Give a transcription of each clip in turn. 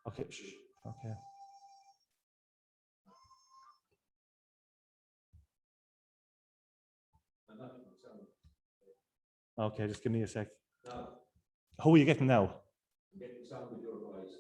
Okay. Okay. Okay, just give me a sec. Who are you getting now? I'm getting sound with your voice.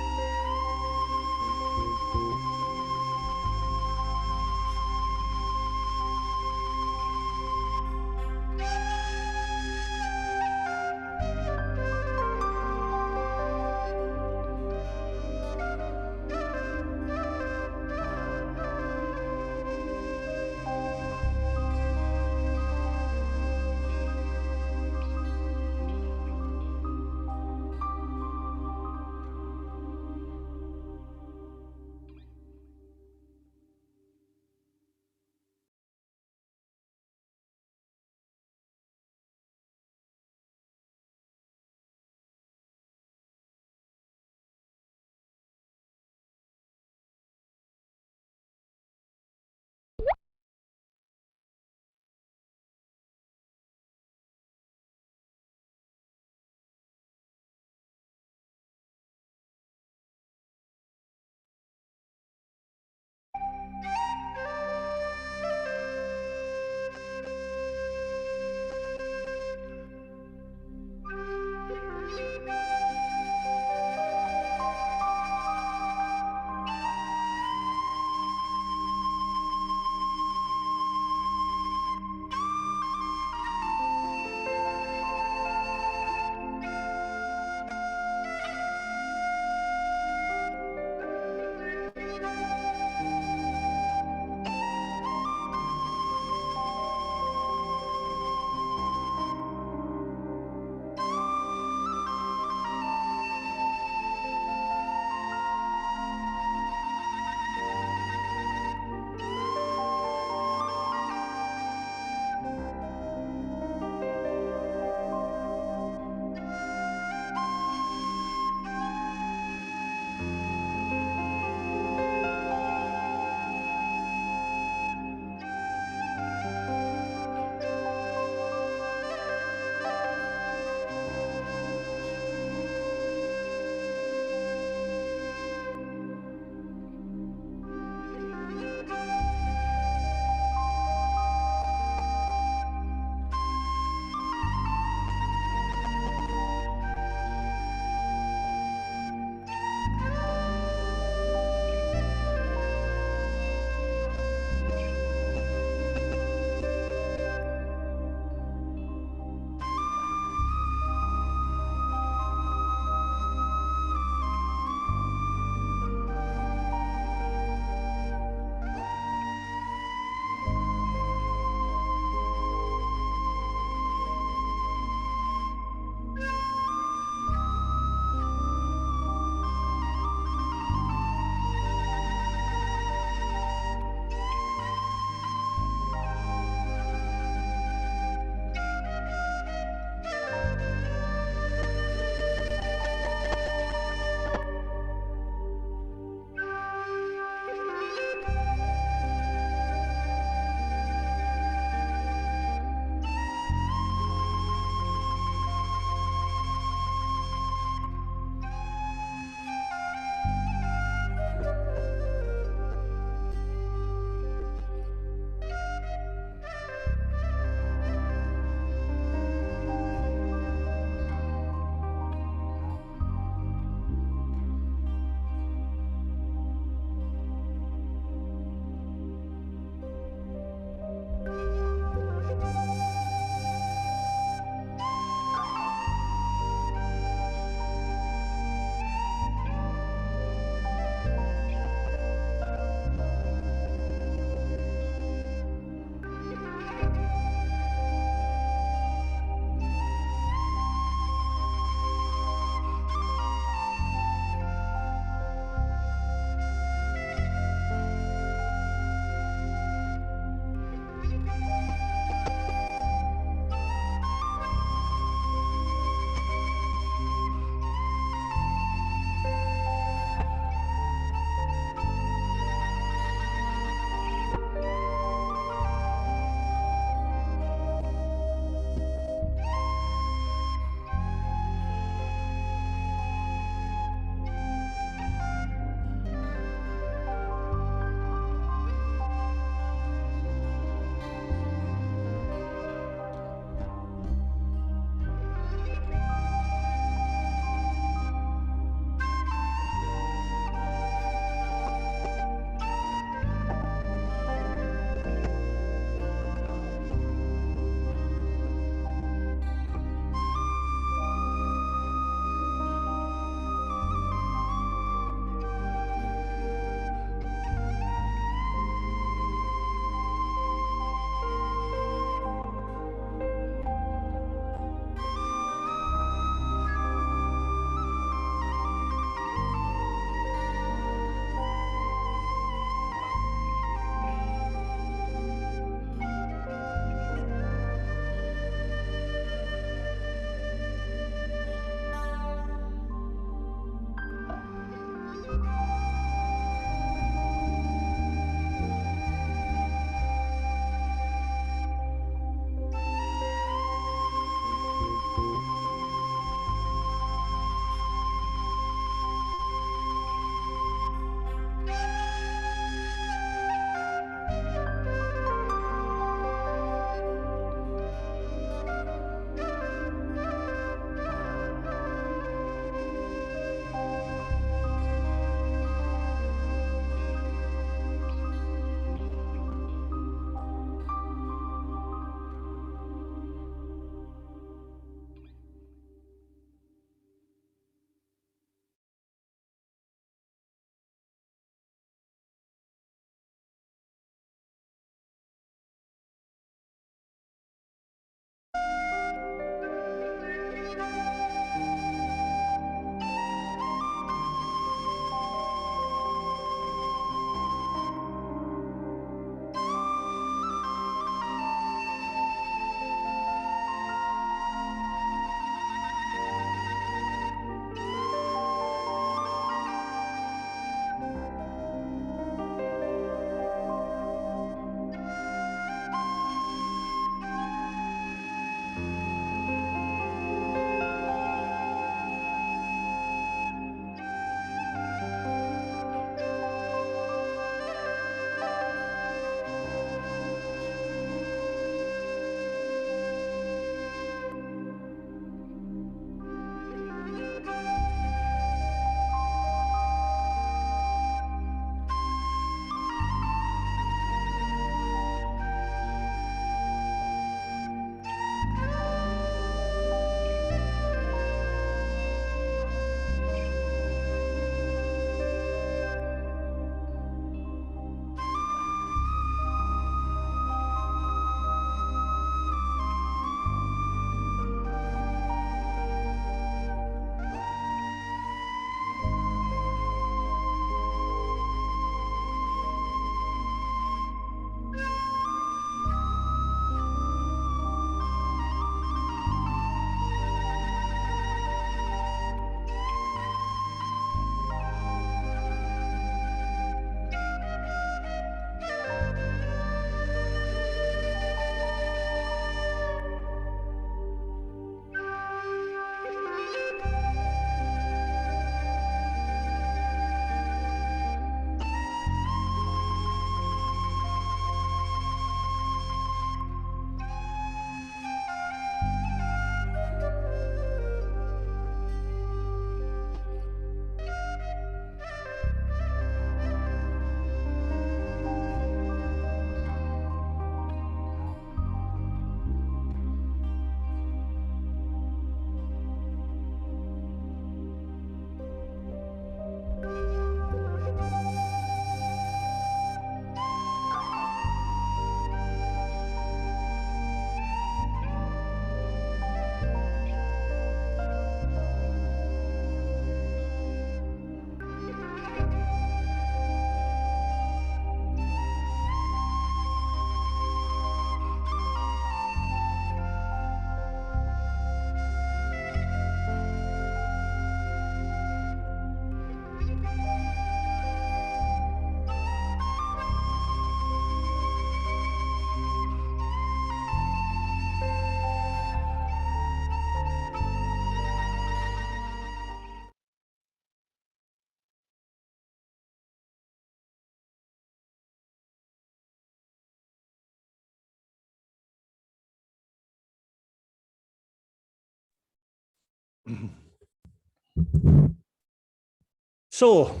So,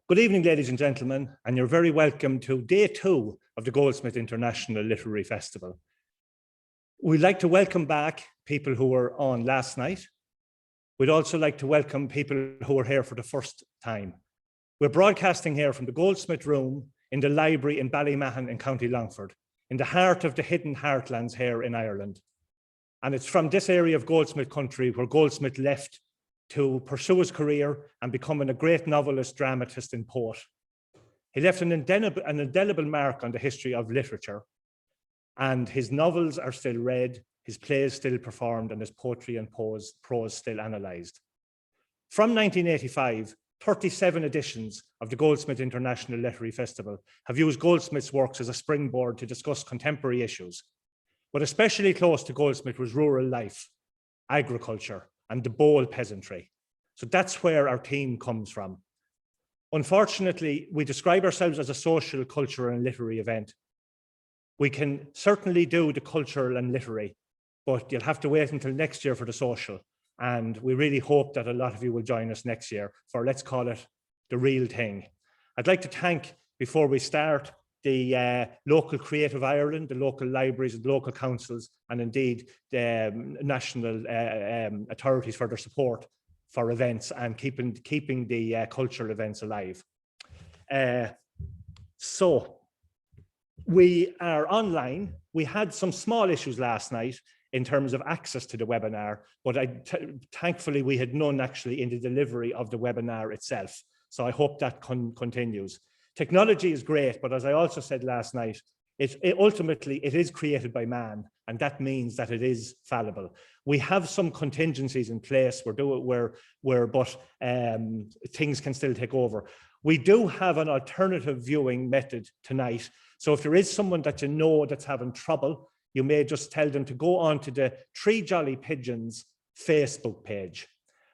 good evening, ladies and gentlemen, and you're very welcome to day 2 of the Goldsmith International Literary Festival. We'd like to welcome back people who were on last night. We'd also like to welcome people who were here for the first time. We're broadcasting here from the Goldsmith Room in the library in Ballymahon in County Longford, in the heart of the hidden heartlands here in Ireland. And it's from this area of Goldsmith country where Goldsmith left to pursue his career and becoming a great novelist, dramatist, and poet. He left an indelible mark on the history of literature, and his novels are still read, his plays still performed, and his poetry and prose still analysed. From 1985, 37 editions of the Goldsmith International Literary Festival have used Goldsmith's works as a springboard to discuss contemporary issues. But especially close to Goldsmith was rural life, agriculture, and the bold peasantry. So that's where our theme comes from. Unfortunately, we describe ourselves as a social, cultural, and literary event. We can certainly do the cultural and literary, but you'll have to wait until next year for the social. And we really hope that a lot of you will join us next year for, let's call it, the real thing. I'd like to thank, before we start, the local Creative Ireland, the local libraries, the local councils, and indeed the national authorities for their support for events and keeping the cultural events alive. So we are online. We had some small issues last night in terms of access to the webinar, but thankfully we had none actually in the delivery of the webinar itself. So I hope that continues. Technology is great, but as I also said last night, ultimately it is created by man, and that means that it is fallible. We have some contingencies in place but things can still take over. We do have an alternative viewing method tonight. So if there is someone that you know that's having trouble, you may just tell them to go on to the Three Jolly Pigeons Facebook page.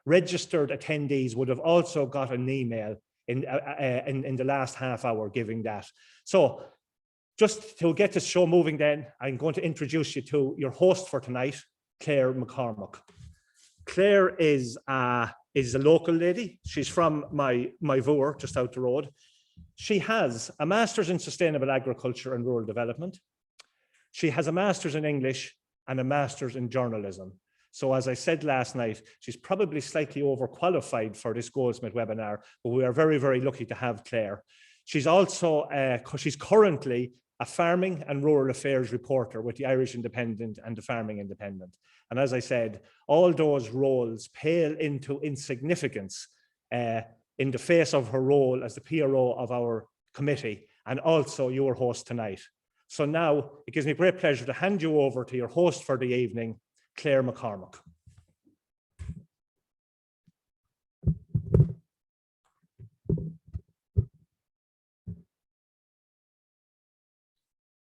Registered attendees would have also got an email in the last half hour giving that. So just to get the show moving then, I'm going to introduce you to your host for tonight, Claire McCormack. Claire is a local lady. She's from my Vour, just out the road. She has a master's in sustainable agriculture and rural development. She has a master's in English and a master's in journalism. So as I said last night, she's probably slightly overqualified for this Goldsmith webinar, but we are very, very lucky to have Claire. She's also, she's currently a farming and rural affairs reporter with the Irish Independent and the Farming Independent. And as I said, all those roles pale into insignificance in the face of her role as the PRO of our committee and also your host tonight. So now it gives me great pleasure to hand you over to your host for the evening, Claire McCormack.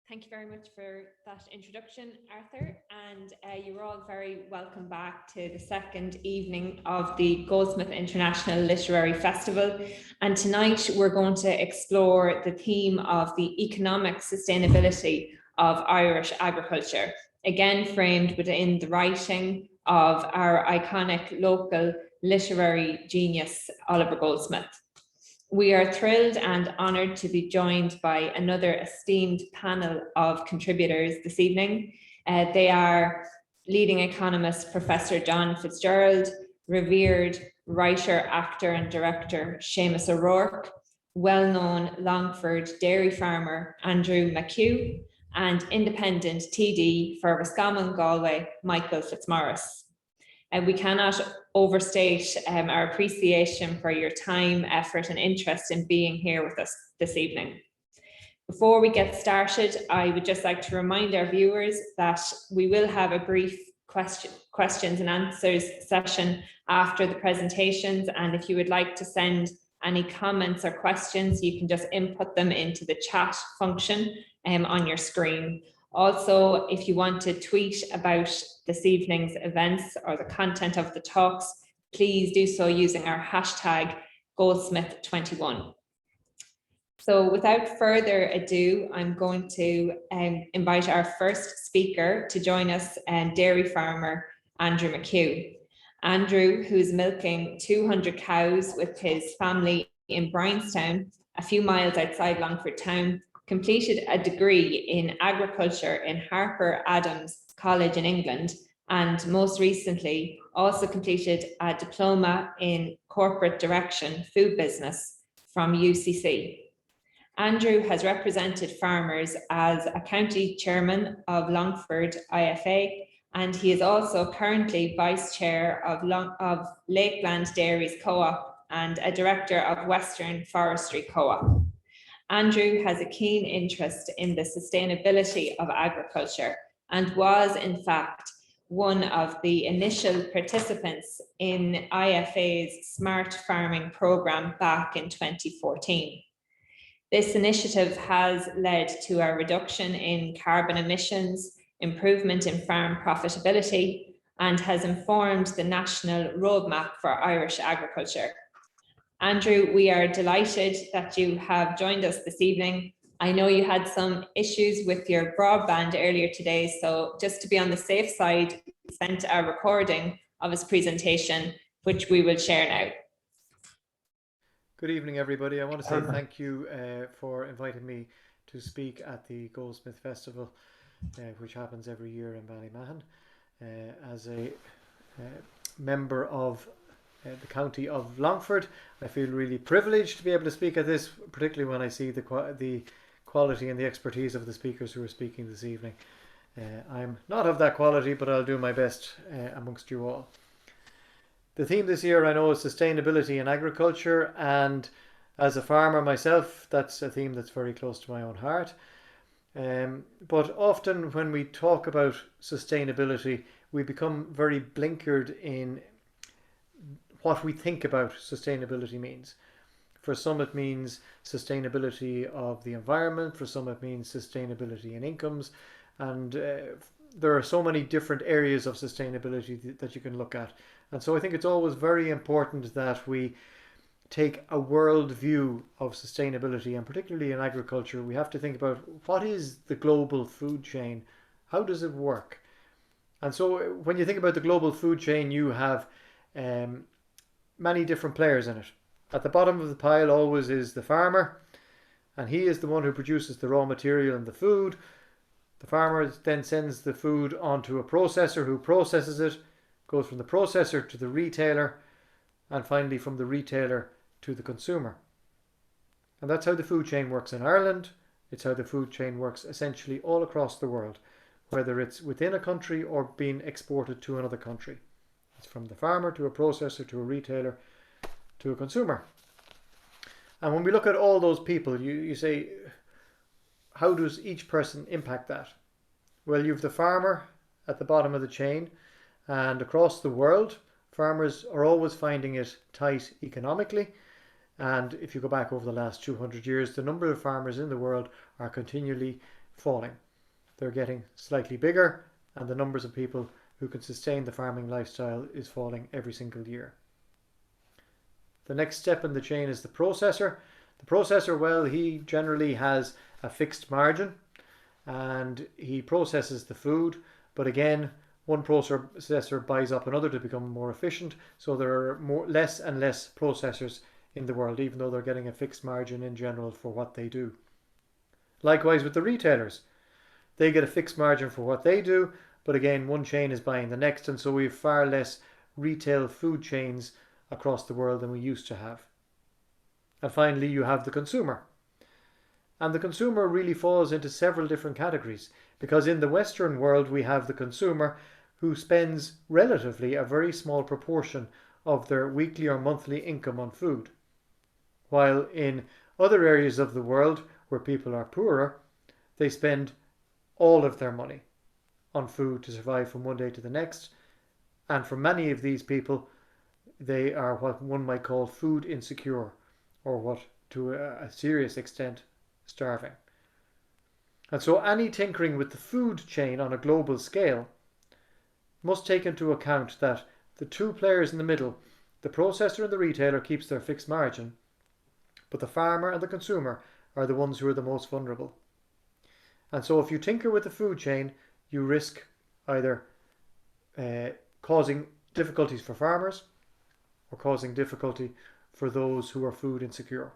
Thank you very much for that introduction, Arthur, and you're all very welcome back to the second evening of the Goldsmith International Literary Festival. And tonight we're going to explore the theme of the economic sustainability of Irish agriculture, again framed within the writing of our iconic local literary genius, Oliver Goldsmith. We are thrilled and honoured to be joined by another esteemed panel of contributors this evening. They are leading economist Professor John Fitzgerald, revered writer, actor and director Seamus O'Rourke, well-known Longford dairy farmer Andrew McHugh, and independent TD for Roscommon Galway, Michael Fitzmaurice. And we cannot overstate our appreciation for your time, effort and interest in being here with us this evening. Before we get started, I would just like to remind our viewers that we will have a brief questions and answers session after the presentations. And if you would like to send any comments or questions, you can just input them into the chat function on your screen. Also, if you want to tweet about this evening's events or the content of the talks, please do so using our hashtag Goldsmith21. So without further ado, I'm going to invite our first speaker to join us, dairy farmer Andrew McHugh. Andrew, who's milking 200 cows with his family in Bryanstown, a few miles outside Longford town, completed a degree in agriculture in Harper Adams College in England, and most recently also completed a diploma in corporate direction food business from UCC. Andrew has represented farmers as a county chairman of Longford IFA, and he is also currently vice chair of Lakeland Dairies Co-op and a director of Western Forestry Co-op. Andrew has a keen interest in the sustainability of agriculture and was, in fact, one of the initial participants in IFA's Smart Farming Programme back in 2014. This initiative has led to a reduction in carbon emissions, improvement in farm profitability, and has informed the national roadmap for Irish agriculture. Andrew, we are delighted that you have joined us this evening. I know you had some issues with your broadband earlier today, so just to be on the safe side, we sent a recording of his presentation, which we will share now. Good evening, everybody. I want to say thank you for inviting me to speak at the Goldsmith Festival, which happens every year in Ballymahon. As a member of the county of Longford, I feel really privileged to be able to speak at this, particularly when I see the quality and the expertise of the speakers who are speaking this evening. I'm not of that quality, but I'll do my best amongst you all. The theme this year, I know, is sustainability in agriculture, and as a farmer myself, that's a theme that's very close to my own heart. But often when we talk about sustainability, we become very blinkered in what we think about sustainability means. For some it means sustainability of the environment, for some it means sustainability in incomes, and there are so many different areas of sustainability that you can look at. And so I think it's always very important that we take a world view of sustainability, and particularly in agriculture, we have to think about what is the global food chain? How does it work? And so when you think about the global food chain, you have many different players in it. At the bottom of the pile always is the farmer, and he is the one who produces the raw material and the food. The farmer then sends the food onto a processor who processes it, goes from the processor to the retailer, and finally from the retailer to the consumer. And that's how the food chain works in Ireland. It's how the food chain works essentially all across the world, whether it's within a country or being exported to another country. It's from the farmer to a processor to a retailer to a consumer. And when we look at all those people, you say, how does each person impact that? Well, you have the farmer at the bottom of the chain, and across the world, farmers are always finding it tight economically. And if you go back over the last 200 years, the number of farmers in the world are continually falling. They're getting slightly bigger, and the numbers of people who can sustain the farming lifestyle is falling every single year. The next step in the chain is the processor. The processor, well, he generally has a fixed margin and he processes the food, but again, one processor buys up another to become more efficient, so there are less and less processors in the world, even though they're getting a fixed margin in general for what they do. Likewise with the retailers. They get a fixed margin for what they do, but again, one chain is buying the next, and so we have far less retail food chains across the world than we used to have. And finally, you have the consumer. And the consumer really falls into several different categories, because in the Western world, we have the consumer who spends relatively a very small proportion of their weekly or monthly income on food. While in other areas of the world where people are poorer, they spend all of their money on food to survive from one day to the next. And for many of these people, they are what one might call food insecure, or what to a serious extent starving. And so any tinkering with the food chain on a global scale must take into account that the two players in the middle, the processor and the retailer, keeps their fixed margin, but the farmer and the consumer are the ones who are the most vulnerable. And so if you tinker with the food chain, you risk either causing difficulties for farmers or causing difficulty for those who are food insecure.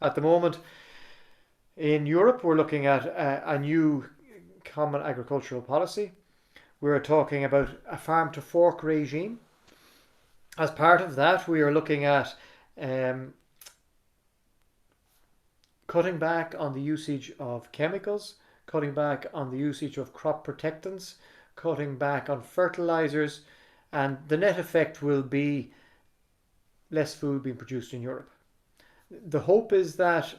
At the moment, in Europe, we're looking at a new common agricultural policy. We're talking about a farm to fork regime. As part of that, we are looking at cutting back on the usage of chemicals, cutting back on the usage of crop protectants, cutting back on fertilizers, and the net effect will be less food being produced in Europe. The hope is that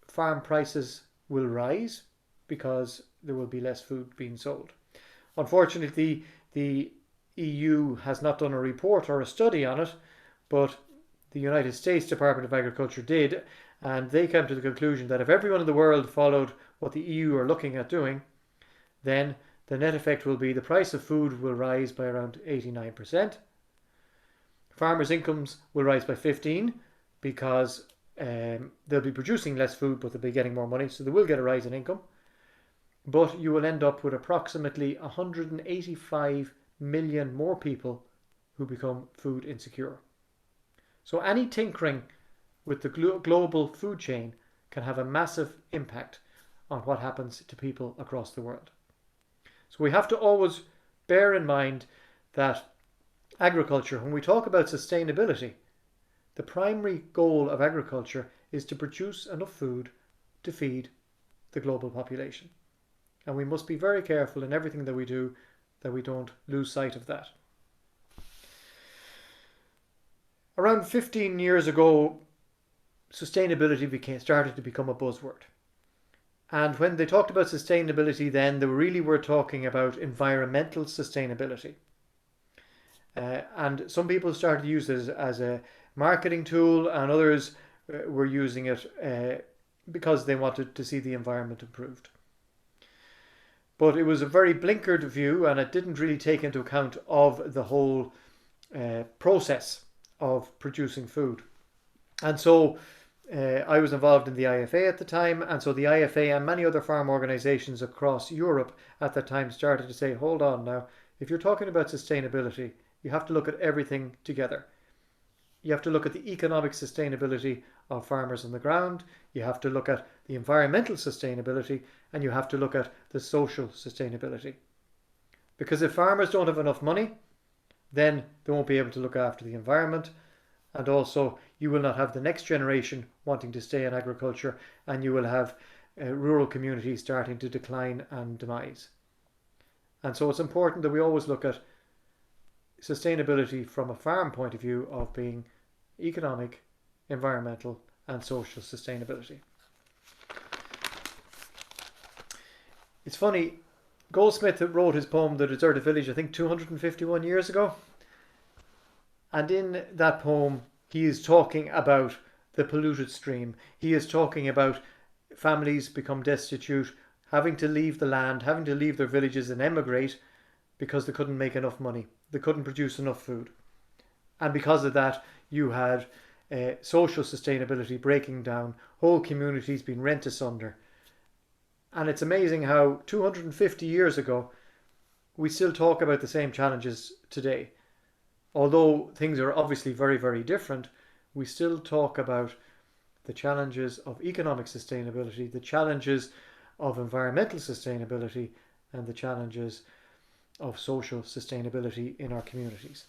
farm prices will rise because there will be less food being sold. Unfortunately, the EU has not done a report or a study on it, but the United States Department of Agriculture did, and they came to the conclusion that if everyone in the world followed what the EU are looking at doing, then the net effect will be the price of food will rise by around 89%. Farmers' incomes will rise by 15% because they'll be producing less food, but they'll be getting more money, so they will get a rise in income. But you will end up with approximately 185 million more people who become food insecure. So any tinkering with the global food chain can have a massive impact on what happens to people across the world. So we have to always bear in mind that agriculture, when we talk about sustainability, the primary goal of agriculture is to produce enough food to feed the global population. And we must be very careful in everything that we do that we don't lose sight of that. Around 15 years ago, sustainability started to become a buzzword. And when they talked about sustainability then, they really were talking about environmental sustainability. And some people started to use it as a marketing tool, and others were using it because they wanted to see the environment improved. But it was a very blinkered view, and it didn't really take into account of the whole process of producing food. And so I was involved in the IFA at the time, and so the IFA and many other farm organisations across Europe at that time started to say, hold on now, if you're talking about sustainability, you have to look at everything together. You have to look at the economic sustainability of farmers on the ground, you have to look at the environmental sustainability, and you have to look at the social sustainability. Because if farmers don't have enough money, then they won't be able to look after the environment, and also you will not have the next generation wanting to stay in agriculture, and you will have rural communities starting to decline and demise. And so it's important that we always look at sustainability from a farm point of view of being economic, environmental and social sustainability. It's funny, Goldsmith wrote his poem The Deserted Village I think 251 years ago, and in that poem he is talking about the polluted stream. He is talking about families become destitute, having to leave the land, having to leave their villages and emigrate because they couldn't make enough money. They couldn't produce enough food. And because of that, you had social sustainability breaking down, whole communities being rent asunder. And it's amazing how 250 years ago, we still talk about the same challenges today. Although things are obviously very, very different, we still talk about the challenges of economic sustainability, the challenges of environmental sustainability, and the challenges of social sustainability in our communities.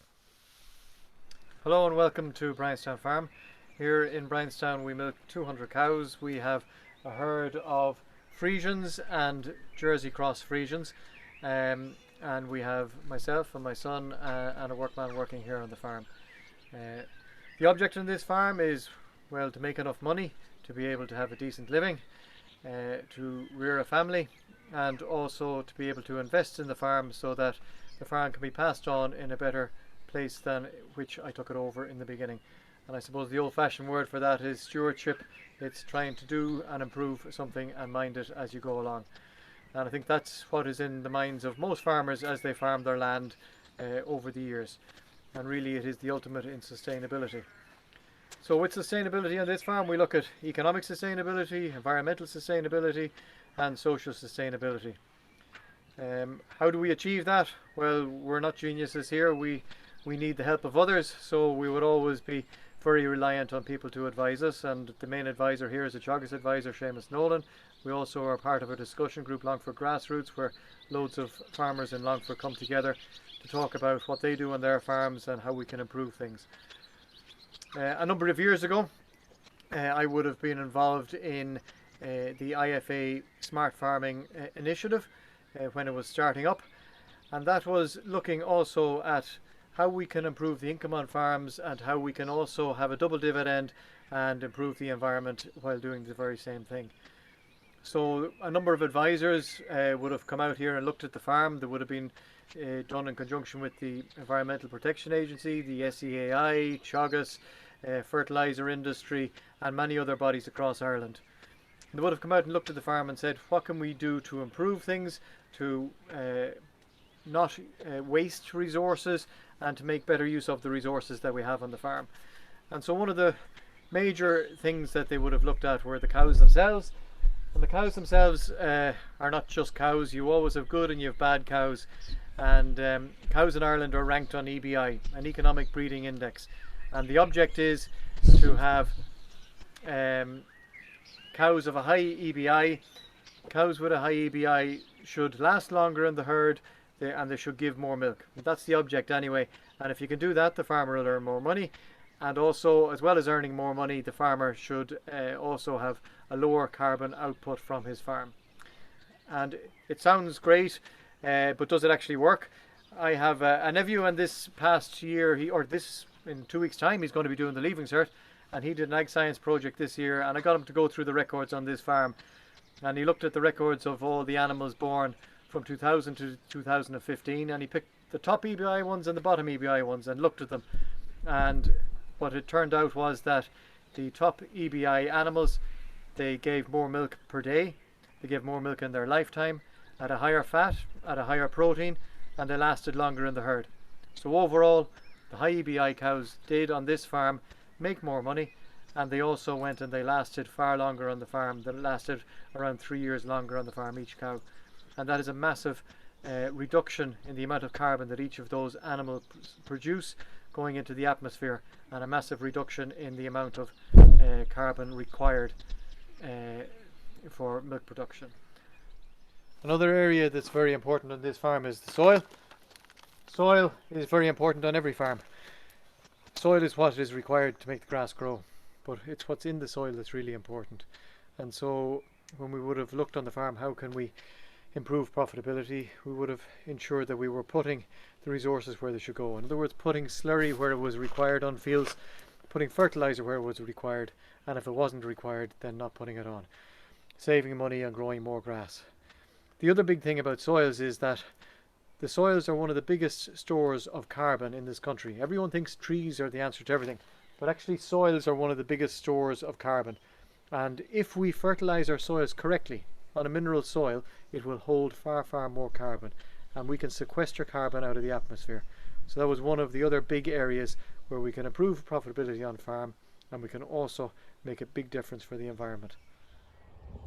Hello and welcome to Bryanstown Farm. Here in Bryanstown we milk 200 cows. We have a herd of Friesians and Jersey Cross Friesians, and we have myself and my son and a workman working here on the farm. The object in this farm is, well, to make enough money to be able to have a decent living, to rear a family, and also to be able to invest in the farm so that the farm can be passed on in a better place than which I took it over in the beginning. And I suppose the old-fashioned word for that is stewardship. It's trying to do and improve something and mind it as you go along. And I think that's what is in the minds of most farmers as they farm their land over the years. And really it is the ultimate in sustainability. So with sustainability on this farm, we look at economic sustainability, environmental sustainability and social sustainability. How do we achieve that? Well, we're not geniuses here. We need the help of others, so we would always be very reliant on people to advise us, and the main advisor here is the Teagasc advisor, Seamus Nolan. We also are part of a discussion group, Longford Grassroots, where loads of farmers in Longford come together to talk about what they do on their farms and how we can improve things. A number of years ago, I would have been involved in the IFA Smart Farming initiative when it was starting up, and that was looking also at how we can improve the income on farms and how we can also have a double dividend and improve the environment while doing the very same thing. So a number of advisors would have come out here and looked at the farm. That would have been done in conjunction with the Environmental Protection Agency, the SEAI, Teagasc, fertiliser industry and many other bodies across Ireland. They would have come out and looked at the farm and said, what can we do to improve things, to not waste resources, and to make better use of the resources that we have on the farm. And so one of the major things that they would have looked at were the cows themselves. And the cows themselves are not just cows. You always have good and you have bad cows. And cows in Ireland are ranked on EBI, an Economic Breeding Index. And the object is to have cows of a high EBI. Cows with a high EBI should last longer in the herd, and they should give more milk. That's the object anyway, and if you can do that, the farmer will earn more money, and also, as well as earning more money, the farmer should also have a lower carbon output from his farm. And it sounds great, but does it actually work? I have a nephew, and this past year, in 2 weeks time, he's going to be doing the Leaving Cert, and he did an ag science project this year, and I got him to go through the records on this farm, and he looked at the records of all the animals born from 2000 to 2015, and he picked the top EBI ones and the bottom EBI ones and looked at them. And what it turned out was that the top EBI animals, they gave more milk per day, they gave more milk in their lifetime, at a higher fat, at a higher protein, and they lasted longer in the herd. So overall, the high EBI cows did on this farm make more money, and they also went and they lasted far longer on the farm. They lasted around 3 years longer on the farm, each cow. And that is a massive reduction in the amount of carbon that each of those animals produce going into the atmosphere, and a massive reduction in the amount of carbon required for milk production. Another area that's very important on this farm is the soil. Soil is very important on every farm. Soil is what is required to make the grass grow, but it's what's in the soil that's really important. And so when we would have looked on the farm, how can we improve profitability, we would have ensured that we were putting the resources where they should go. In other words, putting slurry where it was required on fields, putting fertilizer where it was required, and if it wasn't required, then not putting it on. Saving money and growing more grass. The other big thing about soils is that the soils are one of the biggest stores of carbon in this country. Everyone thinks trees are the answer to everything, but actually soils are one of the biggest stores of carbon. And if we fertilize our soils correctly, on a mineral soil, it will hold far, far more carbon, and we can sequester carbon out of the atmosphere. So that was one of the other big areas where we can improve profitability on farm, and we can also make a big difference for the environment.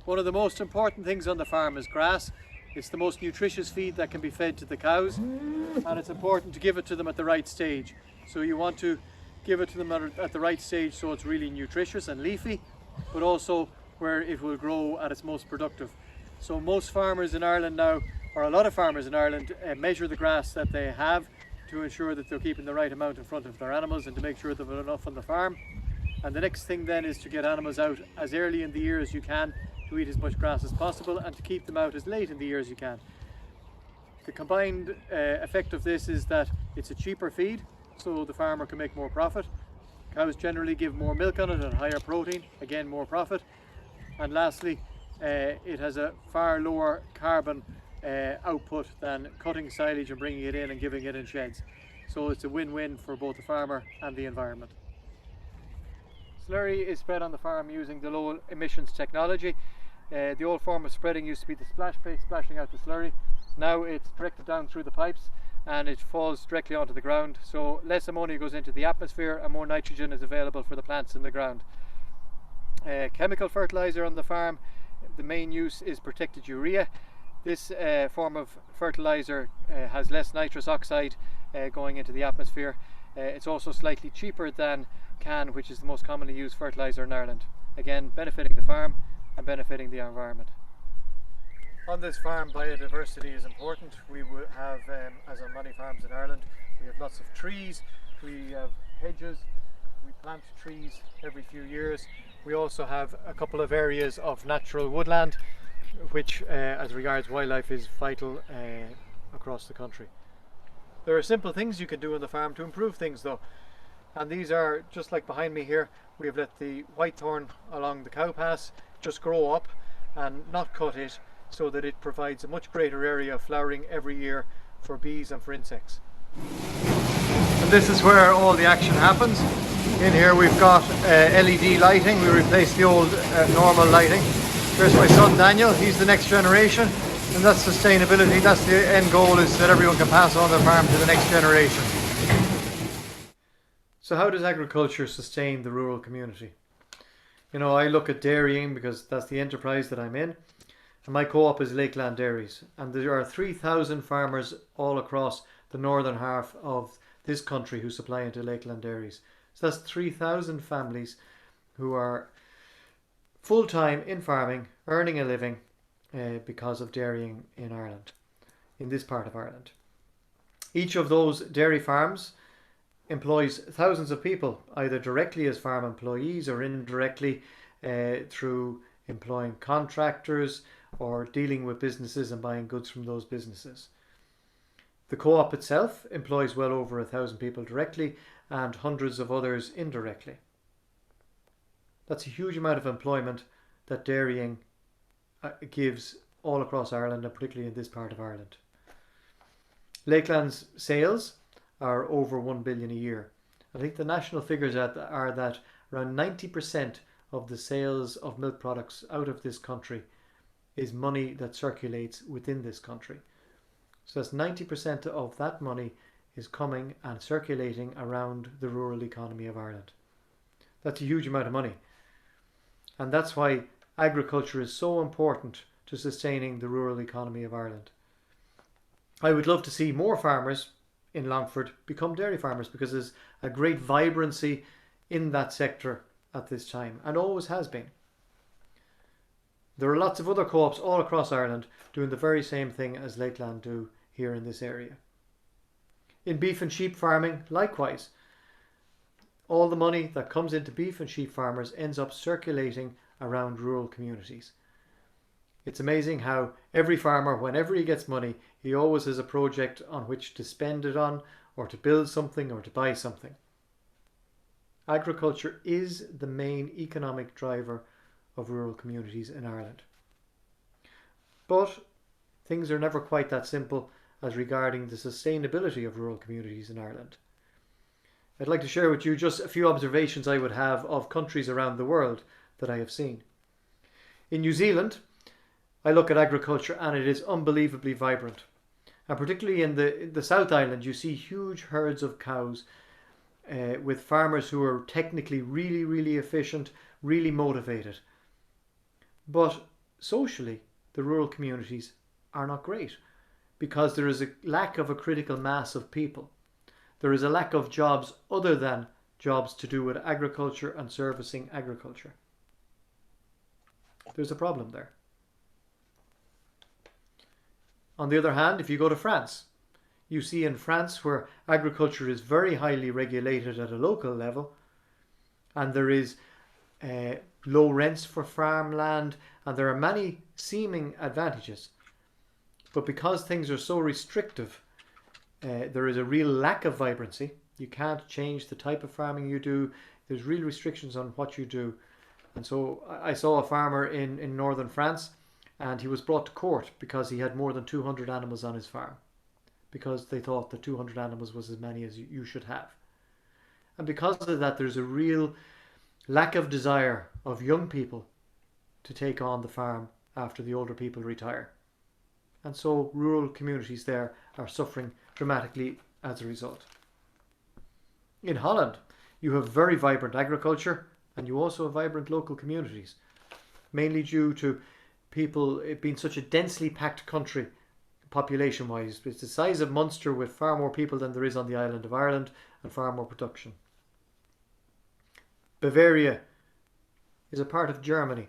One of the most important things on the farm is grass. It's the most nutritious feed that can be fed to the cows, and it's important to give it to them at the right stage. So you want to give it to them at the right stage so it's really nutritious and leafy, but also where it will grow at its most productive. So most farmers in Ireland now, or a lot of farmers in Ireland, measure the grass that they have to ensure that they're keeping the right amount in front of their animals and to make sure they've got enough on the farm. And the next thing then is to get animals out as early in the year as you can to eat as much grass as possible, and to keep them out as late in the year as you can. The combined effect of this is that it's a cheaper feed, so the farmer can make more profit. Cows generally give more milk on it and higher protein, again more profit. And lastly, it has a far lower carbon output than cutting silage and bringing it in and giving it in sheds. So it's a win-win for both the farmer and the environment. Slurry is spread on the farm using the low emissions technology. The old form of spreading used to be the splash plate splashing out the slurry. Now it's directed down through the pipes and it falls directly onto the ground. So less ammonia goes into the atmosphere and more nitrogen is available for the plants in the ground. Chemical fertilizer on the farm, the main use is protected urea. This form of fertilizer has less nitrous oxide going into the atmosphere. It's also slightly cheaper than CAN, which is the most commonly used fertilizer in Ireland. Again, benefiting the farm and benefiting the environment. On this farm, biodiversity is important. We have, as on many farms in Ireland, we have lots of trees, we have hedges, we plant trees every few years. We also have a couple of areas of natural woodland, which as regards wildlife is vital across the country. There are simple things you can do on the farm to improve things though, and these are just like behind me here. We have let the whitethorn along the cow pass just grow up and not cut it, so that it provides a much greater area of flowering every year for bees and for insects. And this is where all the action happens. In here we've got LED lighting. We replaced the old normal lighting. There's my son Daniel, he's the next generation, and that's sustainability. That's the end goal, is that everyone can pass on their farm to the next generation. So how does agriculture sustain the rural community? You know, I look at dairying because that's the enterprise that I'm in, and my co-op is Lakeland Dairies, and there are 3,000 farmers all across the northern half of this country who supply into Lakeland Dairies. So that's 3,000 families who are full-time in farming, earning a living because of dairying in Ireland, in this part of Ireland. Each of those dairy farms employs thousands of people, either directly as farm employees or indirectly through employing contractors or dealing with businesses and buying goods from those businesses. The co-op itself employs well over 1,000 people directly and hundreds of others indirectly. That's a huge amount of employment that dairying gives all across Ireland, and particularly in this part of Ireland. Lakeland's sales are over 1 billion a year. I think the national figures are that around 90% of the sales of milk products out of this country is money that circulates within this country. So that's 90% of that money is coming and circulating around the rural economy of Ireland. That's a huge amount of money. And that's why agriculture is so important to sustaining the rural economy of Ireland. I would love to see more farmers in Longford become dairy farmers, because there's a great vibrancy in that sector at this time, and always has been. There are lots of other co-ops all across Ireland doing the very same thing as Lakeland do here in this area. In beef and sheep farming, likewise, all the money that comes into beef and sheep farmers ends up circulating around rural communities. It's amazing how every farmer, whenever he gets money, he always has a project on which to spend it on, or to build something, or to buy something. Agriculture is the main economic driver of rural communities in Ireland. But things are never quite that simple as regarding the sustainability of rural communities in Ireland. I'd like to share with you just a few observations I would have of countries around the world that I have seen. In New Zealand, I look at agriculture and it is unbelievably vibrant. And particularly in the South Island, you see huge herds of cows with farmers who are technically really, really efficient, really motivated. But socially, the rural communities are not great, because there is a lack of a critical mass of people. There is a lack of jobs other than jobs to do with agriculture and servicing agriculture. There's a problem there. On the other hand, if you go to France, you see in France where agriculture is very highly regulated at a local level, and there is low rents for farmland, and there are many seeming advantages. But because things are so restrictive, there is a real lack of vibrancy. You can't change the type of farming you do. There's real restrictions on what you do. And so I saw a farmer in northern France, and he was brought to court because he had more than 200 animals on his farm, because they thought that 200 animals was as many as you should have. And because of that, there's a real lack of desire of young people to take on the farm after the older people retire. And so rural communities there are suffering dramatically as a result. In Holland, you have very vibrant agriculture, and you also have vibrant local communities, mainly due to people, it being such a densely packed country population wise. It's the size of Munster with far more people than there is on the island of Ireland and far more production. Bavaria is a part of Germany,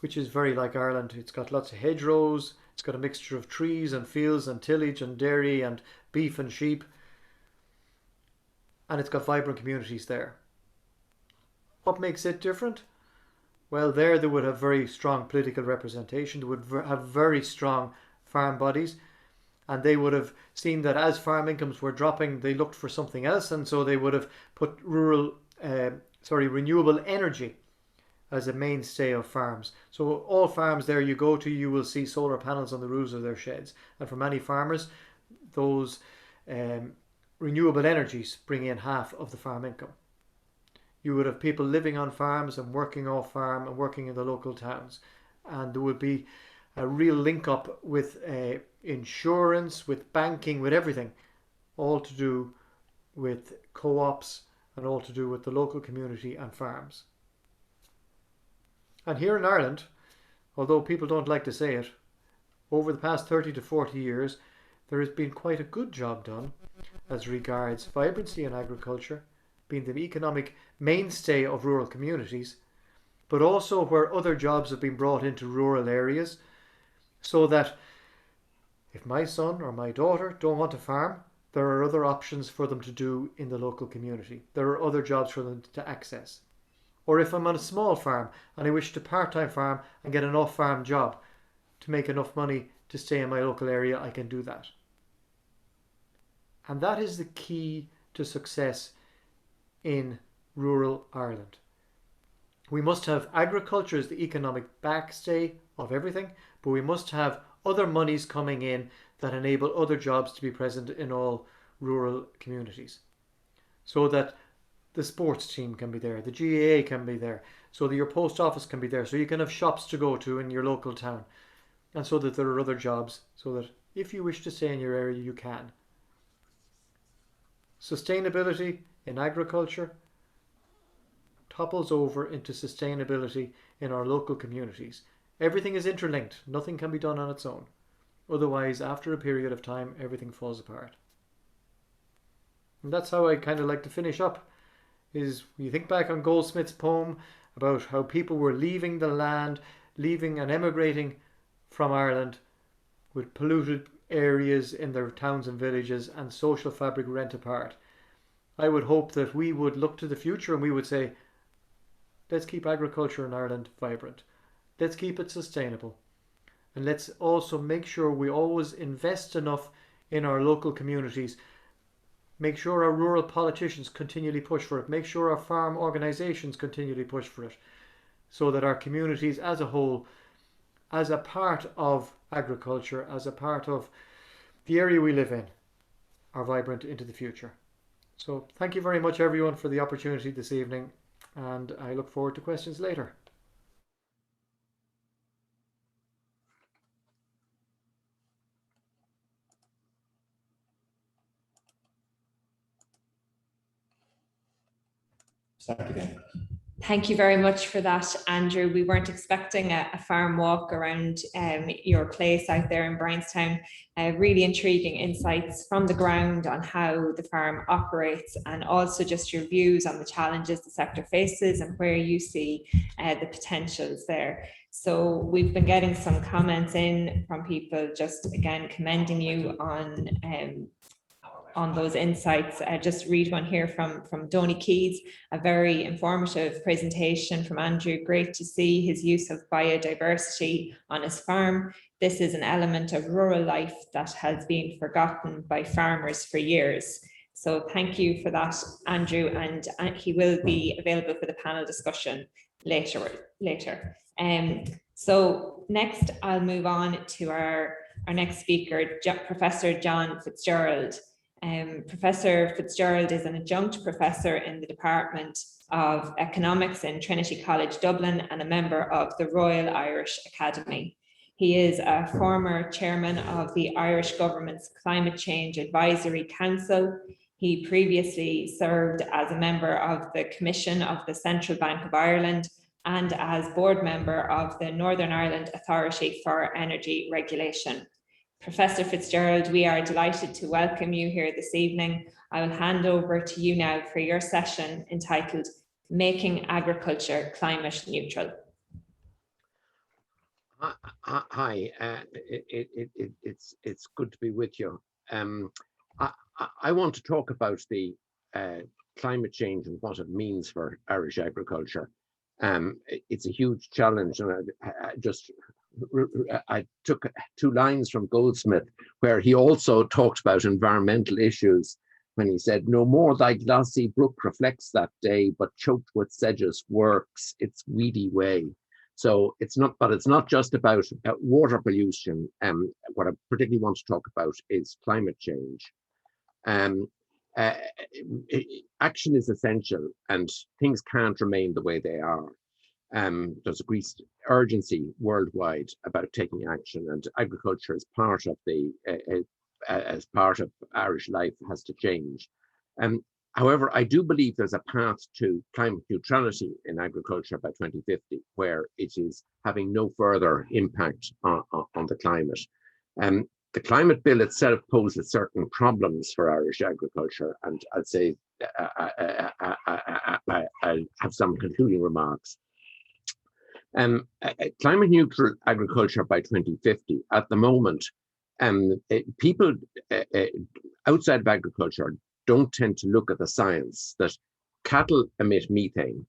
which is very like Ireland. It's got lots of hedgerows, it's got a mixture of trees and fields and tillage and dairy and beef and sheep, and it's got vibrant communities there. What makes it different? Well, there they would have very strong political representation, they would have very strong farm bodies, and they would have seen that as farm incomes were dropping, they looked for something else, and so they would have put renewable energy as a mainstay of farms. So all farms there you go to, you will see solar panels on the roofs of their sheds. And for many farmers, those renewable energies bring in half of the farm income. You would have people living on farms and working off farm and working in the local towns. And there would be a real link up with insurance, with banking, with everything, all to do with co-ops and all to do with the local community and farms. And here in Ireland, although people don't like to say it, over the past 30 to 40 years, there has been quite a good job done as regards vibrancy in agriculture, being the economic mainstay of rural communities, but also where other jobs have been brought into rural areas, so that if my son or my daughter don't want to farm, there are other options for them to do in the local community. There are other jobs for them to access. Or if I'm on a small farm and I wish to part-time farm and get an off-farm job to make enough money to stay in my local area, I can do that. And that is the key to success in rural Ireland. We must have agriculture as the economic backstay of everything, but we must have other monies coming in that enable other jobs to be present in all rural communities. So that the sports team can be there, the GAA can be there, so that your post office can be there, so you can have shops to go to in your local town, and so that there are other jobs, so that if you wish to stay in your area, you can. Sustainability in agriculture topples over into sustainability in our local communities. Everything is interlinked, nothing can be done on its own. Otherwise, after a period of time, everything falls apart. And that's how I kind of like to finish up. Is you think back on Goldsmith's poem about how people were leaving the land, leaving and emigrating from Ireland with polluted areas in their towns and villages and social fabric rent apart. I would hope that we would look to the future and we would say, let's keep agriculture in Ireland vibrant. Let's keep it sustainable. And let's also make sure we always invest enough in our local communities. Make sure our rural politicians continually push for it. Make sure our farm organisations continually push for it. So that our communities as a whole, as a part of agriculture, as a part of the area we live in, are vibrant into the future. So thank you very much everyone for the opportunity this evening, and I look forward to questions later. Start again. Thank you very much for that, Andrew. We weren't expecting a farm walk around your place out there in Bryanstown. Really intriguing insights from the ground on how the farm operates, and also just your views on the challenges the sector faces and where you see the potentials there. So we've been getting some comments in from people just again commending you on those insights. Just read one here from Donny Keys, a very informative presentation from Andrew. Great to see his use of biodiversity on his farm. This is an element of rural life that has been forgotten by farmers for years. So thank you for that, Andrew, and he will be available for the panel discussion later. So next I'll move on to our next speaker, Professor John Fitzgerald. Professor Fitzgerald is an adjunct professor in the Department of Economics in Trinity College Dublin and a member of the Royal Irish Academy. He is a former chairman of the Irish Government's Climate Change Advisory Council. He previously served as a member of the Commission of the Central Bank of Ireland, and as board member of the Northern Ireland Authority for Energy Regulation. Professor Fitzgerald, we are delighted to welcome you here this evening. I will hand over to you now for your session entitled Making Agriculture Climate Neutral. Hi, it's good to be with you. I want to talk about the climate change and what it means for Irish agriculture. It's a huge challenge, and I took 2 lines from Goldsmith, where he also talked about environmental issues when he said, "No more thy glassy brook reflects that day, but choked with sedges works its weedy way." So it's not just about water pollution. What I particularly want to talk about is climate change. Action is essential, and things can't remain the way they are. There's a great urgency worldwide about taking action, and agriculture as part of Irish life has to change. However, I do believe there's a path to climate neutrality in agriculture by 2050, where it is having no further impact on the climate. The climate bill itself poses certain problems for Irish agriculture, and I'd say I'll have some concluding remarks. Climate neutral agriculture by 2050. At the moment, people outside of agriculture don't tend to look at the science that cattle emit methane,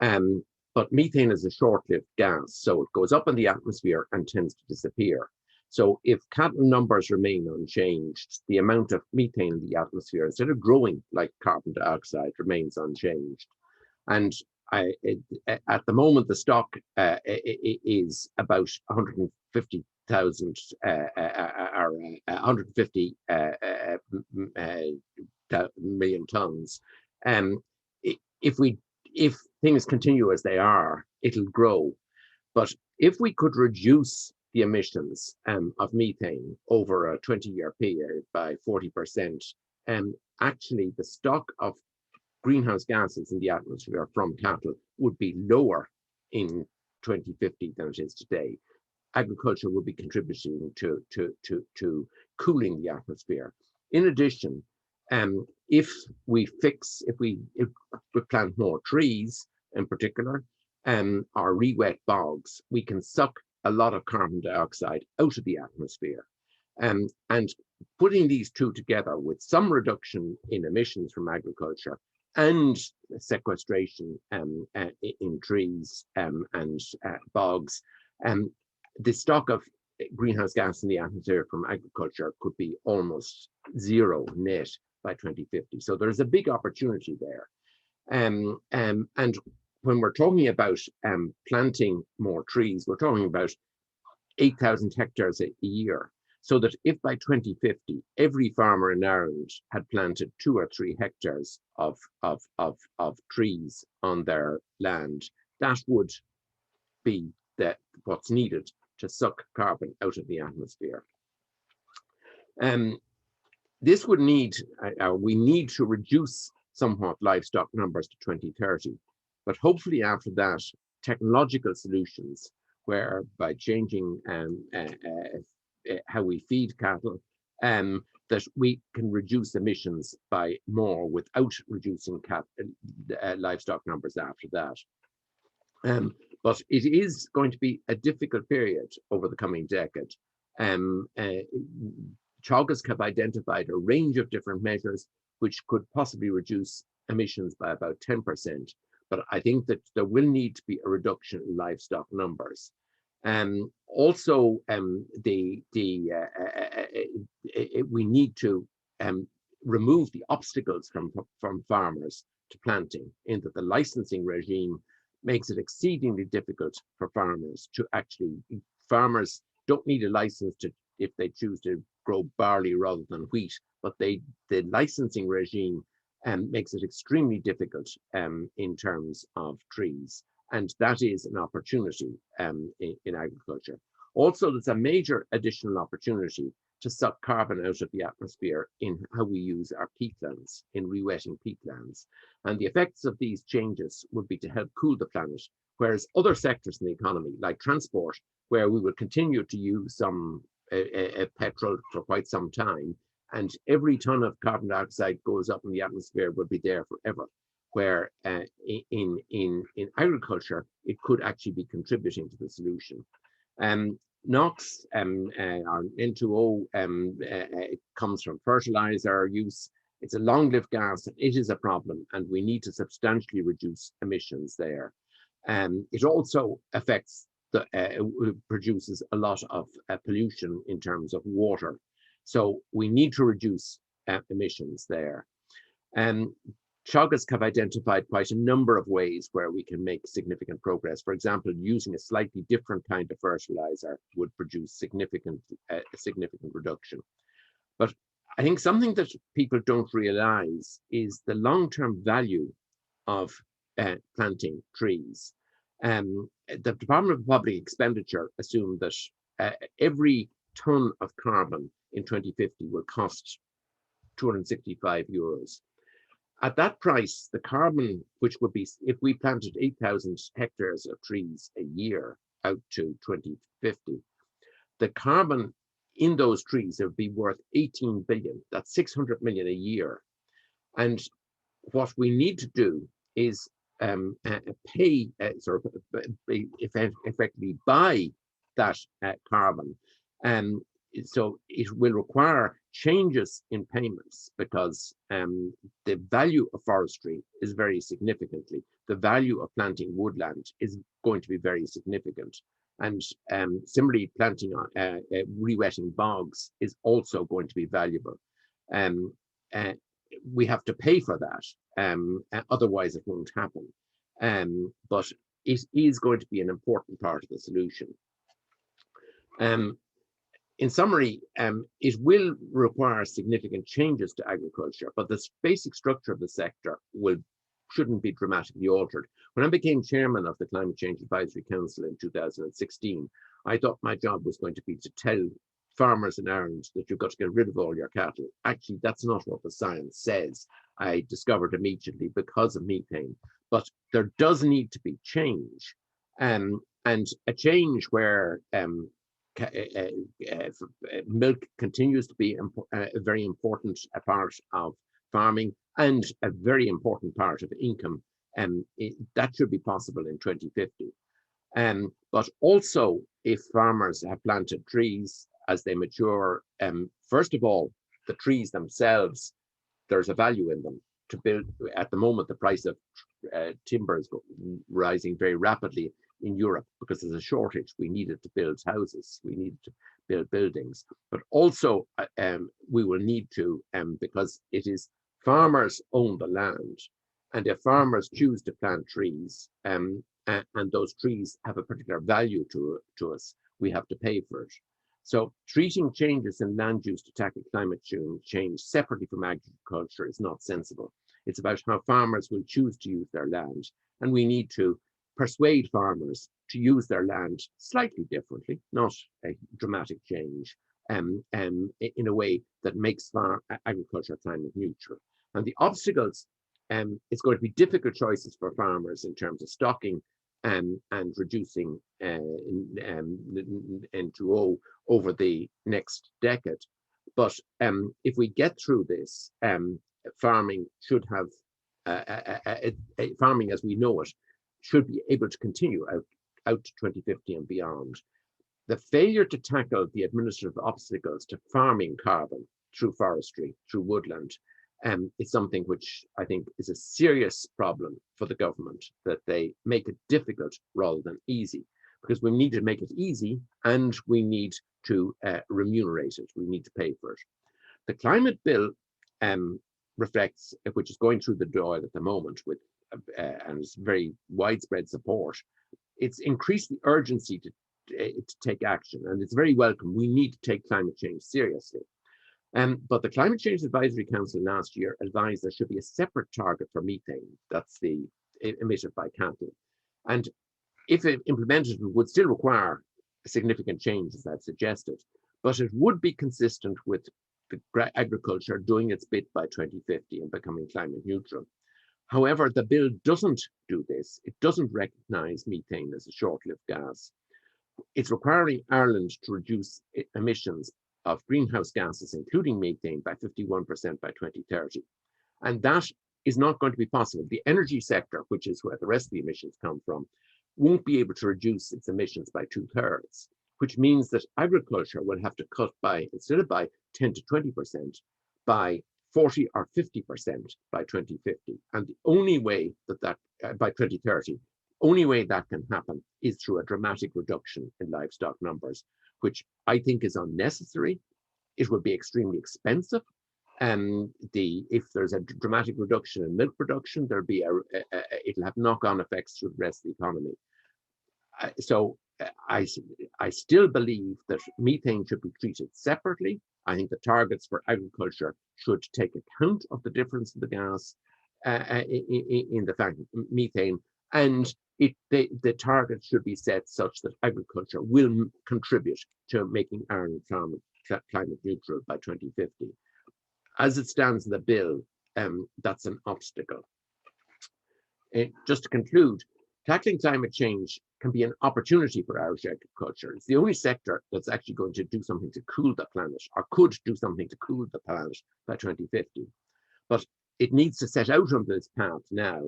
but methane is a short-lived gas, so it goes up in the atmosphere and tends to disappear. So if cattle numbers remain unchanged, the amount of methane in the atmosphere, instead of growing like carbon dioxide, remains unchanged. And at the moment, the stock is about 150,000 or 150 million tons. If things continue as they are, it'll grow. But if we could reduce the emissions of methane over a 20-year period by 40%, actually the stock of greenhouse gases in the atmosphere from cattle would be lower in 2050 than it is today. Agriculture will be contributing to cooling the atmosphere. In addition, if we plant more trees in particular, or re-wet bogs, we can suck a lot of carbon dioxide out of the atmosphere. And putting these two together with some reduction in emissions from agriculture and sequestration in trees and bogs, the stock of greenhouse gas in the atmosphere from agriculture could be almost zero net by 2050. So there's a big opportunity there. And when we're talking about planting more trees, we're talking about 8,000 hectares a year. So that if by 2050, every farmer in Ireland had planted 2 or 3 hectares of trees on their land, that would be what's needed to suck carbon out of the atmosphere. This would need, we need to reduce somewhat livestock numbers to 2030, but hopefully after that, technological solutions, where by changing how we feed cattle, that we can reduce emissions by more without reducing livestock numbers after that. But it is going to be a difficult period over the coming decade. Teagasc have identified a range of different measures which could possibly reduce emissions by about 10%. But I think that there will need to be a reduction in livestock numbers. Also, we need to remove the obstacles from farmers to planting, in that the licensing regime makes it exceedingly difficult for farmers to farmers don't need a license if they choose to grow barley rather than wheat, but the licensing regime makes it extremely difficult in terms of trees. And that is an opportunity in agriculture. Also, there's a major additional opportunity to suck carbon out of the atmosphere in how we use our peatlands, in re-wetting peatlands. And the effects of these changes would be to help cool the planet, whereas other sectors in the economy, like transport, where we will continue to use some petrol for quite some time, and every ton of carbon dioxide goes up in the atmosphere will be there forever. Where in agriculture, it could actually be contributing to the solution. NOx or N2O comes from fertilizer use. It's a long-lived gas, and it is a problem, and we need to substantially reduce emissions there. It also affects produces a lot of pollution in terms of water. So we need to reduce emissions there. Teagasc have identified quite a number of ways where we can make significant progress. For example, using a slightly different kind of fertilizer would produce significant reduction. But I think something that people don't realize is the long-term value of planting trees. The Department of Public Expenditure assumed that every ton of carbon in 2050 will cost 265 euros. At that price, the carbon, which would be, if we planted 8,000 hectares of trees a year out to 2050, the carbon in those trees would be worth 18 billion. That's 600 million a year. And what we need to do is effectively buy that carbon. So it will require changes in payments, because the value of forestry is very significantly. The value of planting woodland is going to be very significant. And similarly, planting re-wetting bogs is also going to be valuable. We have to pay for that, otherwise it won't happen. But it is going to be an important part of the solution. In summary, it will require significant changes to agriculture, but the basic structure of the sector shouldn't be dramatically altered. When I became chairman of the Climate Change Advisory Council in 2016, I thought my job was going to be to tell farmers in Ireland that you've got to get rid of all your cattle. Actually, that's not what the science says. I discovered immediately because of methane. But there does need to be change, and a change where milk continues to be a very important part of farming and a very important part of income, and that should be possible in 2050. But also, if farmers have planted trees as they mature, first of all, the trees themselves, there's a value in them to build. At the moment, the price of timber is rising very rapidly in Europe because there's a shortage. We needed to build houses, we needed to build buildings, but also we will need to, because it is farmers own the land, and if farmers choose to plant trees, and those trees have a particular value to us, we have to pay for it. So treating changes in land use to tackle climate change separately from agriculture is not sensible. It's about how farmers will choose to use their land, and we need to persuade farmers to use their land slightly differently, not a dramatic change, in a way that makes agriculture climate neutral. And the obstacles, it's going to be difficult choices for farmers in terms of stocking and reducing N2O over the next decade. But if we get through this, farming should have, farming as we know it, should be able to continue out to 2050 and beyond. The failure to tackle the administrative obstacles to farming carbon through forestry, through woodland, is something which I think is a serious problem for the government, that they make it difficult rather than easy, because we need to make it easy and we need to remunerate it. We need to pay for it. The climate bill reflects, which is going through the Dáil at the moment with and it's very widespread support. It's increased the urgency to take action, and it's very welcome. We need to take climate change seriously. But the Climate Change Advisory Council last year advised there should be a separate target for methane, that's the emitted by cattle. And if it implemented, it would still require significant change, as I've suggested, but it would be consistent with the agriculture doing its bit by 2050 and becoming climate neutral. However, the bill doesn't do this. It doesn't recognise methane as a short-lived gas. It's requiring Ireland to reduce emissions of greenhouse gases, including methane, by 51% by 2030. And that is not going to be possible. The energy sector, which is where the rest of the emissions come from, won't be able to reduce its emissions by 2/3, which means that agriculture will have to cut by, instead of by 10 to 20%, by 40 or 50% by 2050. And the only way that by 2030, only way that can happen is through a dramatic reduction in livestock numbers, which I think is unnecessary. It would be extremely expensive. If there's a dramatic reduction in milk production, it'll have knock-on effects through the rest of the economy. I still believe that methane should be treated separately. I think the targets for agriculture should take account of the difference in the gas in the fact methane, and the target should be set such that agriculture will contribute to making Ireland climate neutral by 2050. As it stands in the bill, that's an obstacle. Just to conclude, tackling climate change can be an opportunity for Irish agriculture. It's the only sector that's actually going to do something to cool the planet, or could do something to cool the planet by 2050. But it needs to set out on this path now,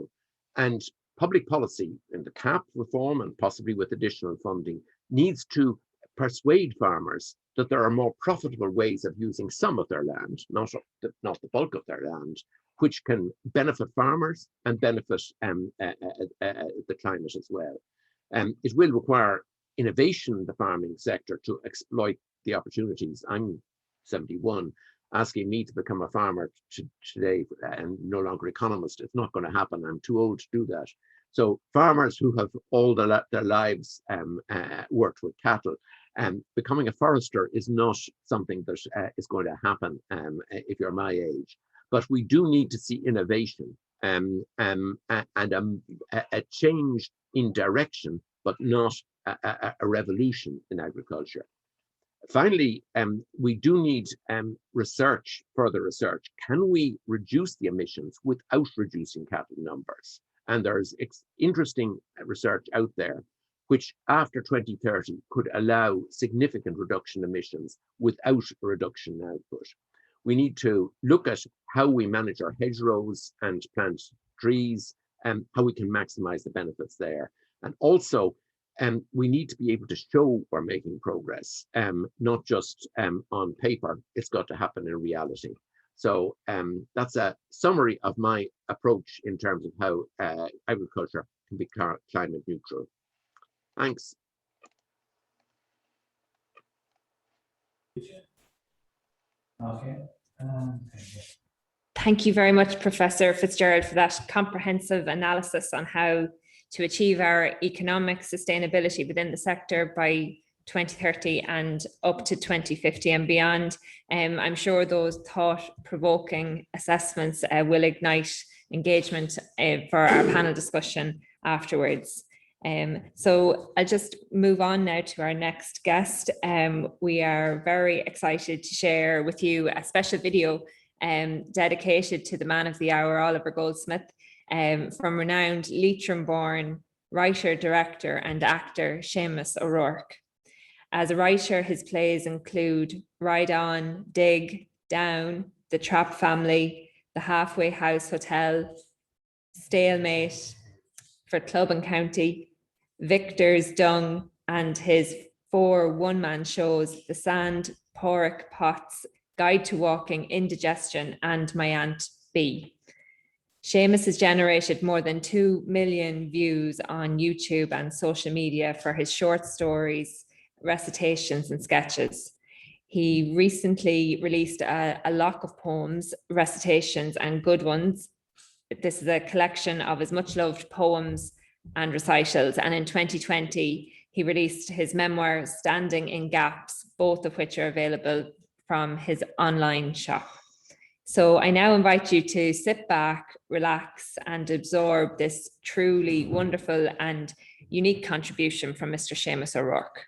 and public policy in the CAP reform, and possibly with additional funding, needs to persuade farmers that there are more profitable ways of using some of their land, not the bulk of their land, which can benefit farmers and benefit the climate as well. It will require innovation in the farming sector to exploit the opportunities. I'm 71. Asking me to become a farmer today and no longer economist, it's not going to happen. I'm too old to do that. So farmers who have all their lives worked with cattle, becoming a forester is not something that is going to happen if you're my age. But we do need to see innovation and a change in direction, but not a revolution in agriculture. Finally, we do need further research. Can we reduce the emissions without reducing cattle numbers? And there's interesting research out there which after 2030 could allow significant reduction in emissions without a reduction in output. We need to look at how we manage our hedgerows and plant trees and how we can maximize the benefits there. And also, we need to be able to show we're making progress, not just on paper. It's got to happen in reality. So that's a summary of my approach in terms of how agriculture can be climate neutral. Thanks. Okay. Thank you very much, Professor Fitzgerald, for that comprehensive analysis on how to achieve our economic sustainability within the sector by 2030 and up to 2050 and beyond. I'm sure those thought-provoking assessments will ignite engagement for our panel discussion afterwards. So I'll just move on now to our next guest. We are very excited to share with you a special video dedicated to the man of the hour, Oliver Goldsmith, from renowned Leitrim-born writer, director and actor Seamus O'Rourke. As a writer, his plays include Ride On, Dig, Down, The Trapp Family, The Halfway House Hotel, Stalemate for Club and County, Victor's Dung, and his 4 one-man shows, The Sand, Porrick Pots, Guide to Walking, Indigestion, and My Aunt B. Seamus has generated more than 2 million views on YouTube and social media for his short stories, recitations, and sketches. He recently released a lock of poems, recitations, and good ones. This is a collection of his much-loved poems and recitals. And in 2020, he released his memoir, Standing in Gaps, both of which are available from his online shop. So I now invite you to sit back, relax, and absorb this truly wonderful and unique contribution from Mr. Seamus O'Rourke.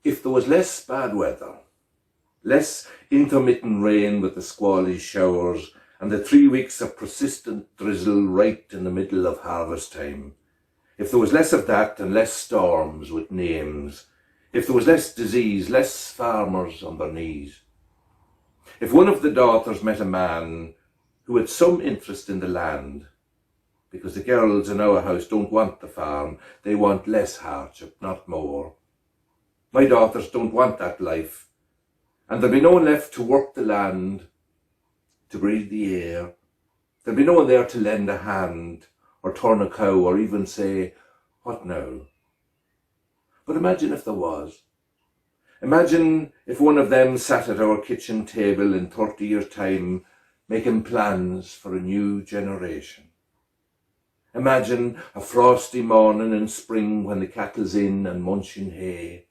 If there was less bad weather, less intermittent rain with the squally showers, and the 3 weeks of persistent drizzle right in the middle of harvest time, if there was less of that and less storms with names, if there was less disease, less farmers on their knees, if one of the daughters met a man who had some interest in the land, because the girls in our house don't want the farm, they want less hardship, not more. My daughters don't want that life, and there'll be no one left to work the land, to breathe the air. There'll be no one there to lend a hand, or turn a cow, or even say, "What now?" But imagine if there was. Imagine if one of them sat at our kitchen table in 30 years' time, making plans for a new generation. Imagine a frosty morning in spring when the cattle's in and munching hay,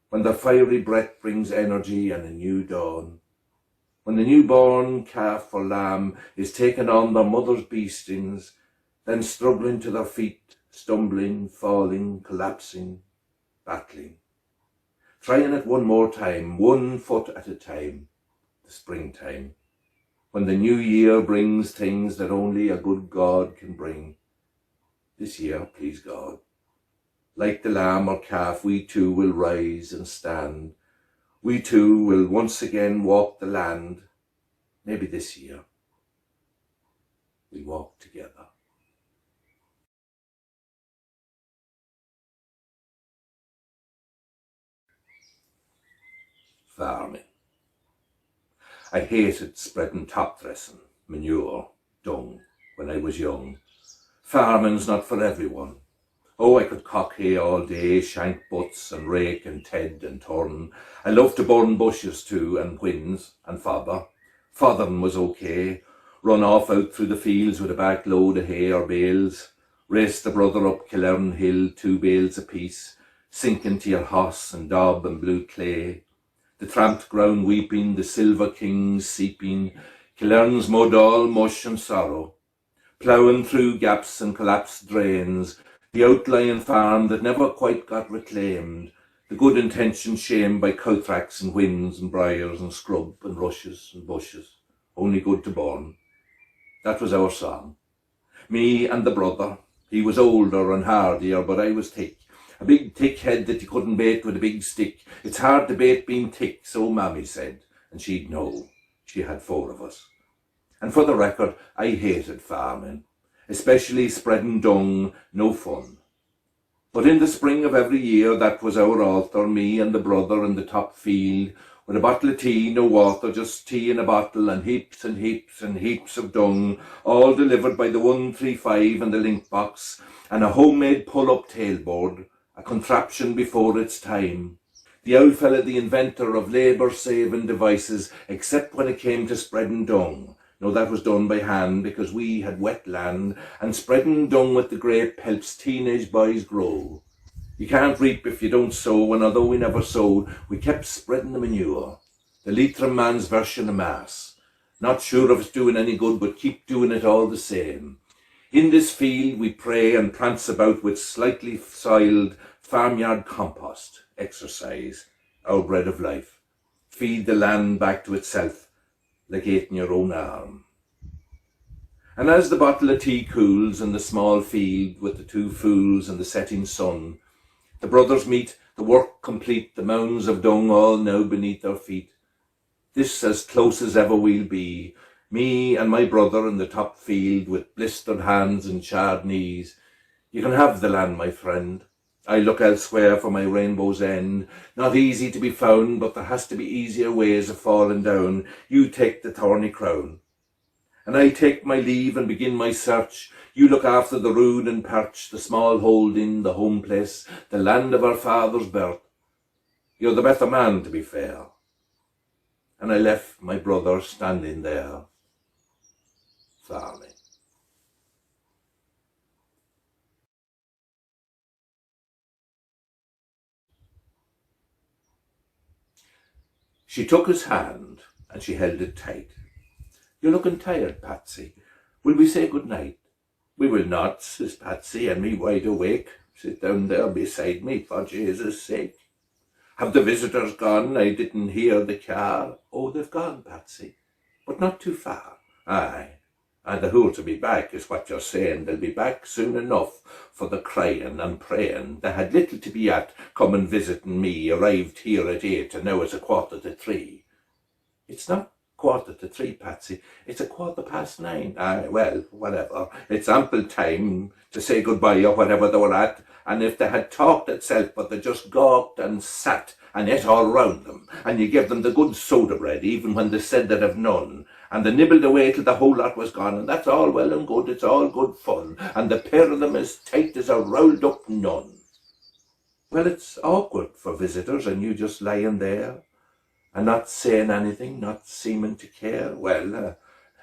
when their fiery breath brings energy and a new dawn, when the newborn calf or lamb is taken on their mother's beestings, then struggling to their feet, stumbling, falling, collapsing, battling. Trying it one more time, 1 foot at a time, the springtime, when the new year brings things that only a good God can bring. This year, please God, like the lamb or calf, we too will rise and stand. We too will once again walk the land. Maybe this year we walk together. Farming. I hated spreading top dressing, manure, dung when I was young. Farming's not for everyone. Oh, I could cock hay all day, shank butts and rake and ted and turn. I loved to burn bushes too, and whins and fodder. Foddering was okay. Run off out through the fields with a back load of hay or bales. Race the brother up Killern Hill, 2 bales apiece, sinking to your hoss and daub and blue clay. The tramped ground weeping, the silver kings seeping, Killern's mud all mush and sorrow. Ploughing through gaps and collapsed drains, the outlying farm that never quite got reclaimed, the good intention shamed by cowtracks and whins and briars and scrub and rushes and bushes, only good to burn. That was our song. Me and the brother. He was older and hardier, but I was thick. A big thick head that you couldn't bait with a big stick. It's hard to bait being thick, so Mammy said, and she'd know. She had 4 of us. And for the record, I hated farming, especially spreading dung, no fun. But in the spring of every year, that was our altar, me and the brother in the top field, with a bottle of tea, no water, just tea in a bottle, and heaps and heaps and heaps of dung, all delivered by the 135 and the link box, and a homemade pull-up tailboard, a contraption before its time. The old fella, the inventor of labour-saving devices, except when it came to spreading dung. No, that was done by hand because we had wet land, and spreading dung with the grape helps teenage boys grow. You can't reap if you don't sow, and although we never sowed, we kept spreading the manure. The Leitrim man's version of Mass. Not sure if it's doing any good, but keep doing it all the same. In this field we pray and prance about with slightly soiled farmyard compost. Exercise, our bread of life. Feed the land back to itself, like eating your own arm. And as the bottle of tea cools in the small field with the 2 fools and the setting sun, the brothers meet, the work complete, the mounds of dung all now beneath our feet. This as close as ever we'll be, me and my brother in the top field with blistered hands and charred knees. You can have the land, my friend. I look elsewhere for my rainbow's end. Not easy to be found, but there has to be easier ways of falling down. You take the thorny crown. And I take my leave and begin my search. You look after the rood and perch, the small holding, the home place, the land of our father's birth. You're the better man, to be fair. And I left my brother standing there, farming. She took his hand and she held it tight. You're looking tired, Patsy. Will we say good night? We will not, says Patsy, and me wide awake. Sit down there beside me, for Jesus' sake. Have the visitors gone? I didn't hear the car. Oh, they've gone, Patsy, but not too far. Aye, and the who'll to be back is what you're saying. They'll be back soon enough for the crying and praying. They had little to be at, coming visiting me. Arrived here at 8 and now it's 2:45. It's not 2:45, Patsy. It's 9:15. Aye, well, whatever. It's ample time to say goodbye or whatever they were at. And if they had talked itself, but they just gawked and sat and ate all round them, and you gave them the good soda bread, even when they said they'd have none, and they nibbled away till the whole lot was gone, and that's all well and good, it's all good fun, and the pair of them as tight as a rolled up nun. Well, it's awkward for visitors, and you just lying there, and not saying anything, not seeming to care. Well,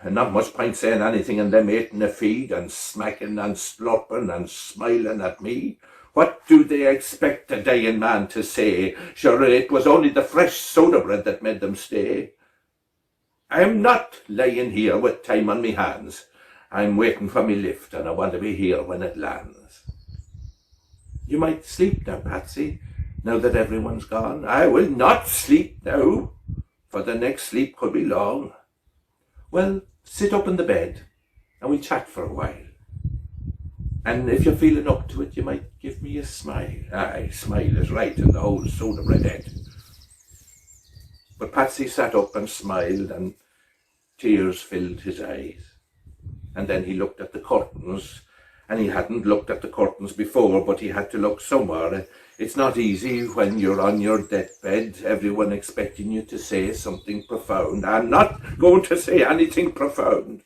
not much point saying anything and them eating a feed and smacking and slurping and smiling at me. What do they expect a dying man to say? Sure, it was only the fresh soda bread that made them stay. I'm not lying here with time on me hands. I'm waiting for me lift and I want to be here when it lands. You might sleep now, Patsy, now that everyone's gone. I will not sleep now, for the next sleep could be long. Well, sit up in the bed and we'll chat for a while. And if you're feeling up to it, you might give me a smile. Aye, smile is right in the whole soda bread head. But Patsy sat up and smiled and tears filled his eyes. And then he looked at the curtains, and he hadn't looked at the curtains before, but he had to look somewhere. It's not easy when you're on your deathbed, everyone expecting you to say something profound. I'm not going to say anything profound.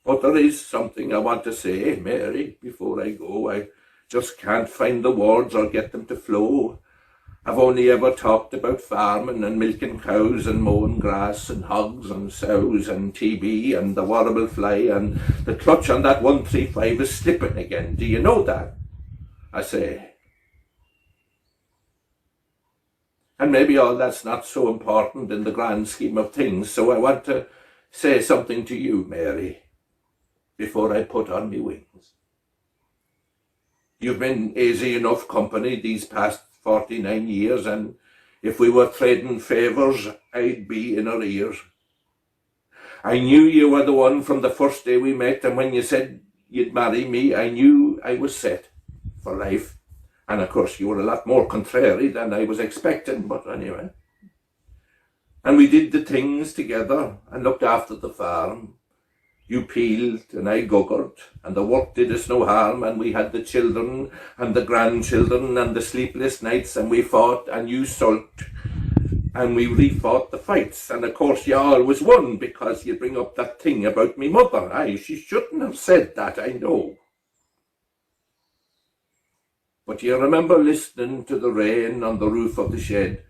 But there is something I want to say, Mary, before I go. I just can't find the words or get them to flow. I've only ever talked about farming and milking cows and mowing grass and hogs and sows and TB and the warble fly, and the clutch on that 135 is slipping again. Do you know that? I say. And maybe all that's not so important in the grand scheme of things, so I want to say something to you, Mary, before I put on me wings. You've been easy enough company these past 49 years, and if we were trading favours, I'd be in her ears. I knew you were the one from the first day we met, and when you said you'd marry me, I knew I was set for life. And of course you were a lot more contrary than I was expecting, but anyway. And we did the things together and looked after the farm. You peeled and I guggered, and the work did us no harm, and we had the children and the grandchildren and the sleepless nights, and we fought and you sulked, and we refought the fights, and of course you always won because you bring up that thing about me mother. Aye, she shouldn't have said that, I know. But you remember listening to the rain on the roof of the shed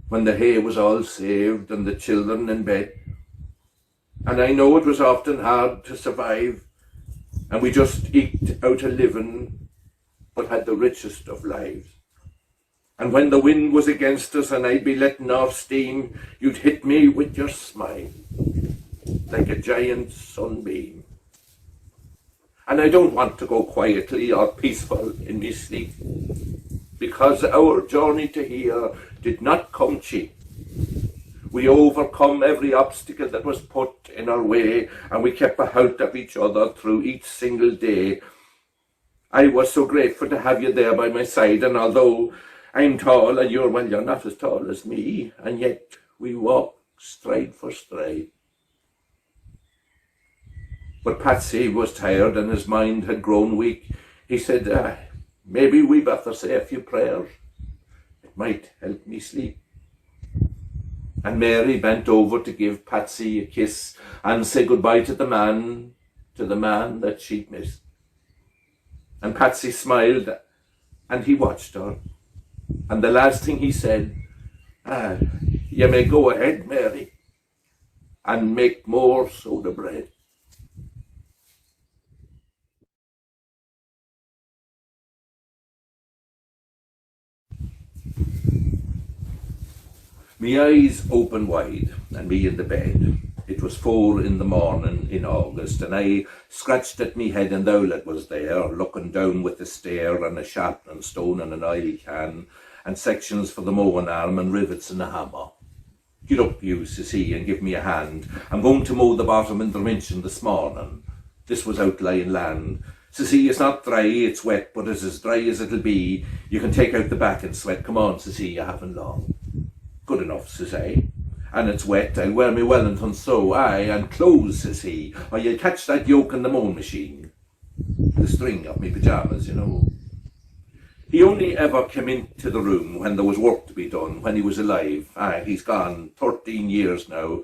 when the hay was all saved and the children in bed. And I know it was often hard to survive, and we just eked out a living, but had the richest of lives. And when the wind was against us and I'd be letting off steam, you'd hit me with your smile, like a giant sunbeam. And I don't want to go quietly or peaceful in me sleep, because our journey to here did not come cheap. We overcome every obstacle that was put in our way, and we kept a hold of each other through each single day. I was so grateful to have you there by my side, and although I'm tall and you're not as tall as me, and yet we walk stride for stride. But Patsy was tired and his mind had grown weak. He said, maybe we better say a few prayers. It might help me sleep. And Mary bent over to give Patsy a kiss and say goodbye to the man that she'd missed. And Patsy smiled and he watched her. And the last thing he said, you may go ahead, Mary, and make more soda bread. Me eyes open wide and me in the bed. It was 4 in the morning in August, and I scratched at me head, and Owlet was there, looking down with a stare and a sharpening stone and an oil can, and sections for the mowing arm and rivets and a hammer. Get up, you, says he, and give me a hand. I'm going to mow the bottom in the Minchen this morning. This was outlying land. Says he, it's not dry, it's wet, but it's as dry as it'll be. You can take out the back and sweat. Come on, says he, you haven't long. Good enough, says I. And it's wet, I'll wear me Wellington so, aye, and clothes, says he, or you'll catch that yoke in the mowing machine. The string of me pyjamas, you know. He only ever came into the room when there was work to be done, when he was alive. Aye, he's gone 13 years now.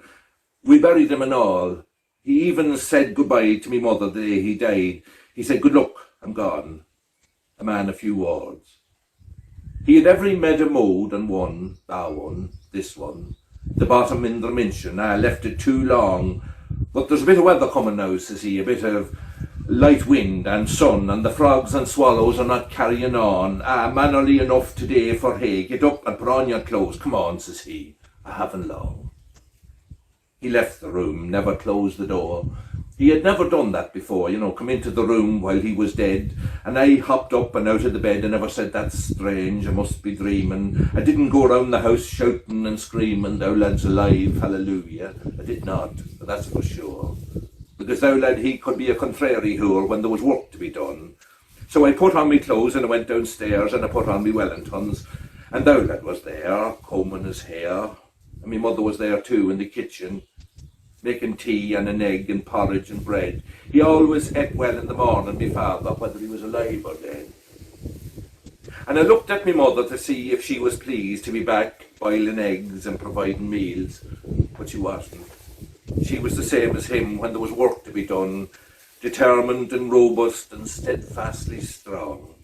We buried him and all. He even said goodbye to me mother the day he died. He said, good luck, I'm gone. A man of few words. He had every meadow mowed and won, that one, this one. The bottom in the Minchen, I left it too long. But there's a bit of weather coming now, says he, a bit of light wind and sun, and the frogs and swallows are not carrying on. Mannerly enough today for hay. Get up and put on your clothes. Come on, says he. I haven't long. He left the room, never closed the door. He had never done that before, you know, come into the room while he was dead. And I hopped up and out of the bed and never said, that's strange, I must be dreaming. I didn't go round the house shouting and screaming, thou lad's alive, hallelujah. I did not, that's for sure. Because thou lad, he could be a contrary whore when there was work to be done. So I put on me clothes and I went downstairs and I put on me Wellingtons. And thou lad was there, combing his hair. And my mother was there too in the kitchen, making tea and an egg and porridge and bread. He always ate well in the morning, my father, whether he was alive or dead. And I looked at my mother to see if she was pleased to be back boiling eggs and providing meals, but she wasn't. She was the same as him when there was work to be done, determined and robust and steadfastly strong.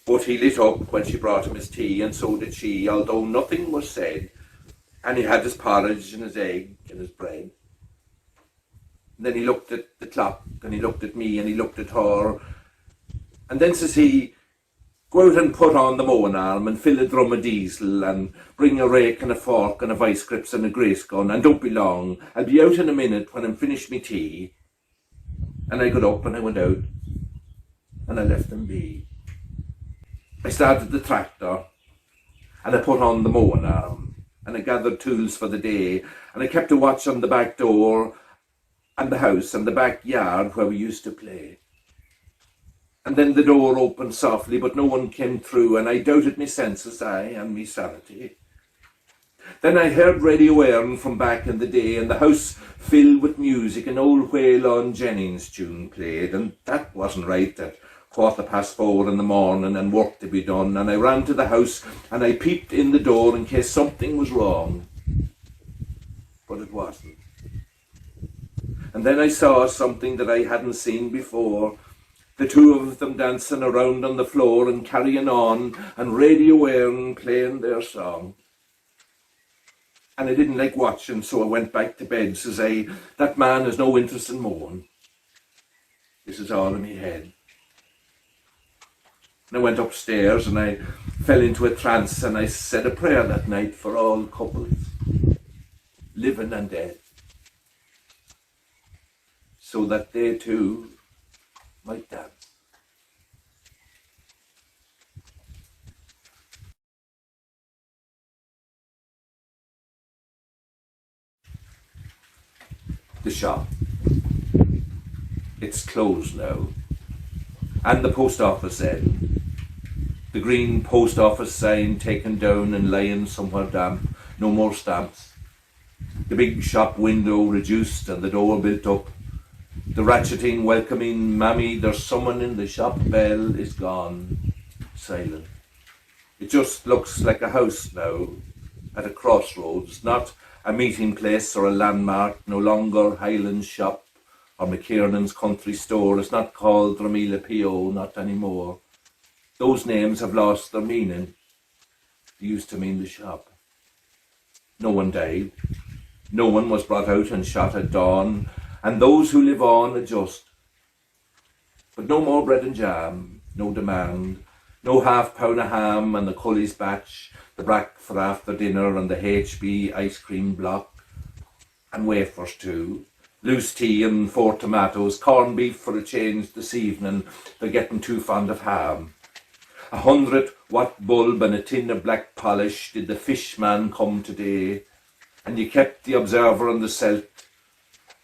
But he lit up when she brought him his tea, and so did she, although nothing was said. And he had his porridge and his egg and his bread. And then he looked at the clock, and he looked at me, and he looked at her. And then says he, go out and put on the mowing arm and fill a drum of diesel and bring a rake and a fork and a vice grips and a grace gun, and don't be long. I'll be out in a minute when I'm finished me tea. And I got up and I went out and I left them be. I started the tractor and I put on the mowing arm. And I gathered tools for the day, and I kept a watch on the back door and the house and the backyard where we used to play. And then the door opened softly, but no one came through, and I doubted me senses, and me sanity. Then I heard Radio Erin from back in the day, and the house filled with music, and old Waylon Jennings' tune played, and that wasn't right at 4:15 in the morning and work to be done. And I ran to the house and I peeped in the door in case something was wrong, but it wasn't. And then I saw something that I hadn't seen before, the two of them dancing around on the floor and carrying on, and Radio Erin playing their song. And I didn't like watching, so I went back to bed. Says I, that man has no interest in mowing. This is all in my head. And I went upstairs and I fell into a trance, and I said a prayer that night for all couples, living and dead, so that they too might dance. The shop. It's closed now. And the post office end. The green post office sign taken down and lying somewhere damp. No more stamps. The big shop window reduced and the door built up. The ratcheting welcoming mammy, there's someone in the shop bell is gone. Silent. It just looks like a house now at a crossroads, not a meeting place or a landmark, no longer Highlands shop or McKiernan's country store. It's not called Dramila P.O., not anymore. Those names have lost their meaning. They used to mean the shop. No one died. No one was brought out and shot at dawn, and those who live on adjust. But no more bread and jam, no demand, no half-pound of ham and the Cully's batch, the brack for after dinner and the HB ice cream block. and wafers too. Loose tea and 4 tomatoes, corned beef for a change this evening. They're getting too fond of ham. 100-watt bulb and a tin of black polish. Did the fishman come today? And you kept the Observer and the Celt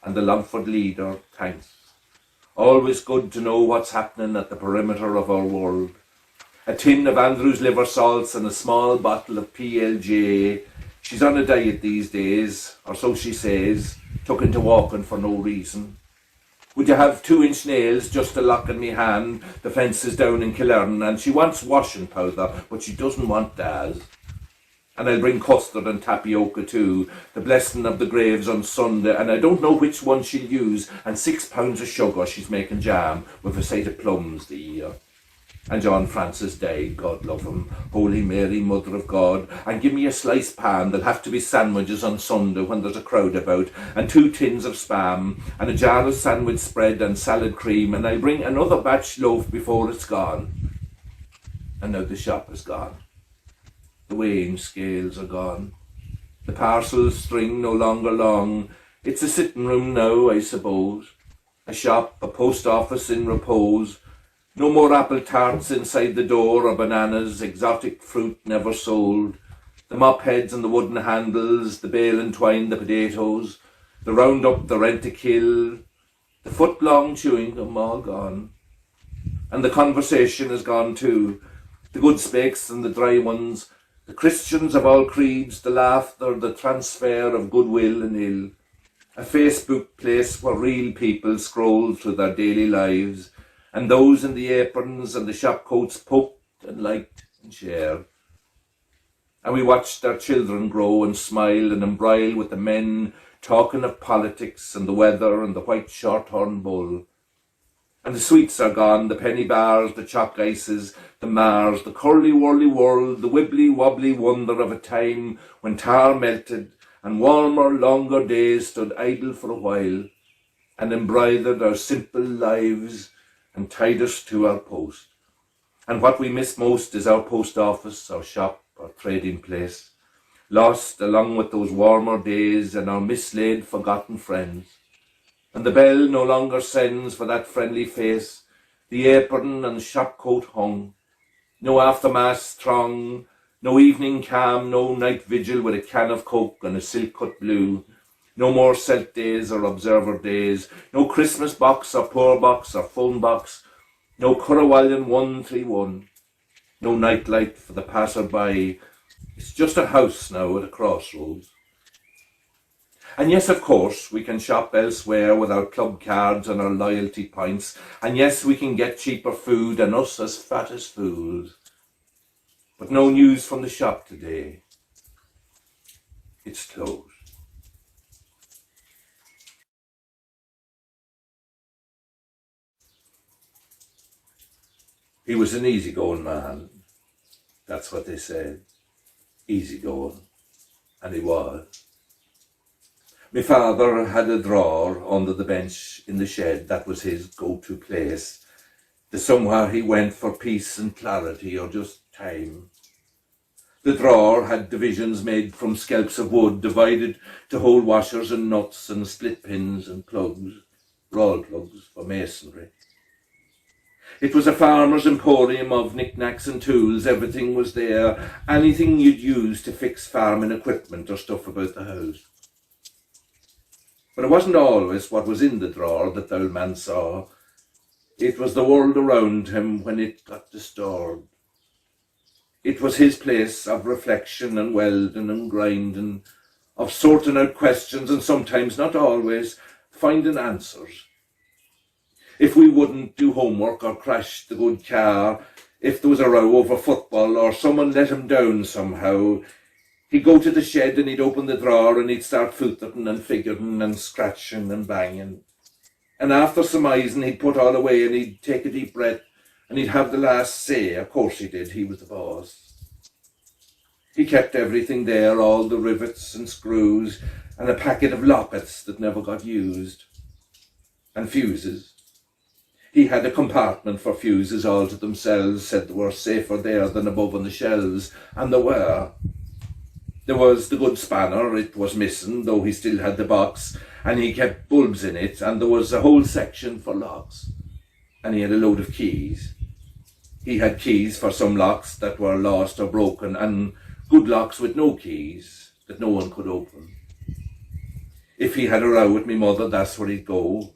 and the Longford Leader, thanks. Always good to know what's happening at the perimeter of our world. A tin of Andrew's liver salts and a small bottle of PLJ. She's on a diet these days, or so she says, took into walking for no reason. Would you have 2-inch nails just a lock in me hand? The fence is down in Killearn, and she wants washing powder, but she doesn't want Daz. And I'll bring custard and tapioca too, the blessing of the graves on Sunday, and I don't know which one she'll use, and 6 pounds of sugar she's making jam with a side of plums the year. And John Francis died, God love him, Holy Mary, Mother of God, and give me a sliced pan. There'll have to be sandwiches on Sunday when there's a crowd about, and 2 tins of spam, and a jar of sandwich spread and salad cream, and I'll bring another batch loaf before it's gone. And now the shop is gone. The weighing scales are gone. The parcel string no longer long. It's a sitting room now, I suppose. A shop, a post office in repose. No more apple tarts inside the door or bananas, exotic fruit never sold. The mop heads and the wooden handles, the bale and twine, the potatoes, the round up, the rent-a-kill, the foot-long chewing gum all gone. And the conversation is gone too. The good speaks and the dry ones, the Christians of all creeds, the laughter, the transfer of goodwill and ill. A Facebook place where real people scroll through their daily lives, and those in the aprons and the shop coats poked and liked and shared. And we watched their children grow and smile and embroil with the men talking of politics and the weather and the white shorthorn bull. And the sweets are gone, the penny bars, the chalk ices, the Mars, the curly-whirly world, the wibbly-wobbly wonder of a time when tar melted and warmer, longer days stood idle for a while and embroidered our simple lives and tied us to our post. And what we miss most is our post office, our shop, our trading place, lost along with those warmer days and our mislaid, forgotten friends. And the bell no longer sends for that friendly face, the apron and shop coat hung. No aftermath throng, no evening calm, no night vigil with a can of Coke and a silk cut blue. No more Celt days or Observer days, no Christmas box or poor box or phone box, no Currawallian 131, no nightlight for the passer-by. It's just a house now at a crossroads. And yes, of course, we can shop elsewhere with our club cards and our loyalty points, and yes, we can get cheaper food and us as fat as fools. But no news from the shop today. It's closed. He was an easygoing man. That's what they said. Easygoing. And he was. My father had a drawer under the bench in the shed. That was his go-to place. The somewhere he went for peace and clarity or just time. The drawer had divisions made from scalps of wood, divided to hold washers and nuts and split pins and plugs, roll plugs for masonry. It was a farmer's emporium of knickknacks and tools. Everything was there. Anything you'd use to fix farming equipment or stuff about the house. But it wasn't always what was in the drawer that the old man saw. It was the world around him when it got disturbed. It was his place of reflection and welding and grinding, of sorting out questions and sometimes, not always, finding answers. If we wouldn't do homework or crash the good car, if there was a row over football or someone let him down somehow, he'd go to the shed and he'd open the drawer and he'd start footering and figuring and scratching and banging. And after surmising, he'd put all away and he'd take a deep breath and he'd have the last say. Of course he did, he was the boss. He kept everything there, all the rivets and screws and a packet of lockets that never got used. And fuses. He had a compartment for fuses all to themselves, said they were safer there than above on the shelves, and they were. There was the good spanner, it was missing, though he still had the box, and he kept bulbs in it, and there was a whole section for locks, and he had a load of keys. He had keys for some locks that were lost or broken, and good locks with no keys that no one could open. If he had a row with me mother, that's where he'd go,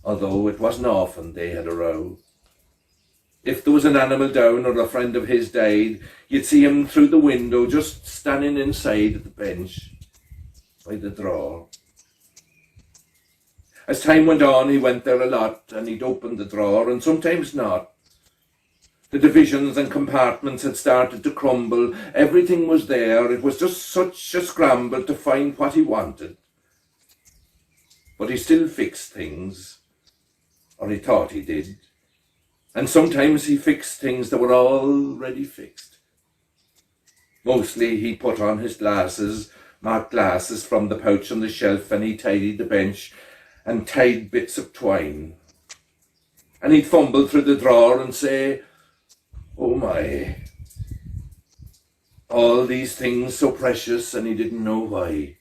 although it wasn't often they had a row. If there was an animal down or a friend of his died, you'd see him through the window just standing inside the bench by the drawer. As time went on, he went there a lot, and he'd open the drawer, and sometimes not. The divisions and compartments had started to crumble. Everything was there. It was just such a scramble to find what he wanted. But he still fixed things, or he thought he did. And sometimes he fixed things that were already fixed. Mostly he put on his glasses, marked glasses from the pouch on the shelf, and he tidied the bench and tied bits of twine. And he'd fumble through the drawer and say, "Oh my, all these things so precious," and he didn't know why.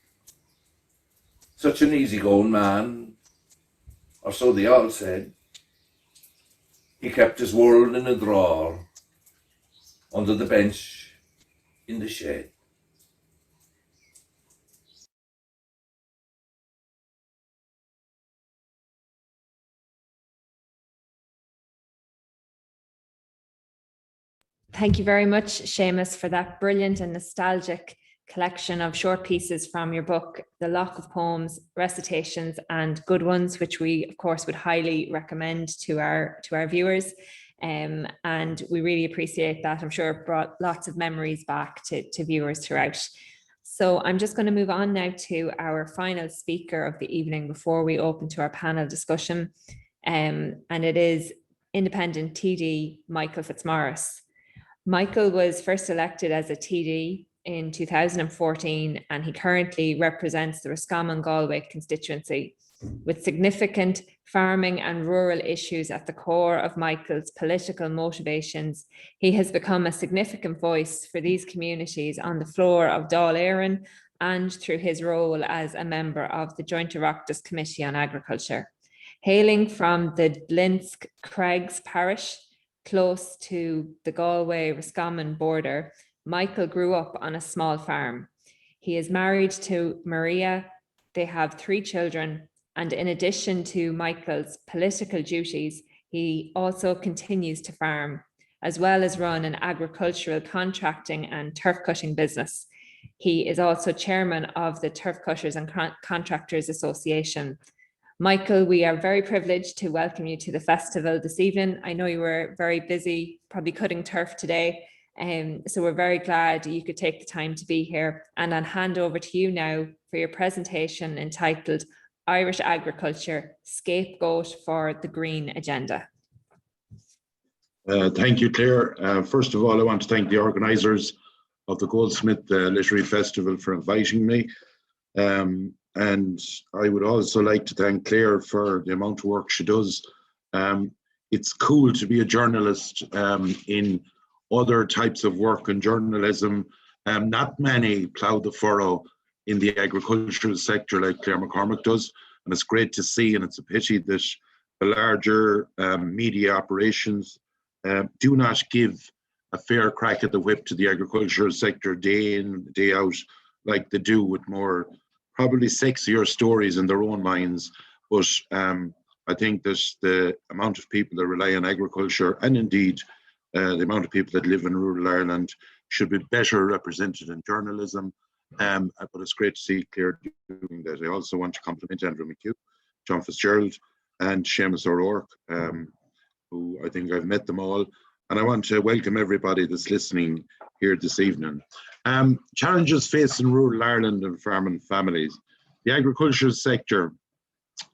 Such an easygoing man, or so they all said. He kept his world in a drawer, under the bench, in the shed. Thank you very much, Seamus, for that brilliant and nostalgic collection of short pieces from your book, The Lock of Poems, Recitations and Good Ones, which we, of course, would highly recommend to our viewers. And we really appreciate that. I'm sure it brought lots of memories back to viewers throughout. So I'm just going to move on now to our final speaker of the evening before we open to our panel discussion. And it is independent TD Michael Fitzmaurice. Michael was first elected as a TD in 2014, and he currently represents the Roscommon Galway constituency. With significant farming and rural issues at the core of Michael's political motivations, he has become a significant voice for these communities on the floor of Dáil Éireann and through his role as a member of the Joint Oireachtas Committee on Agriculture. Hailing from the Glinsk Craigs parish, close to the Galway-Roscommon border, Michael grew up on a small farm. He is married to Maria. They have 3 children. And in addition to Michael's political duties, he also continues to farm, as well as run an agricultural contracting and turf cutting business. He is also chairman of the Turf Cutters and Contractors Association. Michael, we are very privileged to welcome you to the festival this evening. I know you were very busy, probably cutting turf today. So we're very glad you could take the time to be here. And I'll hand over to you now for your presentation entitled Irish Agriculture, Scapegoat for the Green Agenda. Thank you, Claire. First of all, I want to thank the organisers of the Goldsmith Literary Festival for inviting me. And I would also like to thank Claire for the amount of work she does. It's cool to be a journalist in other types of work in journalism. Not many plough the furrow in the agricultural sector like Claire McCormick does. And it's great to see, and it's a pity that the larger media operations do not give a fair crack at the whip to the agricultural sector day in, day out, like they do with more probably sexier stories in their own minds. But I think that the amount of people that rely on agriculture, and indeed the amount of people that live in rural Ireland, should be better represented in journalism. But it's great to see Claire doing that. I also want to compliment Andrew McHugh, John Fitzgerald, and Seamus O'Rourke, who I think I've met them all. And I want to welcome everybody that's listening here this evening. Challenges facing rural Ireland and farming families. The agricultural sector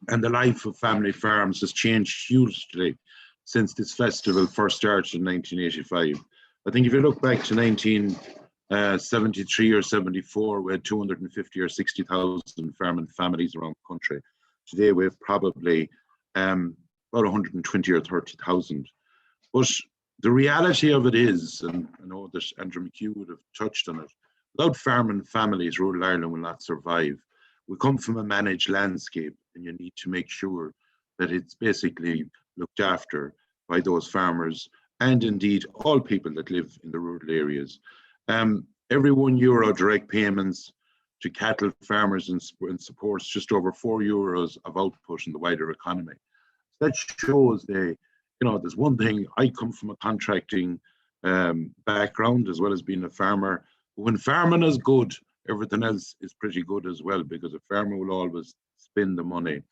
and the life of family farms has changed hugely since this festival first started in 1985. I think if you look back to 1973 or 74, we had 250 or 60,000 farming families around the country. Today we have probably about 120 or 30,000. But the reality of it is, and I know that Andrew McHugh would have touched on it, Without farming families, rural Ireland will not survive. We come from a managed landscape, and you need to make sure that it's basically looked after by those farmers and indeed all people that live in the rural areas. Every €1 direct payments to cattle farmers and supports just over €4 of output in the wider economy. That shows there's one thing. I come from a contracting background as well as being a farmer. When farming is good, everything else is pretty good as well, because a farmer will always spend the money.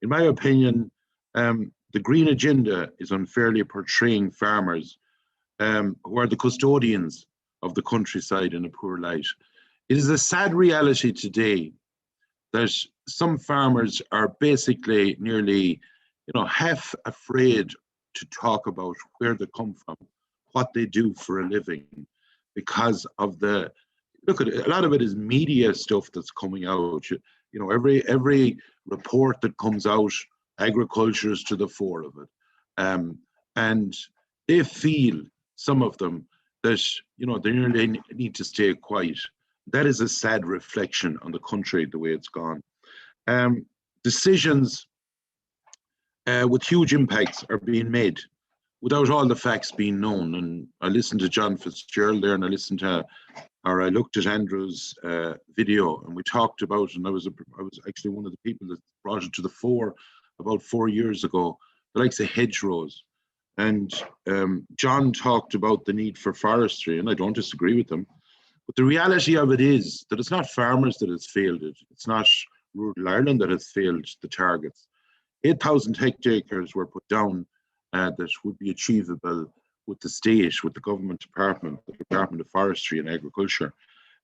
In my opinion, the green agenda is unfairly portraying farmers who are the custodians of the countryside in a poor light. It is a sad reality today that some farmers are basically nearly, half afraid to talk about where they come from, what they do for a living, because of a lot of it is media stuff that's coming out. Every report that comes out, agriculture is to the fore of it. And they feel, some of them, that, they nearly need to stay quiet. That is a sad reflection on the country, the way it's gone. Decisions with huge impacts are being made without all the facts being known. And I listened to John Fitzgerald there, and I looked at Andrew's video, and we talked about, and I was actually one of the people that brought it to the fore about 4 years ago, the likes of hedgerows. And John talked about the need for forestry, and I don't disagree with him. But the reality of it is that it's not farmers that has failed it. It's not rural Ireland that has failed the targets. 8,000 hectares were put down that would be achievable with the state, with the government department, the Department of Forestry and Agriculture.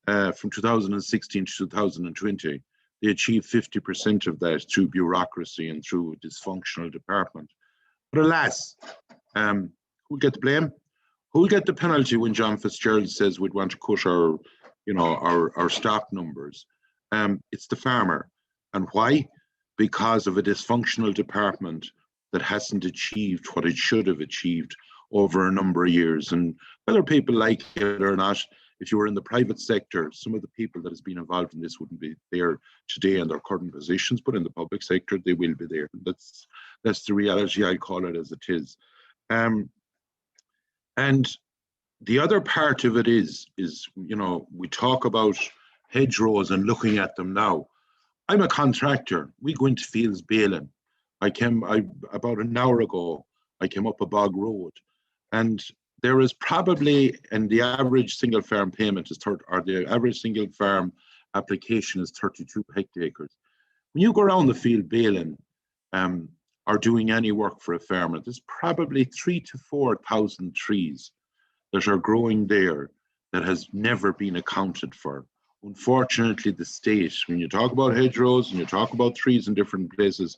From 2016 to 2020, they achieved 50% of that through bureaucracy and through a dysfunctional department. But alas, who'll get the blame? Who'll get the penalty when John Fitzgerald says we'd want to cut our stock numbers? It's the farmer. And why? Because of a dysfunctional department that hasn't achieved what it should have achieved over a number of years. And whether people like it or not, if you were in the private sector, some of the people that has been involved in this wouldn't be there today in their current positions, but in the public sector, they will be there. That's the reality. I call it as it is. And the other part of it is we talk about hedgerows and looking at them now. I'm a contractor. We go into fields baling. About an hour ago, I came up a bog road, and there is probably, and the average single farm payment is the average single farm application is 32 hectares. When you go around the field baling or doing any work for a farmer, there's probably 3,000 to 4,000 trees that are growing there that has never been accounted for. Unfortunately, the state, when you talk about hedgerows and you talk about trees in different places,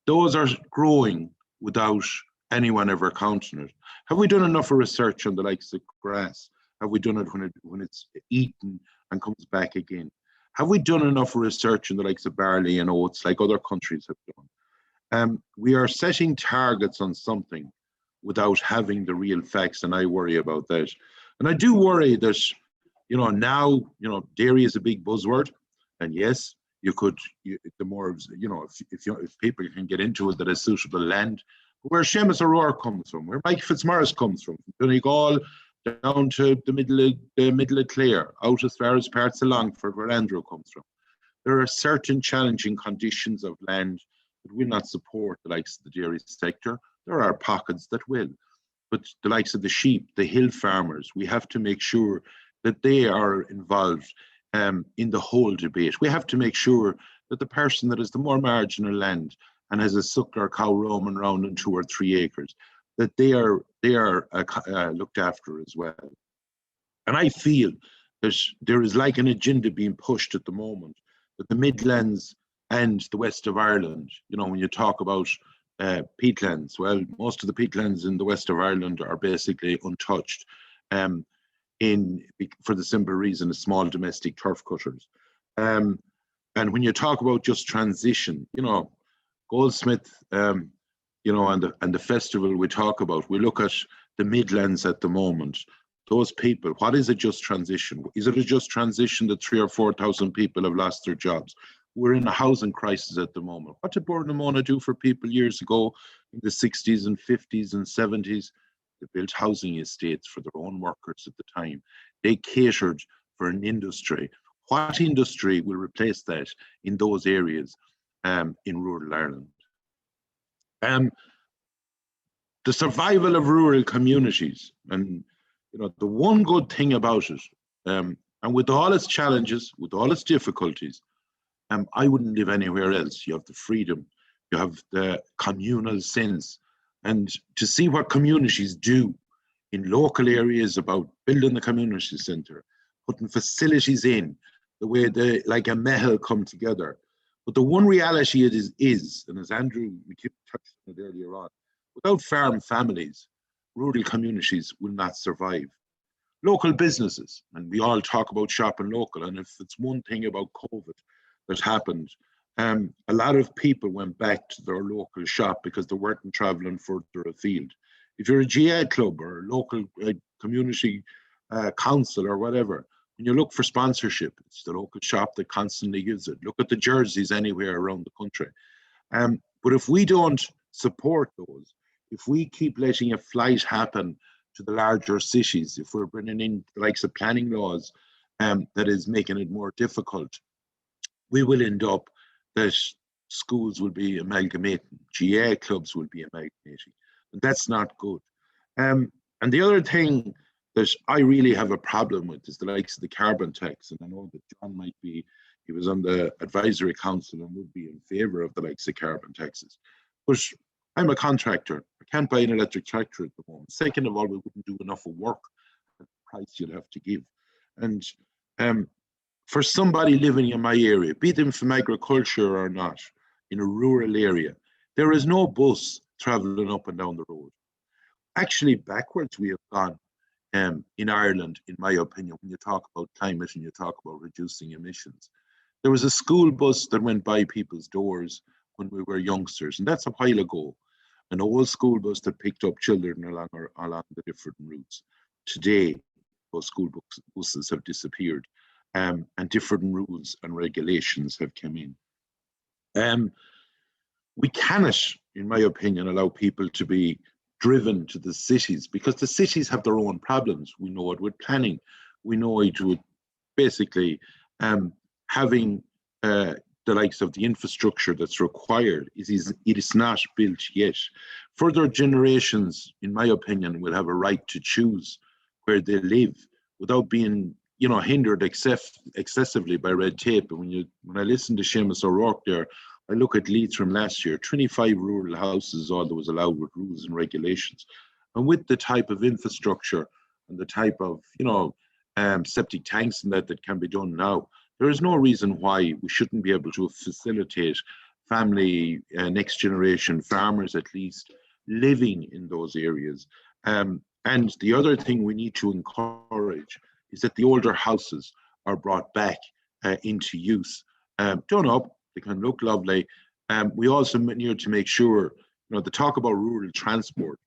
those are growing without anyone ever counting it. Have we done enough research on the likes of grass? Have we done it when it's eaten and comes back again? Have we done enough research on the likes of barley and oats like other countries have done? We are setting targets on something without having the real facts, and I worry about that. And I do worry that, now, dairy is a big buzzword, and yes, the more, if people can get into it, that is suitable land. Where Seamus O'Rourke comes from, where Mike Fitzmaurice comes from Donegal down to the middle of Clare, out as far as parts of Longford, where Andrew comes from. There are certain challenging conditions of land that will not support the likes of the dairy sector. There are pockets that will. But the likes of the sheep, the hill farmers, we have to make sure that they are involved in the whole debate. We have to make sure that the person that has the more marginal land and has a suckler cow roaming around in 2 or 3 acres, that they are looked after as well. And I feel that there is like an agenda being pushed at the moment, that the Midlands and the west of Ireland, when you talk about peatlands, well, most of the peatlands in the west of Ireland are basically untouched for the simple reason of small domestic turf cutters. And when you talk about just transition, Goldsmith, and the festival we talk about, we look at the Midlands at the moment. those people, what is a just transition? Is it a just transition that 3,000 or 4,000 people have lost their jobs? We're in a housing crisis at the moment. What did Burnhamona do for people years ago in the 60s and 50s and 70s? They built housing estates for their own workers at the time. They catered for an industry. What industry will replace that in those areas in rural Ireland? The survival of rural communities, and the one good thing about it, and with all its challenges, with all its difficulties, I wouldn't live anywhere else. You have the freedom, you have the communal sense, and to see what communities do in local areas about building the community centre, putting facilities in, the way they, like a mehel, come together. But the one reality it is, and as Andrew McHugh touched on it earlier on, without farm families, rural communities will not survive. Local businesses, and we all talk about shopping local, and if it's one thing about COVID that happened, a lot of people went back to their local shop because they weren't traveling further afield. If you're a GA club or a local community council or whatever, when you look for sponsorship, it's the local shop that constantly gives it. Look at the jerseys anywhere around the country. But if we don't support those, if we keep letting a flight happen to the larger cities, if we're bringing in the likes of planning laws that is making it more difficult, we will end up that schools will be amalgamating, GA clubs will be amalgamating, and that's not good. And the other thing that I really have a problem with is the likes of the carbon tax, and I know that John might be, he was on the advisory council and would be in favour of the likes of carbon taxes. But I'm a contractor. I can't buy an electric tractor at the moment. Second of all, we wouldn't do enough of work at the price you'd have to give. And for somebody living in my area, be them from agriculture or not, in a rural area, there is no bus travelling up and down the road. Actually, backwards we have gone in Ireland, in my opinion, when you talk about climate and you talk about reducing emissions. There was a school bus that went by people's doors when we were youngsters, and that's a while ago. An old school bus that picked up children along the different routes. Today, those school buses have disappeared, and different rules and regulations have come in. We cannot, in my opinion, allow people to be driven to the cities, because the cities have their own problems. We know it with planning. We know it with basically having the likes of the infrastructure that's required. It is not built yet. Further generations, in my opinion, will have a right to choose where they live without being, hindered excessively by red tape. And when I listen to Seamus O'Rourke there, I look at Leeds from last year, 25 rural houses, all that was allowed with rules and regulations. And with the type of infrastructure and the type of, septic tanks and that can be done now, there is no reason why we shouldn't be able to facilitate family, next generation farmers at least, living in those areas. And the other thing we need to encourage is that the older houses are brought back into use. Done up, they can look lovely. We also need to make sure, the talk about rural transport,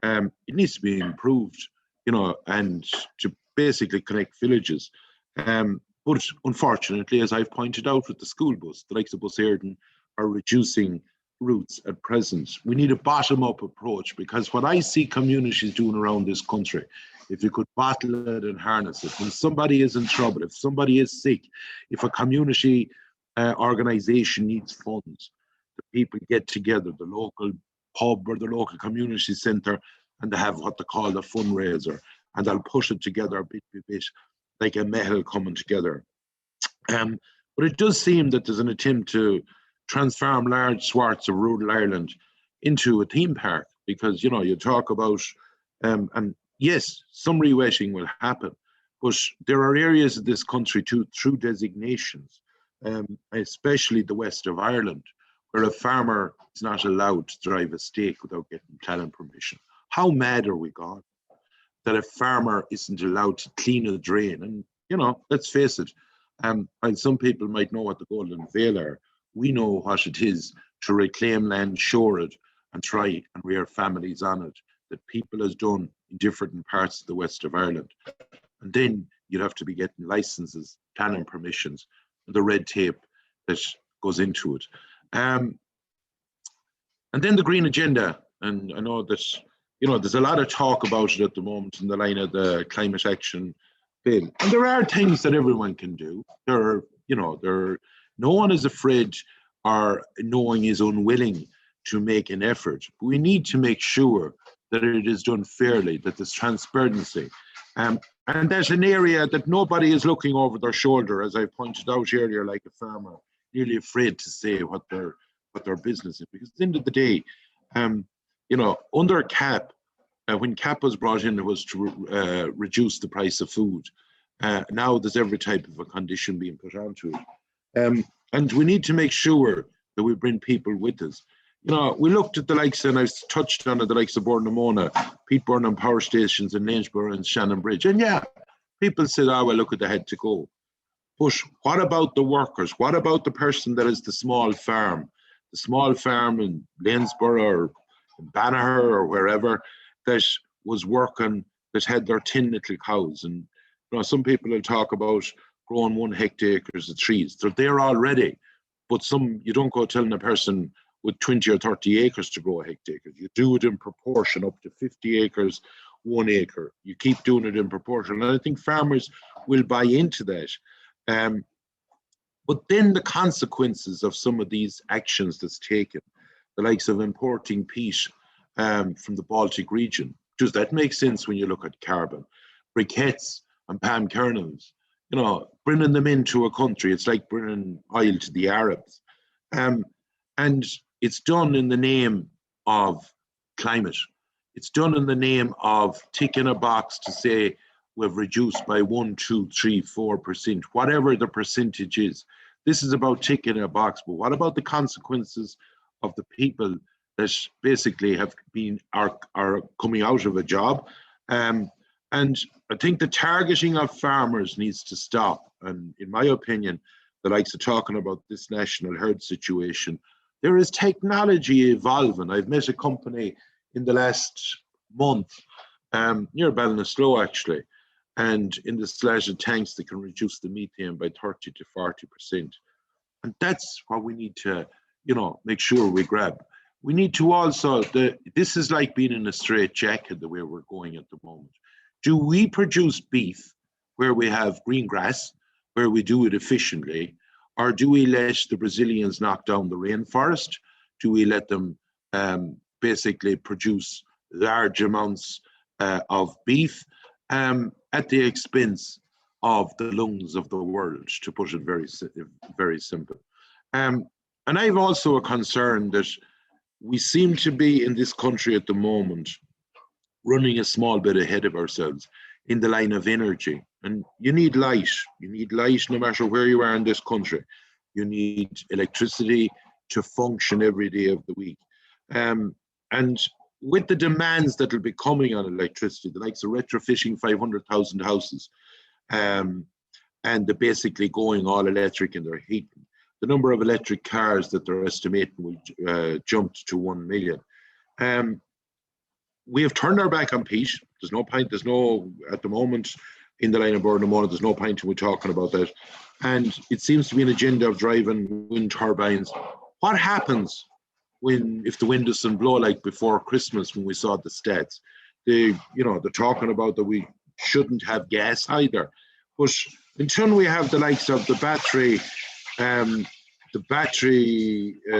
it needs to be improved, and to basically connect villages. But unfortunately, as I've pointed out with the school bus, the likes of Bus Éireann are reducing routes at present. We need a bottom-up approach, because what I see communities doing around this country, if you could bottle it and harness it, when somebody is in trouble, if somebody is sick, if a community organisation needs funds, the people get together, the local pub or the local community centre, and they have what they call the fundraiser, and they'll push it together bit by bit, like a metal coming together. But it does seem that there's an attempt to transform large swaths of rural Ireland into a theme park, because, you talk about, and yes, some rewetting will happen, but there are areas of this country too, through designations, especially the west of Ireland, where a farmer is not allowed to drive a stake without getting planning permission. How mad are we gone that a farmer isn't allowed to clean a drain? And, let's face it, and some people might know what the Golden Veil are. We know what it is to reclaim land, shore it, and try and rear families on it. that people has done in different parts of the west of Ireland. And then you'd have to be getting licenses, planning permissions, and the red tape that goes into it. And then the green agenda. And I know that, there's a lot of talk about it at the moment in the line of the climate action bill. And there are things that everyone can do. No one is afraid or no one is unwilling to make an effort. But we need to make sure that it is done fairly, that there's transparency. And there's an area that nobody is looking over their shoulder, as I pointed out earlier, like a farmer, nearly afraid to say what their business is. Because at the end of the day, under CAP, when CAP was brought in, it was to reduce the price of food. Now there's every type of a condition being put onto it. And we need to make sure that we bring people with us. We looked at the likes, and I touched on it, the likes of Burnamona, Pete Burnham power stations in Lanesborough and Shannon Bridge. And yeah, people said, well, look at the head to go. But what about the workers? What about the person that is the small farm in Lanesborough or Banagher or wherever that was working, that had their 10 little cows? And some people will talk about growing 1 hectares of trees. They're there already, but you don't go telling a person with 20 or 30 acres to grow a hectare. You do it in proportion, up to 50 acres, 1 acre. You keep doing it in proportion. And I think farmers will buy into that. But then the consequences of some of these actions that's taken, the likes of importing peat from the Baltic region, does that make sense when you look at carbon? Briquettes and palm kernels, bringing them into a country, it's like bringing oil to the Arabs. And it's done in the name of climate. It's done in the name of ticking a box to say we've reduced by 1, 2, 3, 4%, whatever the percentage is. This is about ticking a box, but what about the consequences of the people that basically are coming out of a job? And I think the targeting of farmers needs to stop. And in my opinion, the likes of talking about this national herd situation, there is technology evolving. I've met a company in the last month near Ballinasloe actually, and in the slatted tanks they can reduce the methane by 30 to 40%. And that's what we need to, make sure we grab. We need to also, this is like being in a straitjacket the way we're going at the moment. Do we produce beef where we have green grass, where we do it efficiently? Or do we let the Brazilians knock down the rainforest? Do we let them basically produce large amounts of beef at the expense of the lungs of the world, to put it very simple? And I've also a concern that we seem to be in this country at the moment running a small bit ahead of ourselves in the line of energy. And you need light. You need light no matter where you are in this country. You need electricity to function every day of the week. And with the demands that will be coming on electricity, the likes of retrofitting 500,000 houses, and they're basically going all electric in their heating, the number of electric cars that they're estimating will jump to 1 million. We have turned our back on peat. There's no point, at the moment, in the line of Burnamona, there's no point in we talking about that. And it seems to be an agenda of driving wind turbines. What happens if the wind doesn't blow like before Christmas when we saw the stats? They're talking about that we shouldn't have gas either. But until we have the likes of the battery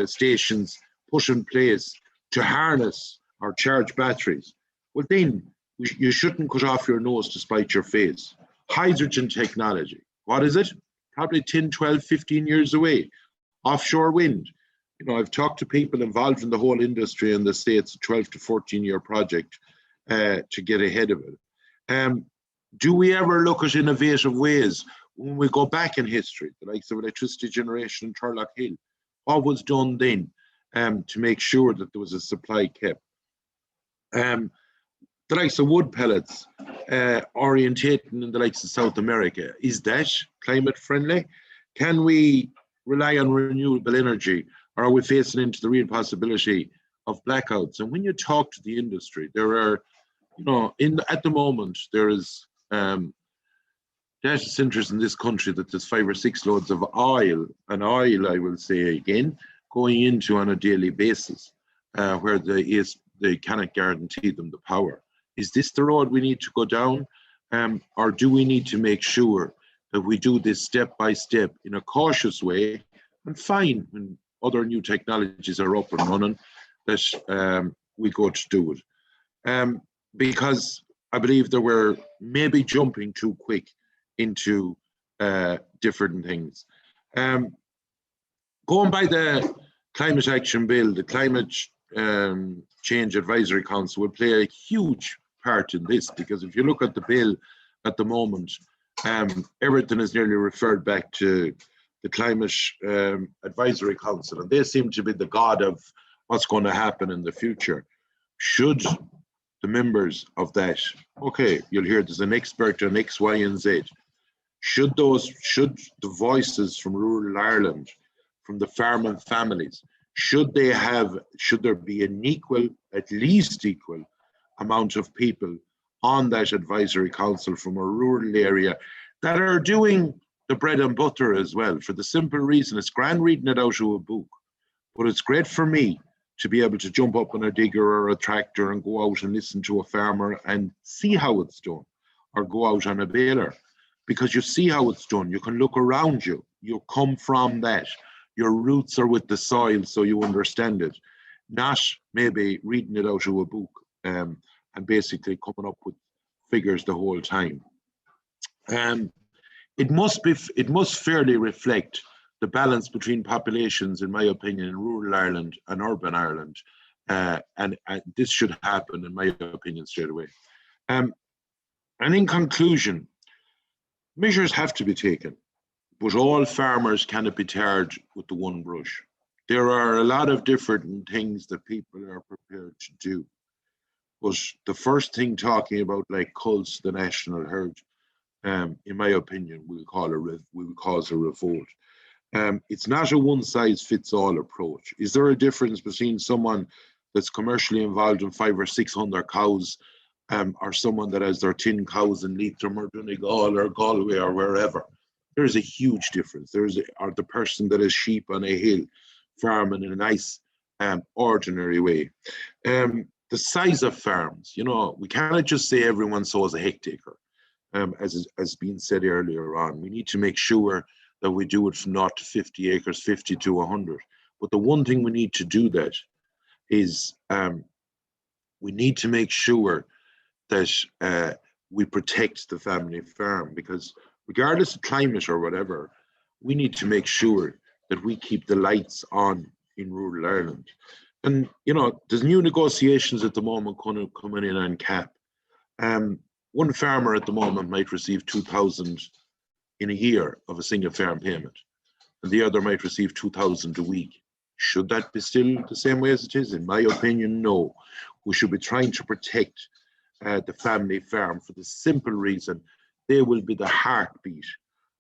stations put in place to harness or charge batteries, well then you shouldn't cut off your nose to spite your face. Hydrogen technology, what is it? Probably 10, 12, 15 years away. Offshore wind. I've talked to people involved in the whole industry and they say it's a 12 to 14 year project to get ahead of it. Do we ever look at innovative ways when we go back in history, the likes of electricity generation in Turlock Hill? What was done then to make sure that there was a supply kept? The likes of wood pellets orientating in the likes of South America, is that climate friendly? Can we rely on renewable energy, or are we facing into the real possibility of blackouts. And when you talk to the industry, there are, at the moment, there is data centers in this country that there's 5 or 6 loads of oil, and oil, I will say again, going into on a daily basis, where they cannot guarantee them the power. Is this the road we need to go down? Or do we need to make sure that we do this step by step in a cautious way, and fine when other new technologies are up and running, that we go to do it? Because I believe that we're maybe jumping too quick into different things. Going by the Climate Action Bill, the Climate Change Advisory Council will play a huge part in this, because if you look at the bill at the moment, everything is nearly referred back to the Climate Advisory Council, and they seem to be the god of what's going to happen in the future. Should the members of that, okay, you'll hear there's an expert on X, Y, and Z. Should the voices from rural Ireland, from the farming families, should there be an equal, at least equal amount of people on that advisory council from a rural area that are doing the bread and butter as well, for the simple reason it's grand reading it out of a book, but it's great for me to be able to jump up on a digger or a tractor and go out and listen to a farmer and see how it's done, or go out on a baler, because you see how it's done. You can look around you. You come from that. Your roots are with the soil, so you understand it. Not maybe reading it out of a book and basically coming up with figures the whole time. It must fairly reflect the balance between populations, in my opinion, in rural Ireland and urban Ireland. And this should happen, in my opinion, straight away. And in conclusion, measures have to be taken, but all farmers cannot be tarred with the one brush. There are a lot of different things that people are prepared to do. But the first thing, talking about like cults, the national herd, in my opinion, will cause a revolt. It's not a one-size-fits-all approach. Is there a difference between someone that's commercially involved in 500 or 600 cows, or someone that has their 10 cows in Leitrim or Donegal or Galway or wherever? There's a huge difference. Or the person that has sheep on a hill, farming in a nice, ordinary way. The size of farms, we cannot just say everyone sows a hectare, as been said earlier on. We need to make sure that we do it from 0 to 50 acres, 50 to 100. But the one thing we need to do that is we need to make sure that we protect the family farm, because regardless of climate or whatever, we need to make sure that we keep the lights on in rural Ireland. And, there's new negotiations at the moment coming in on CAP. One farmer at the moment might receive 2,000 in a year of a single farm payment, and the other might receive 2,000 a week. Should that be still the same way as it is? In my opinion, no. We should be trying to protect the family farm, for the simple reason they will be the heartbeat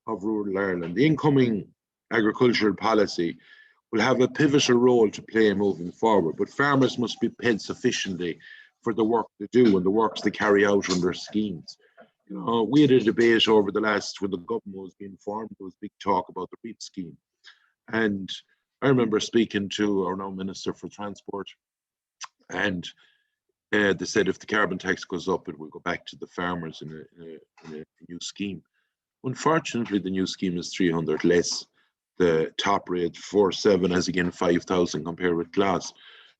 of rural Ireland. The incoming agricultural policy will have a pivotal role to play moving forward, but farmers must be paid sufficiently for the work they do and the works they carry out under schemes. We had a debate over the last, when the government was being formed, there was big talk about the REAP scheme. And I remember speaking to our now Minister for Transport, and they said if the carbon tax goes up, it will go back to the farmers in a new scheme. Unfortunately, the new scheme is 300 less. The top rate, 4.7, as again 5,000 compared with glass.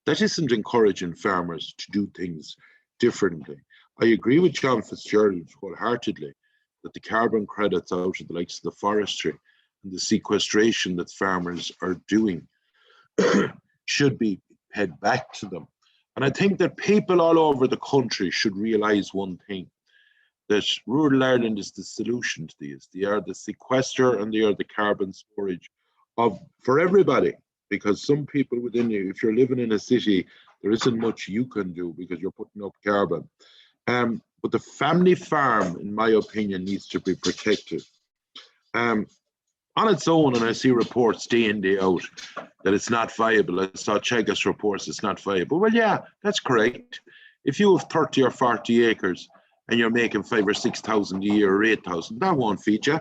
That isn't encouraging farmers to do things differently. I agree with John Fitzgerald wholeheartedly that the carbon credits out of the likes of the forestry and the sequestration that farmers are doing should be paid back to them. And I think that people all over the country should realise one thing, that rural Ireland is the solution to these. They are the sequester and they are the carbon storage for everybody. Because some people within you, if you're living in a city, there isn't much you can do because you're putting up carbon. But the family farm, in my opinion, needs to be protected. on its own, and I see reports day in, day out that it's not viable. I saw Chegas reports it's not viable. Well, yeah, that's correct. If you have 30 or 40 acres and you're making 5,000 or 6,000 a year or 8,000, that won't feed you.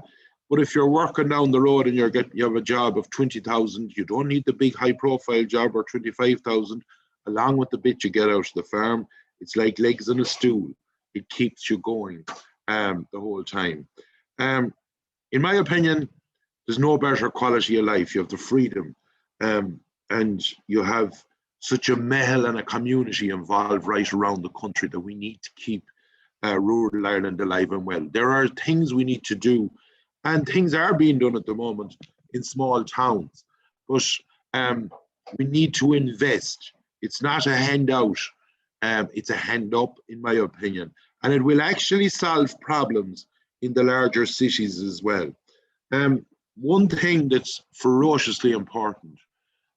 But if you're working down the road and you have a job of 20,000, you don't need the big high profile job or 25,000, along with the bit you get out of the farm. It's like legs on a stool. It keeps you going the whole time. In my opinion, there's no better quality of life. You have the freedom, and you have such a mahal and a community involved right around the country that we need to keep rural Ireland alive and well. There are things we need to do, and things are being done at the moment in small towns, but we need to invest. It's not a handout, it's a hand up, in my opinion, and it will actually solve problems in the larger cities as well. One thing that's ferociously important,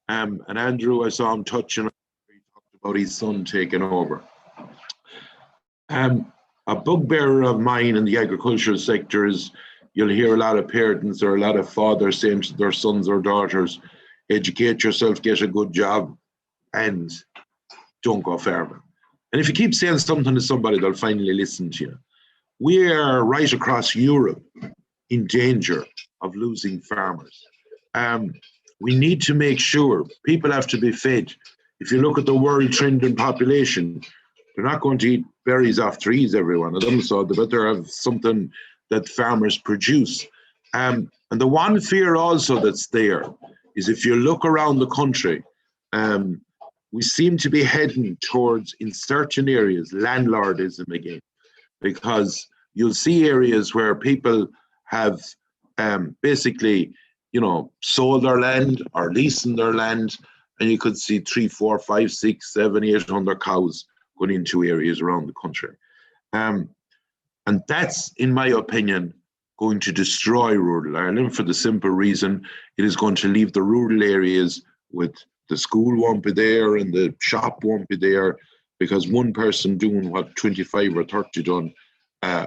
and Andrew, I saw him touching on, he talked about his son taking over. A bugbear of mine in the agricultural sector is you'll hear a lot of parents or a lot of fathers saying to their sons or daughters, educate yourself, get a good job, and don't go farming. And if you keep saying something to somebody, they'll finally listen to you. We are right across Europe in danger of losing farmers. We need to make sure people have to be fed. If you look at the world trend in population, they're not going to eat berries off trees, every one of them, so they better have something that farmers produce. And the one fear also that's there is if you look around the country, we seem to be heading towards, in certain areas, landlordism again, because you'll see areas where people have basically, sold their land or leasing their land, and you could see 3, 4, 5, 6, 7, 800 cows going into areas around the country. And that's, in my opinion, going to destroy rural Ireland for the simple reason it is going to leave the rural areas with the school won't be there and the shop won't be there, because one person doing what 25 or 30 done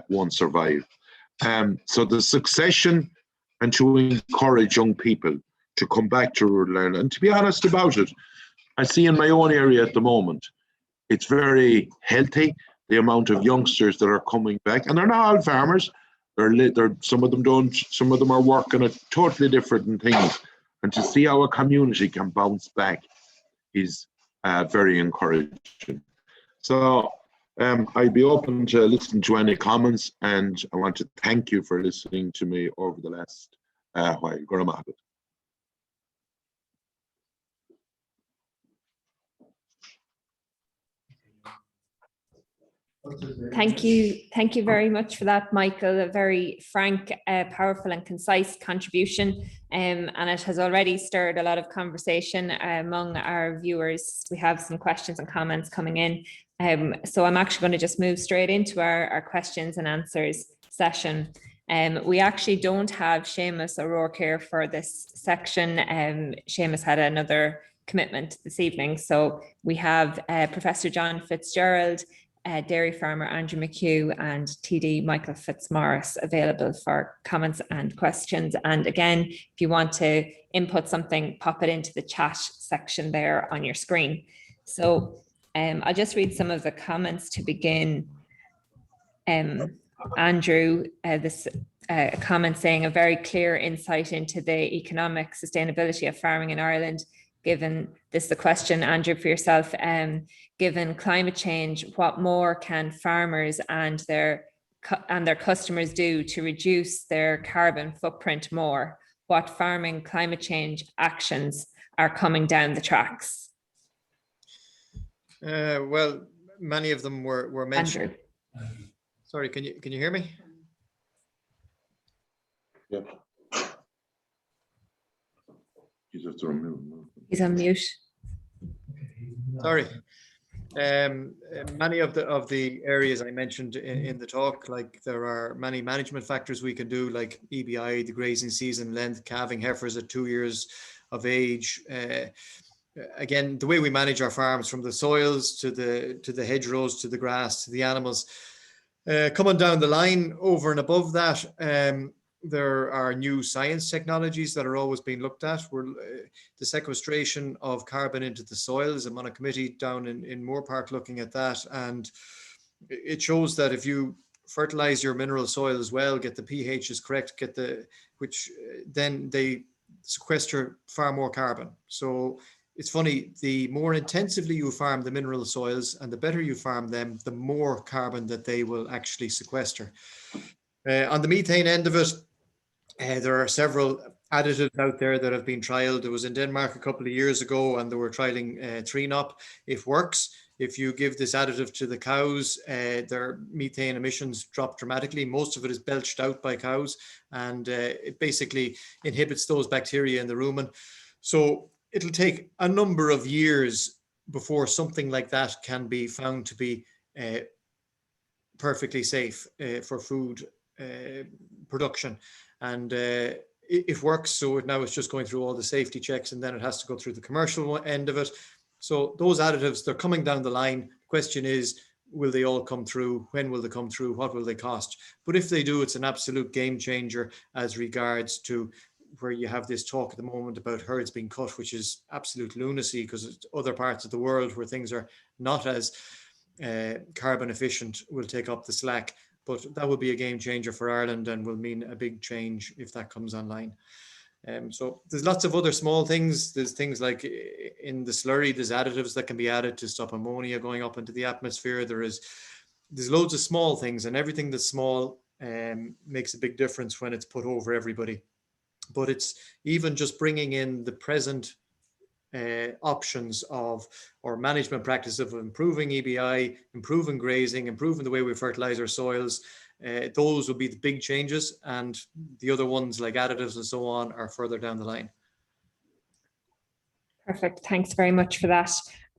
won't survive. So the succession, and to encourage young people to come back to rural Ireland. And to be honest about it, I see in my own area at the moment, it's very healthy, the amount of youngsters that are coming back. And they're not all farmers. Some of them don't, some of them are working at totally different things. And to see how a community can bounce back is very encouraging. So I'd be open to listen to any comments, and I want to thank you for listening to me over the last while. Graham. Thank you very much for that, Michael. A very frank, powerful and concise contribution, and it has already stirred a lot of conversation among our viewers. We have some questions and comments coming in, so I'm actually going to just move straight into our questions and answers session. We actually don't have Seamus O'Rourke here for this section. Seamus had another commitment this evening, so we have Professor John Fitzgerald, dairy farmer Andrew McHugh, and TD Michael Fitzmaurice available for comments and questions. And again, if you want to input something, pop it into the chat section there on your screen. So I'll just read some of the comments to begin. Andrew, this comment saying a very clear insight into the economic sustainability of farming in Ireland. Given this, the question, Andrew, for yourself, given climate change, what more can farmers and their customers do to reduce their carbon footprint more? What farming climate change actions are coming down the tracks? Well, many of them were mentioned. Andrew. Sorry, can you hear me? Yeah. He's on mute. Sorry. Many of the areas I mentioned in the talk, like there are many management factors we can do, like EBI, the grazing season length, calving heifers at 2 years of age. Again, the way we manage our farms, from the soils to the hedgerows to the grass to the animals. Coming down the line, over and above that, there are new science technologies that are always being looked at. The sequestration of carbon into the soils. I'm on a committee down in Moore Park looking at that, and it shows that if you fertilize your mineral soil as well, get the pH is correct, then they sequester far more carbon. So it's funny, the more intensively you farm the mineral soils and the better you farm them, the more carbon that they will actually sequester. On the methane end of it, there are several additives out there that have been trialed. It was in Denmark a couple of years ago, and they were trialing 3-Nop. It works. If you give this additive to the cows, their methane emissions drop dramatically. Most of it is belched out by cows, and it basically inhibits those bacteria in the rumen. So it'll take a number of years before something like that can be found to be perfectly safe for food production. And it works. So now it's just going through all the safety checks, and then it has to go through the commercial end of it. So those additives, they're coming down the line. The question is, will they all come through? When will they come through? What will they cost? But if they do, it's an absolute game changer as regards to where you have this talk at the moment about herds being cut, which is absolute lunacy, because other parts of the world where things are not as carbon efficient will take up the slack. But that will be a game changer for Ireland and will mean a big change if that comes online. So there's lots of other small things. There's things like in the slurry, there's additives that can be added to stop ammonia going up into the atmosphere. There's loads of small things, and everything that's small makes a big difference when it's put over everybody. But it's even just bringing in the present options of or management practice of improving EBI, improving grazing, improving the way we fertilize our soils. Those will be the big changes, and the other ones like additives and so on are further down the line. Perfect. Thanks very much for that,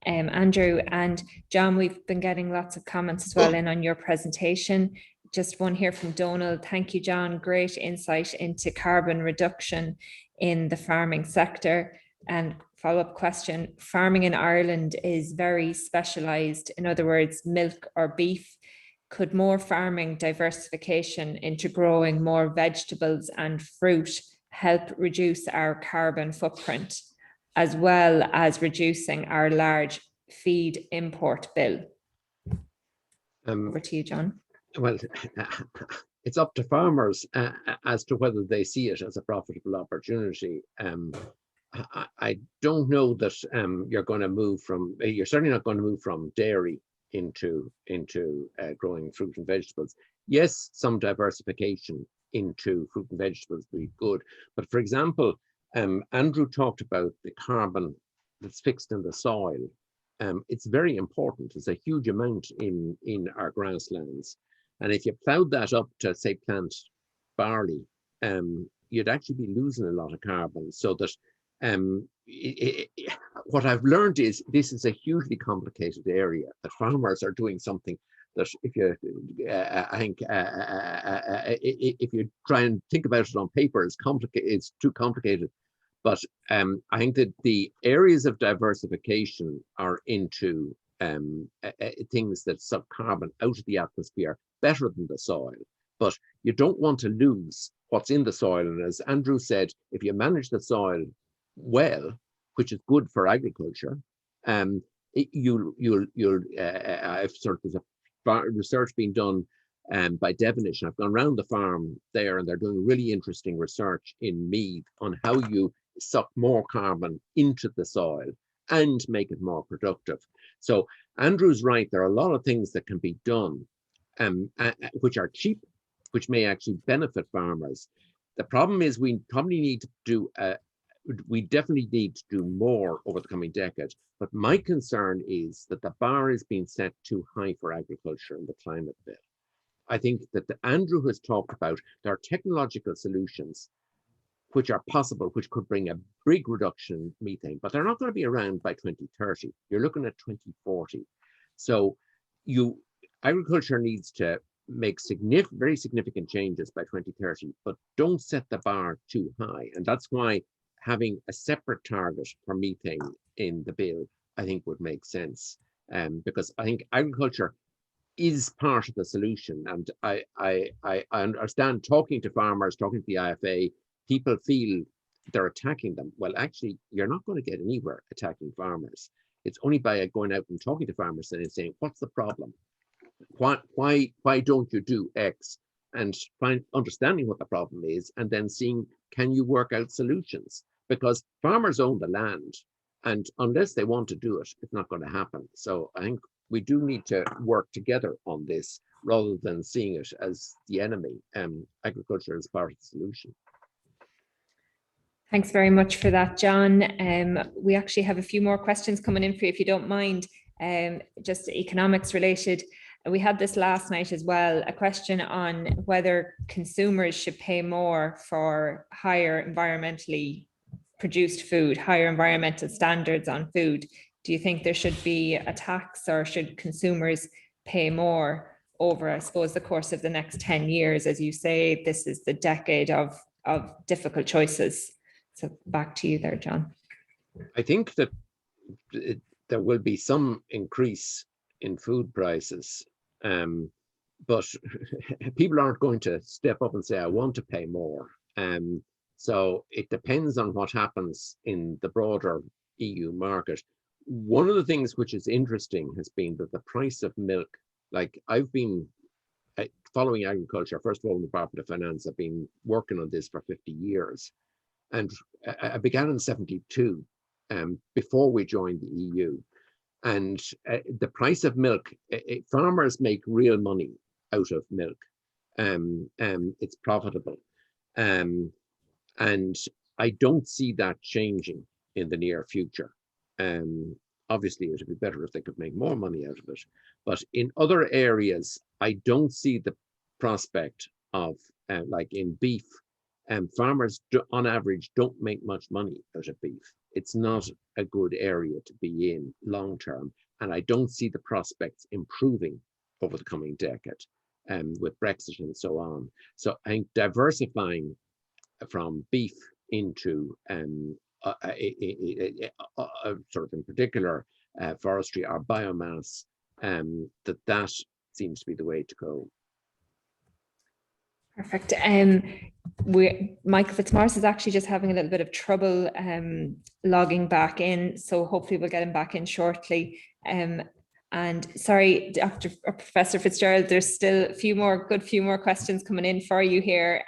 Andrew. And John, we've been getting lots of comments as well in on your presentation. Just one here from Donald. Thank you, John. Great insight into carbon reduction in the farming sector. And follow-up question, farming in Ireland is very specialised, in other words, milk or beef. Could more farming diversification into growing more vegetables and fruit help reduce our carbon footprint, as well as reducing our large feed import bill? Over to you, John. Well, it's up to farmers as to whether they see it as a profitable opportunity. I don't know that you're going to move from, you're certainly not going to move from dairy into growing fruit and vegetables. Yes, some diversification into fruit and vegetables would be good. But for example, Andrew talked about the carbon that's fixed in the soil. It's very important. It's a huge amount in our grasslands. And if you plowed that up to, say, plant barley, you'd actually be losing a lot of carbon. So that what I've learned is this is a hugely complicated area, that farmers are doing something that if you, I think, if you try and think about it on paper, it's too complicated. But I think that the areas of diversification are into things that suck carbon out of the atmosphere better than the soil. But you don't want to lose what's in the soil. And as Andrew said, if you manage the soil well, which is good for agriculture, there's a research being done by Devonish, and I've gone around the farm there, and they're doing really interesting research in Meath on how you suck more carbon into the soil and make it more productive. So Andrew's right, there are a lot of things that can be done which are cheap, which may actually benefit farmers. The problem is we probably need to do we definitely need to do more over the coming decade. But my concern is that the bar is being set too high for agriculture in the climate bill. I think that Andrew has talked about there are technological solutions which are possible, which could bring a big reduction in methane, but they're not going to be around by 2030. You're looking at 2040. So agriculture needs to make very significant changes by 2030, but don't set the bar too high. And that's why having a separate target for methane in the bill, I think, would make sense. Because I think agriculture is part of the solution. And I understand, talking to farmers, talking to the IFA, people feel they're attacking them. Well, actually, you're not going to get anywhere attacking farmers. It's only by going out and talking to farmers and saying, what's the problem? Why don't you do X? And understanding what the problem is, and then seeing, can you work out solutions? Because farmers own the land, and unless they want to do it, it's not going to happen. So I think we do need to work together on this rather than seeing it as the enemy. Agriculture is part of the solution. Thanks very much for that, John. We actually have a few more questions coming in for you, if you don't mind, just economics related. We had this last night as well, a question on whether consumers should pay more for higher environmentally produced food, higher environmental standards on food. Do you think there should be a tax, or should consumers pay more over, I suppose, the course of the next 10 years? As you say, this is the decade of difficult choices. So back to you there, John. I think that there will be some increase in food prices, but people aren't going to step up and say, I want to pay more. So it depends on what happens in the broader EU market. One of the things which is interesting has been that the price of milk, like I've been following agriculture, first of all, in the Department of Finance. I've been working on this for 50 years. And I began in 72, before we joined the EU. And the price of milk, farmers make real money out of milk. It's profitable. And I don't see that changing in the near future. Obviously, it would be better if they could make more money out of it. But in other areas, I don't see the prospect of, like in beef, farmers on average don't make much money out of beef. It's not a good area to be in long term. And I don't see the prospects improving over the coming decade, with Brexit and so on. So I think diversifying from beef into sort of in particular forestry or biomass, that seems to be the way to go. Perfect. Michael Fitzmaurice is actually just having a little bit of trouble logging back in, so hopefully we'll get him back in shortly. And sorry, Professor Fitzgerald, there's still a few more questions coming in for you here.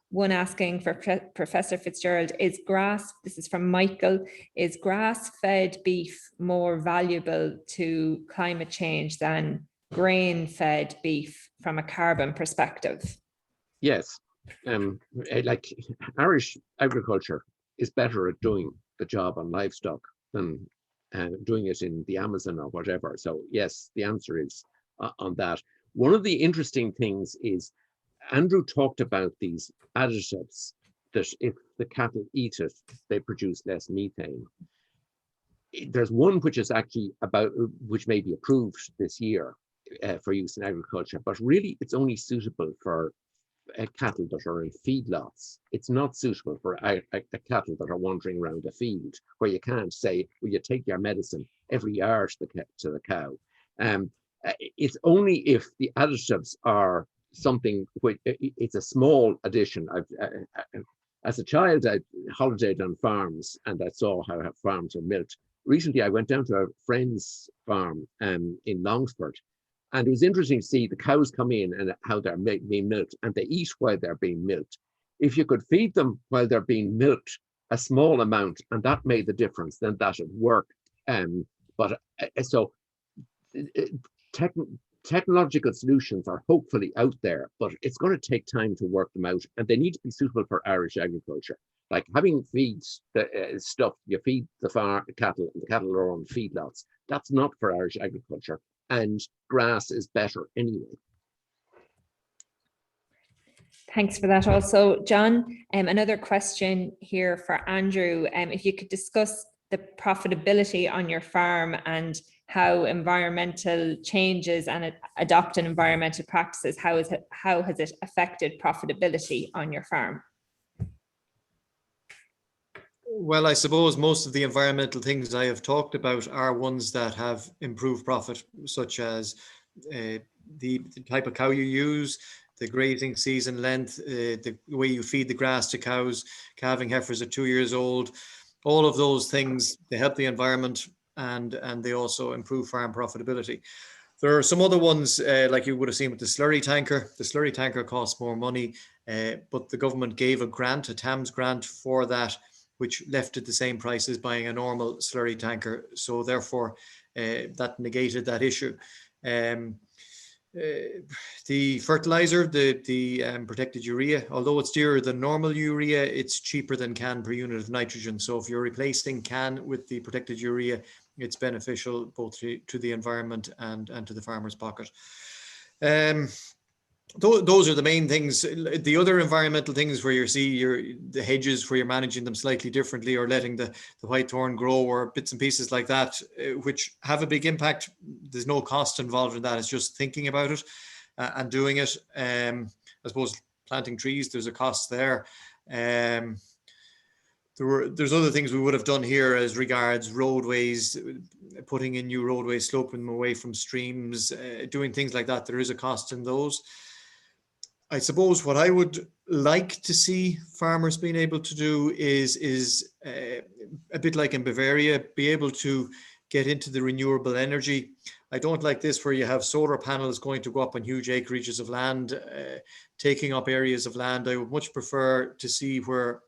One asking for Professor Fitzgerald, this is from Michael, is grass-fed beef more valuable to climate change than grain-fed beef from a carbon perspective? Yes, like Irish agriculture is better at doing the job on livestock than doing it in the Amazon or whatever. So yes, the answer is on that. One of the interesting things is Andrew talked about these additives that if the cattle eat it, they produce less methane. There's one which is actually which may be approved this year for use in agriculture, but really it's only suitable for cattle that are in feedlots. It's not suitable for cattle that are wandering around a field where you can't say, well, you take your medicine every hour to the cow. It's only if the additives are something which it's a small addition. As a child, I holidayed on farms and I saw how farms are milked. Recently, I went down to a friend's farm in Longsford, and it was interesting to see the cows come in and how they're being milked, and they eat while they're being milked. If you could feed them while they're being milked a small amount, and that made the difference, then that would work. Technological solutions are hopefully out there, but it's going to take time to work them out, and they need to be suitable for Irish agriculture. Like having feeds stuff, you feed the cattle, and the cattle are on feedlots. That's not for Irish agriculture, and grass is better anyway. Thanks for that also, John. Another question here for Andrew. If you could discuss the profitability on your farm and how environmental changes and adopting environmental practices, how has it affected profitability on your farm? Well, I suppose most of the environmental things I have talked about are ones that have improved profit, such as the type of cow you use, the grazing season length, the way you feed the grass to cows, calving heifers at 2 years old, all of those things, they help the environment and they also improve farm profitability. There are some other ones, like you would have seen with the slurry tanker. The slurry tanker costs more money, but the government gave a grant, a TAMS grant for that, which left it the same price as buying a normal slurry tanker. So therefore, that negated that issue. The fertilizer, the protected urea, although it's dearer than normal urea, it's cheaper than CAN per unit of nitrogen. So if you're replacing CAN with the protected urea, it's beneficial both to the environment and to the farmer's pocket. Those are the main things. The other environmental things where you see the hedges, where you're managing them slightly differently, or letting the whitethorn grow, or bits and pieces like that, which have a big impact. There's no cost involved in that. It's just thinking about it and doing it. I suppose planting trees, there's a cost there. There's other things we would have done here as regards roadways, putting in new roadways, sloping them away from streams, doing things like that. There is a cost in those. I suppose what I would like to see farmers being able to do is a bit like in Bavaria, be able to get into the renewable energy. I don't like this where you have solar panels going to go up on huge acreages of land, taking up areas of land. I would much prefer to see where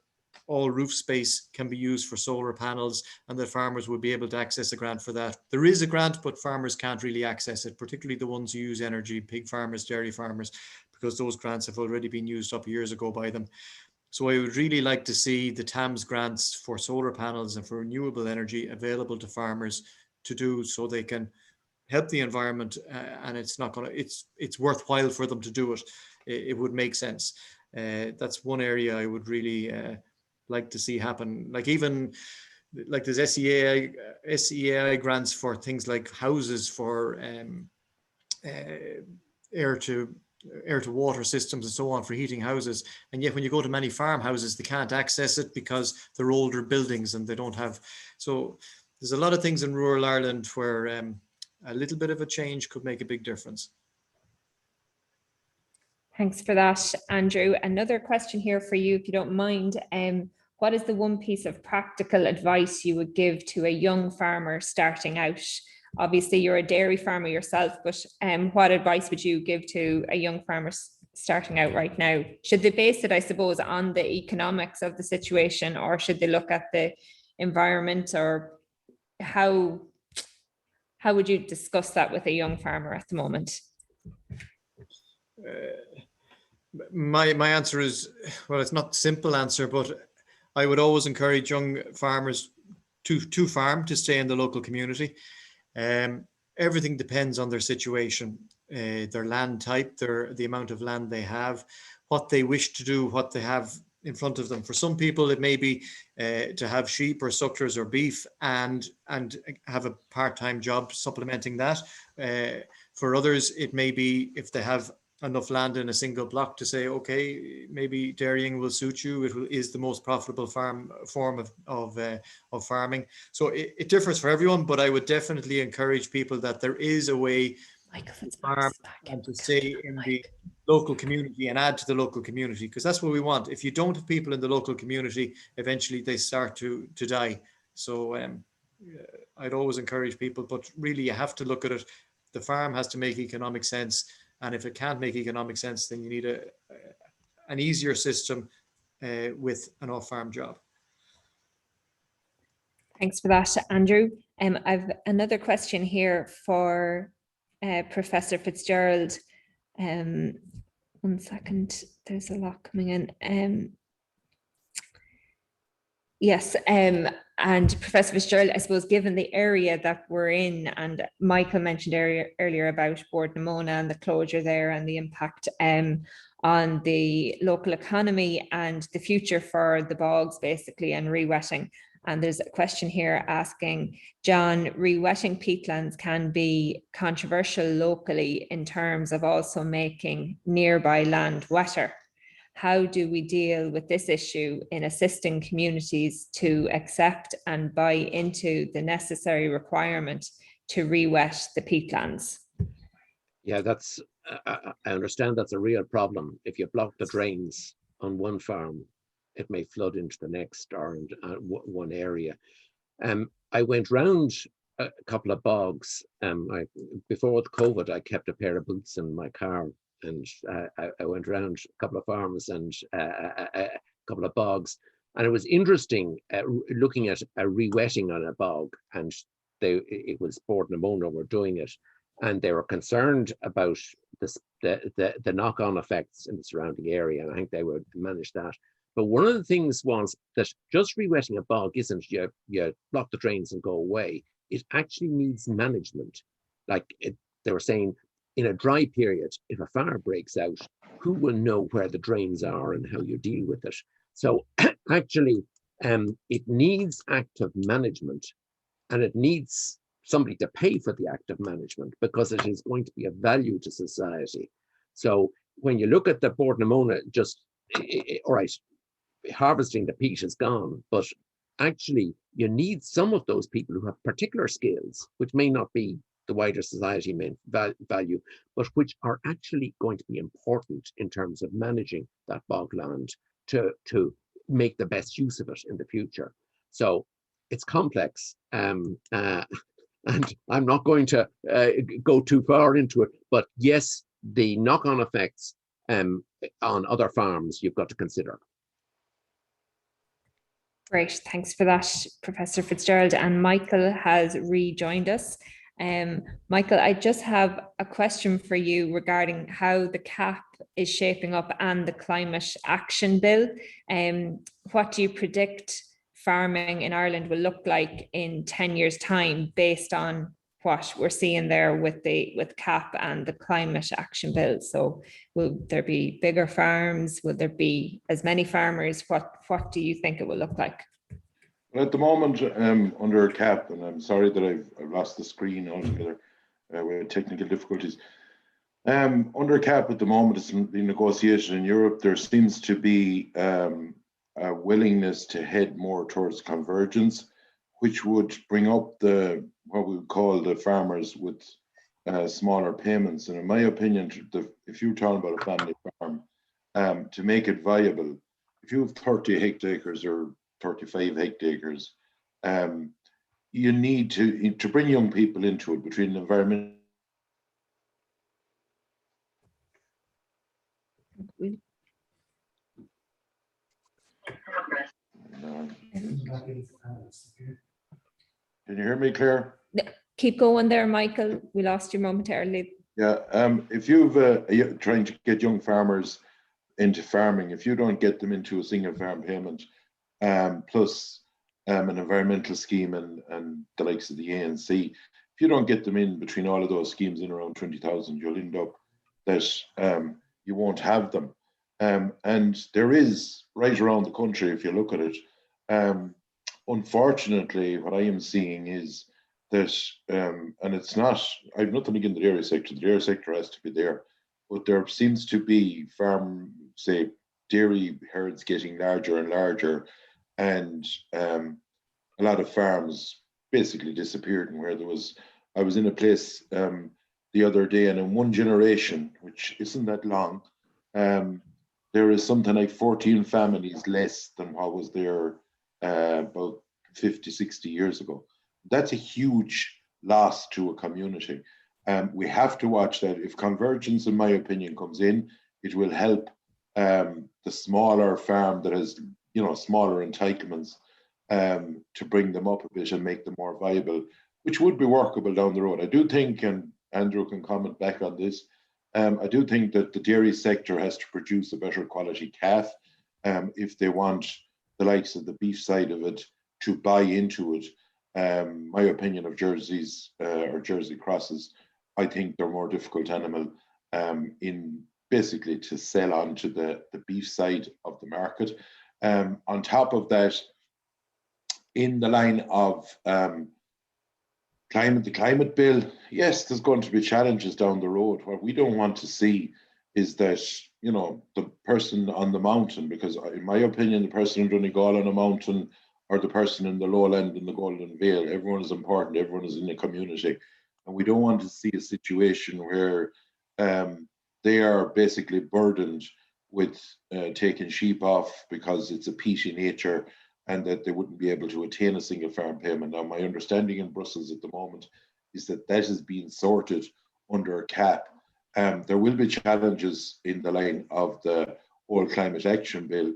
all roof space can be used for solar panels, and that farmers would be able to access a grant for that. There is a grant, but farmers can't really access it, particularly the ones who use energy, pig farmers, dairy farmers, because those grants have already been used up years ago by them. So I would really like to see the TAMS grants for solar panels and for renewable energy available to farmers to do, so they can help the environment, and it's worthwhile for them to do it. It would make sense. That's one area I would really like to see happen. Like even like there's SEAI grants for things like houses for air to water systems and so on for heating houses. And yet when you go to many farmhouses, they can't access it because they're older buildings and they don't have. So there's a lot of things in rural Ireland where a little bit of a change could make a big difference. Thanks for that, Andrew. Another question here for you, if you don't mind. What is the one piece of practical advice you would give to a young farmer starting out? Obviously, you're a dairy farmer yourself, but what advice would you give to a young farmer starting out right now? Should they base it, I suppose, on the economics of the situation, or should they look at the environment, or how would you discuss that with a young farmer at the moment? My answer is, well, it's not a simple answer, but I would always encourage young farmers to farm, to stay in the local community. Everything depends on their situation, their land type, the amount of land they have, what they wish to do, what they have in front of them. For some people, it may be to have sheep or sucklers or beef and have a part-time job supplementing that. For others, it may be if they have enough land in a single block to say, okay, maybe dairying will suit you. It is the most profitable form of farming. So it differs for everyone, but I would definitely encourage people that there is a way to farm and to stay in the local community and add to the local community, because that's what we want. If you don't have people in the local community, eventually they start to die. So I'd always encourage people, but really you have to look at it. The farm has to make economic sense. And if it can't make economic sense, then you need an easier system with an off-farm job. Thanks for that, Andrew. I've another question here for Professor Fitzgerald. One second, there's a lot coming in. Yes, and Professor Fitzgerald, I suppose, given the area that we're in, and Michael mentioned earlier about Boardnamona and the closure there and the impact on the local economy and the future for the bogs, basically, and re-wetting. And there's a question here asking, John, re-wetting peatlands can be controversial locally in terms of also making nearby land wetter. How do we deal with this issue in assisting communities to accept and buy into the necessary requirement to re-wet the peatlands? Yeah, that's, I understand that's a real problem. If you block the drains on one farm, it may flood into the next or in one area. I went round a couple of bogs. Before the COVID, I kept a pair of boots in my car, and I went around a couple of farms and a couple of bogs. And it was interesting looking at a re-wetting on a bog, and it was Bord na Móna were doing it, and they were concerned about the knock-on effects in the surrounding area, and I think they would manage that. But one of the things was that just re-wetting a bog isn't you block the drains and go away. It actually needs management. Like they were saying, in a dry period, if a fire breaks out, who will know where the drains are and how you deal with it? So actually, it needs active management, and it needs somebody to pay for the active management because it is going to be of value to society. So when you look at the Bord na Móna, just, all right, harvesting the peat is gone, but actually you need some of those people who have particular skills, which may not be the wider society main value, but which are actually going to be important in terms of managing that bogland to make the best use of it in the future. So it's complex, and I'm not going to go too far into it, but yes, the knock-on effects on other farms you've got to consider. Great, thanks for that, Professor Fitzgerald. And Michael has rejoined us. Michael, I just have a question for you regarding how the CAP is shaping up and the Climate Action Bill. What do you predict farming in Ireland will look like in 10 years' time based on what we're seeing there with CAP and the Climate Action Bill? So will there be bigger farms? Will there be as many farmers? What do you think it will look like? Well, at the moment, under CAP, and I'm sorry that I've lost the screen altogether with technical difficulties. Under CAP at the moment, it's being negotiated in Europe. There seems to be a willingness to head more towards convergence, which would bring up what we would call the farmers with smaller payments. And in my opinion, if you're talking about a family farm, to make it viable, if you have 30 hectares or 35 hectares, you need to bring young people into it between the environment. Can you hear me, Claire? Keep going there, Michael. We lost you momentarily. Yeah, if you're trying to get young farmers into farming, if you don't get them into a single farm payment, plus an environmental scheme and the likes of the ANC, if you don't get them in between all of those schemes in around 20,000, you'll end up that you won't have them. And there is, right around the country, if you look at it, unfortunately, what I am seeing is that, and it's not, I have nothing against the dairy sector has to be there, but there seems to be dairy herds getting larger and larger, and a lot of farms basically disappeared. And where I was in a place the other day, and in one generation, which isn't that long, there is something like 14 families less than what was there about 50, 60 years ago. That's a huge loss to a community. We have to watch that. If convergence, in my opinion, comes in, it will help the smaller farm that has, smaller entitlements to bring them up a bit and make them more viable, which would be workable down the road. I do think, and Andrew can comment back on this, I do think that the dairy sector has to produce a better quality calf if they want the likes of the beef side of it to buy into it. My opinion of jerseys or jersey crosses, I think they're more difficult animal in basically to sell on to the beef side of the market. On top of that, in the line of the climate bill, yes, there's going to be challenges down the road. What we don't want to see is that, the person on the mountain, because in my opinion, the person in Donegal on a mountain or the person in the lowland in the Golden Vale, everyone is important, everyone is in the community. And we don't want to see a situation where they are basically burdened with taking sheep off because it's a peaty nature and that they wouldn't be able to attain a single farm payment. Now, my understanding in Brussels at the moment is that that is being sorted under a cap. There will be challenges in the line of the whole climate action bill.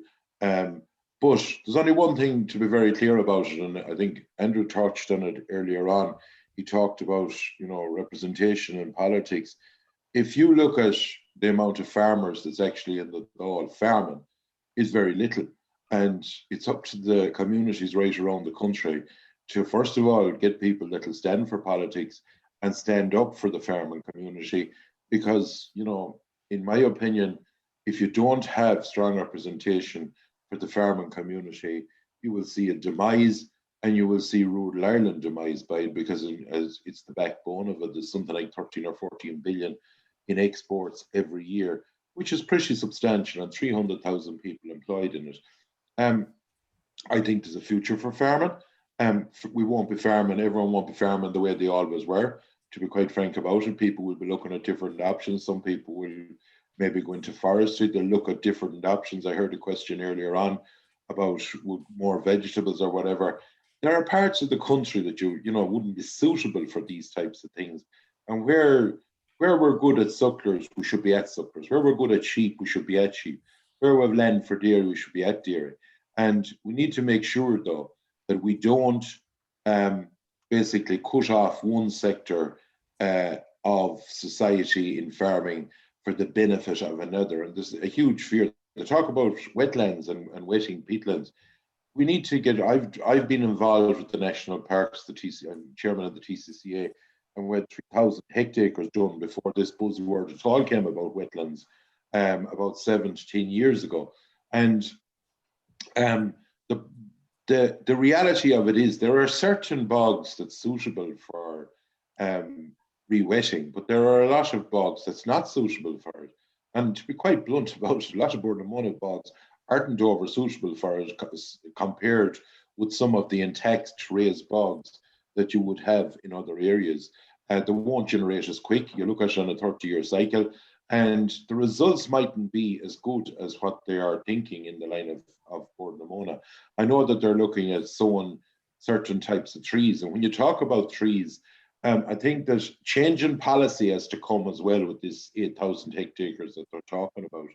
But there's only one thing to be very clear about it, and I think Andrew touched on it earlier on. He talked about, representation in politics. If you look at the amount of farmers that's actually in the Dáil farming, is very little. And it's up to the communities right around the country to, first of all, get people that will stand for politics and stand up for the farming community. Because, in my opinion, if you don't have strong representation for the farming community, you will see a demise, and you will see rural Ireland demise by it, because as it's the backbone of it. There's something like 13 or 14 billion in exports every year, which is pretty substantial, and 300,000 people employed in it. I think there's a future for farming. We won't be farming, everyone won't be farming the way they always were. To be quite frank about it, people will be looking at different options. Some people will maybe go into forestry, they'll look at different options. I heard a question earlier on about more vegetables or whatever. There are parts of the country that you wouldn't be suitable for these types of things. And where we're good at sucklers, we should be at sucklers. Where we're good at sheep, we should be at sheep. Where we have land for dairy, we should be at dairy. And we need to make sure, though, that we don't basically cut off one sector of society in farming for the benefit of another. And there's a huge fear. They talk about wetlands and wetting peatlands. We need to get, I've been involved with the national parks, I'm chairman of the TCCA, and we had 3,000 hectares done before this buzzword at all came about wetlands about 7 to 10 years ago. And the reality of it is there are certain bogs that's suitable for re-wetting, but there are a lot of bogs that's not suitable for it. And to be quite blunt about it, a lot of Burnamona bogs aren't over suitable for it compared with some of the intact raised bogs that you would have in other areas. They won't generate as quick. You look at it on a 30-year cycle, and the results mightn't be as good as what they are thinking in the line of Burnamona. I know that they're looking at sowing certain types of trees, and when you talk about trees, I think that change in policy has to come as well with this 8,000 hectares that they're talking about,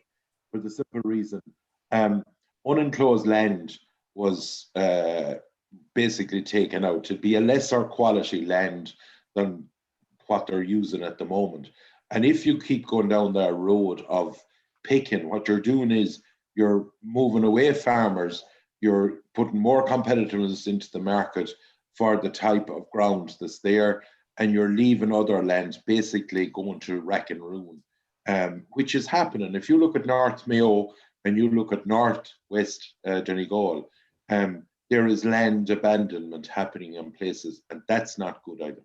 for the simple reason unenclosed land was basically taken out to be a lesser quality land than what they're using at the moment. And if you keep going down that road of picking, what you're doing is you're moving away farmers, you're putting more competitiveness into the market for the type of ground that's there, and you're leaving other lands basically going to rack and ruin, which is happening. If you look at North Mayo and you look at Northwest Donegal, there is land abandonment happening in places, and that's not good either.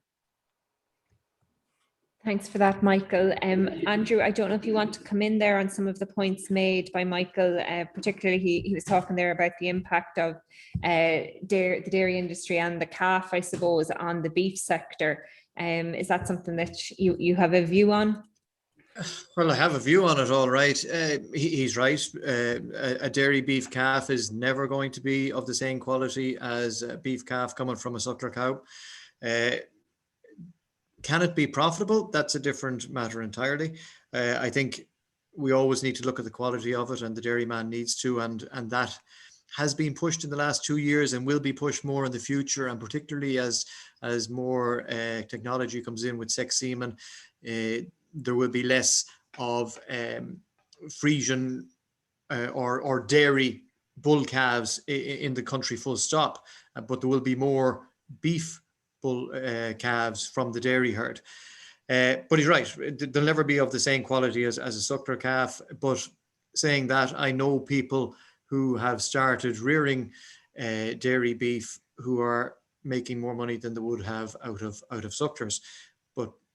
Thanks for that, Michael. Andrew, I don't know if you want to come in there on some of the points made by Michael. Particularly, he was talking there about the impact of the dairy industry and the calf, I suppose, on the beef sector. Is that something that you have a view on? Well, I have a view on it, all right. He's right. A dairy beef calf is never going to be of the same quality as a beef calf coming from a suckler cow. Can it be profitable? That's a different matter entirely. I think we always need to look at the quality of it, and the dairyman needs to, and that has been pushed in the last 2 years and will be pushed more in the future, and particularly as more technology comes in with sex semen, there will be less of Frisian or dairy bull calves in the country, full stop, but there will be more beef bull calves from the dairy herd. But he's right, they'll never be of the same quality as a suckler calf. But saying that, I know people who have started rearing dairy beef who are making more money than they would have out of sucklers,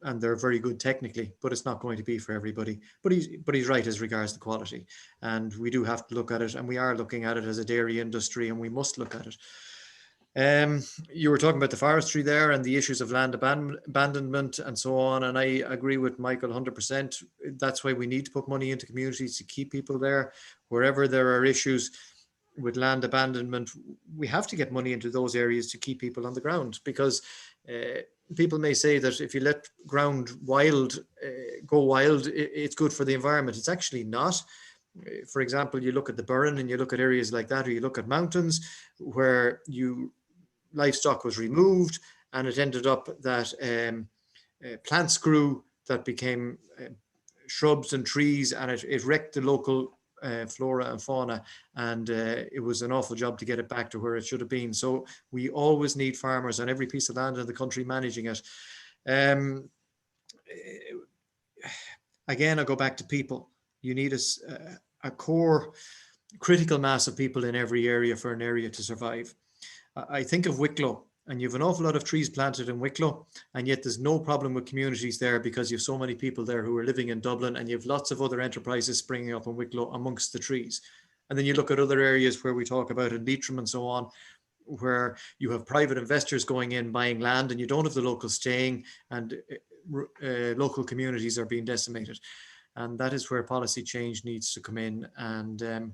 and they're very good technically, but it's not going to be for everybody. But he's right as regards the quality, and we do have to look at it, and we are looking at it as a dairy industry, and we must look at it. You were talking about the forestry there and the issues of land abandonment and so on. And I agree with Michael 100%. That's why we need to put money into communities to keep people there. Wherever there are issues with land abandonment, we have to get money into those areas to keep people on the ground, because people may say that if you let ground go wild, it's good for the environment. It's actually not. For example, you look at the Burren and you look at areas like that, or you look at mountains where livestock was removed, and it ended up that plants grew that became shrubs and trees, and it wrecked the local flora and fauna, and it was an awful job to get it back to where it should have been. So we always need farmers on every piece of land in the country managing it. Again, I go back to people. You need a core critical mass of people in every area for an area to survive. I think of Wicklow, and you have an awful lot of trees planted in Wicklow, and yet there's no problem with communities there because you have so many people there who are living in Dublin, and you have lots of other enterprises springing up in Wicklow amongst the trees. And then you look at other areas where we talk about in Leitrim and so on, where you have private investors going in buying land, and you don't have the locals staying, and local communities are being decimated. And that is where policy change needs to come in. And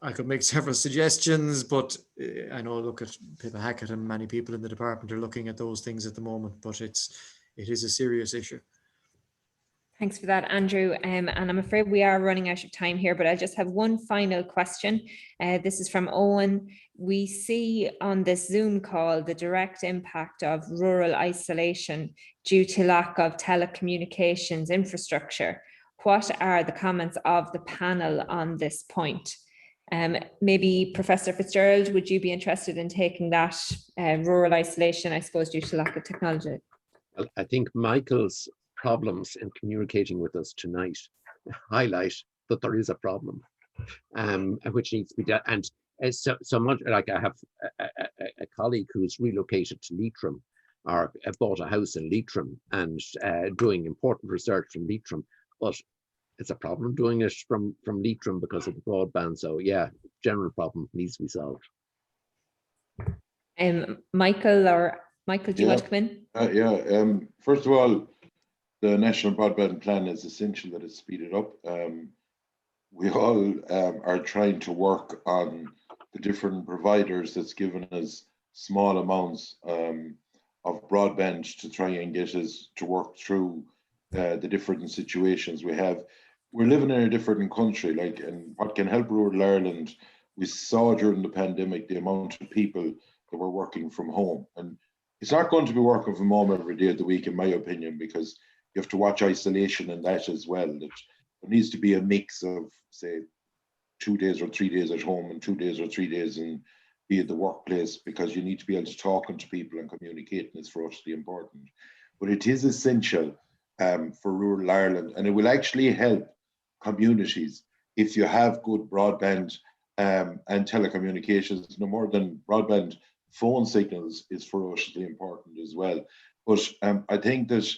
I could make several suggestions, but I know, look at Pippa Hackett and many people in the department are looking at those things at the moment, but it is a serious issue. Thanks for that, Andrew. And I'm afraid we are running out of time here, but I just have one final question. This is from Owen. We see on this Zoom call the direct impact of rural isolation due to lack of telecommunications infrastructure. What are the comments of the panel on this point? Maybe Professor Fitzgerald, would you be interested in taking that rural isolation, I suppose, due to lack of technology? Well, I think Michael's problems in communicating with us tonight highlight that there is a problem, which needs to be done. And so much, like I have a colleague who's relocated to Leitrim, or bought a house in Leitrim, and doing important research from Leitrim, but it's a problem doing it from Leitrim because of the broadband. So yeah, general problem needs to be solved. Michael, do you want to come in? First of all, the National Broadband Plan is essential that it's speeded up. We all are trying to work on the different providers that's given us small amounts of broadband to try and get us to work through the different situations we have. We're living in a different country, and what can help rural Ireland, we saw during the pandemic the amount of people that were working from home. And it's not going to be working from home every day of the week, in my opinion, because you have to watch isolation in that as well. That there needs to be a mix of, say, 2 days or 3 days at home and 2 days or 3 days and be at the workplace, because you need to be able to talk to people and communicating is ferociously important. But it is essential for rural Ireland, and it will actually help communities if you have good broadband and telecommunications. No more than broadband, phone signals is ferociously important as well. But I think that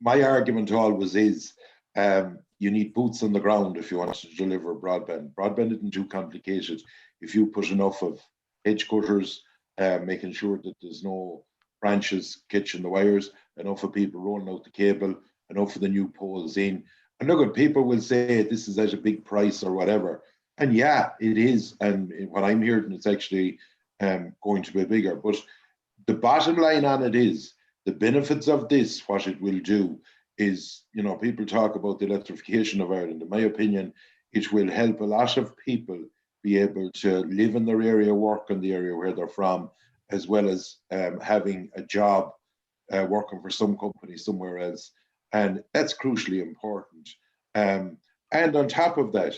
my argument always is you need boots on the ground if you want to deliver broadband. Broadband isn't too complicated. If you put enough of hedge cutters, making sure that there's no branches catching the wires, enough of people rolling out the cable, enough of the new poles in. And look, people will say this is at a big price or whatever. And yeah, it is. And what I'm hearing, it's actually going to be bigger. But the bottom line on it is the benefits of this, what it will do is, people talk about the electrification of Ireland. In my opinion, it will help a lot of people be able to live in their area, work in the area where they're from, as well as having a job working for some company somewhere else. And that's crucially important. And on top of that,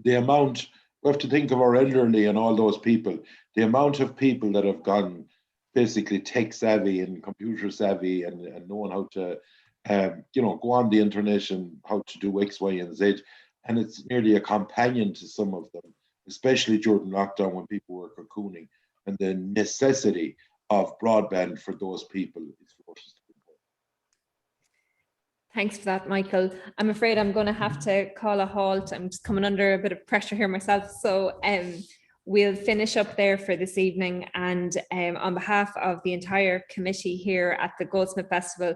the amount, we have to think of our elderly and all those people, the amount of people that have gone basically tech savvy and computer savvy and knowing how to, go on the internet and how to do X, Y, and Z. And it's nearly a companion to some of them, especially during lockdown when people were cocooning. And the necessity of broadband for those people is ferocious. Thanks for that, Michael. I'm afraid I'm going to have to call a halt. I'm just coming under a bit of pressure here myself. So we'll finish up there for this evening, and on behalf of the entire committee here at the Goldsmith Festival,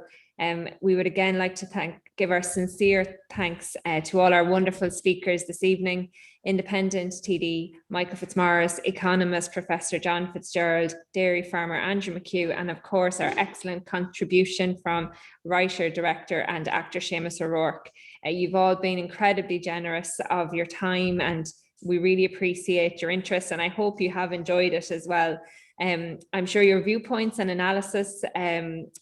we would again like to give our sincere thanks to all our wonderful speakers this evening: Independent TD Michael Fitzmaurice, economist Professor John Fitzgerald, dairy farmer Andrew McHugh, and of course our excellent contribution from writer, director and actor Seamus O'Rourke. You've all been incredibly generous of your time, and we really appreciate your interest, and I hope you have enjoyed it as well. I'm sure your viewpoints and analysis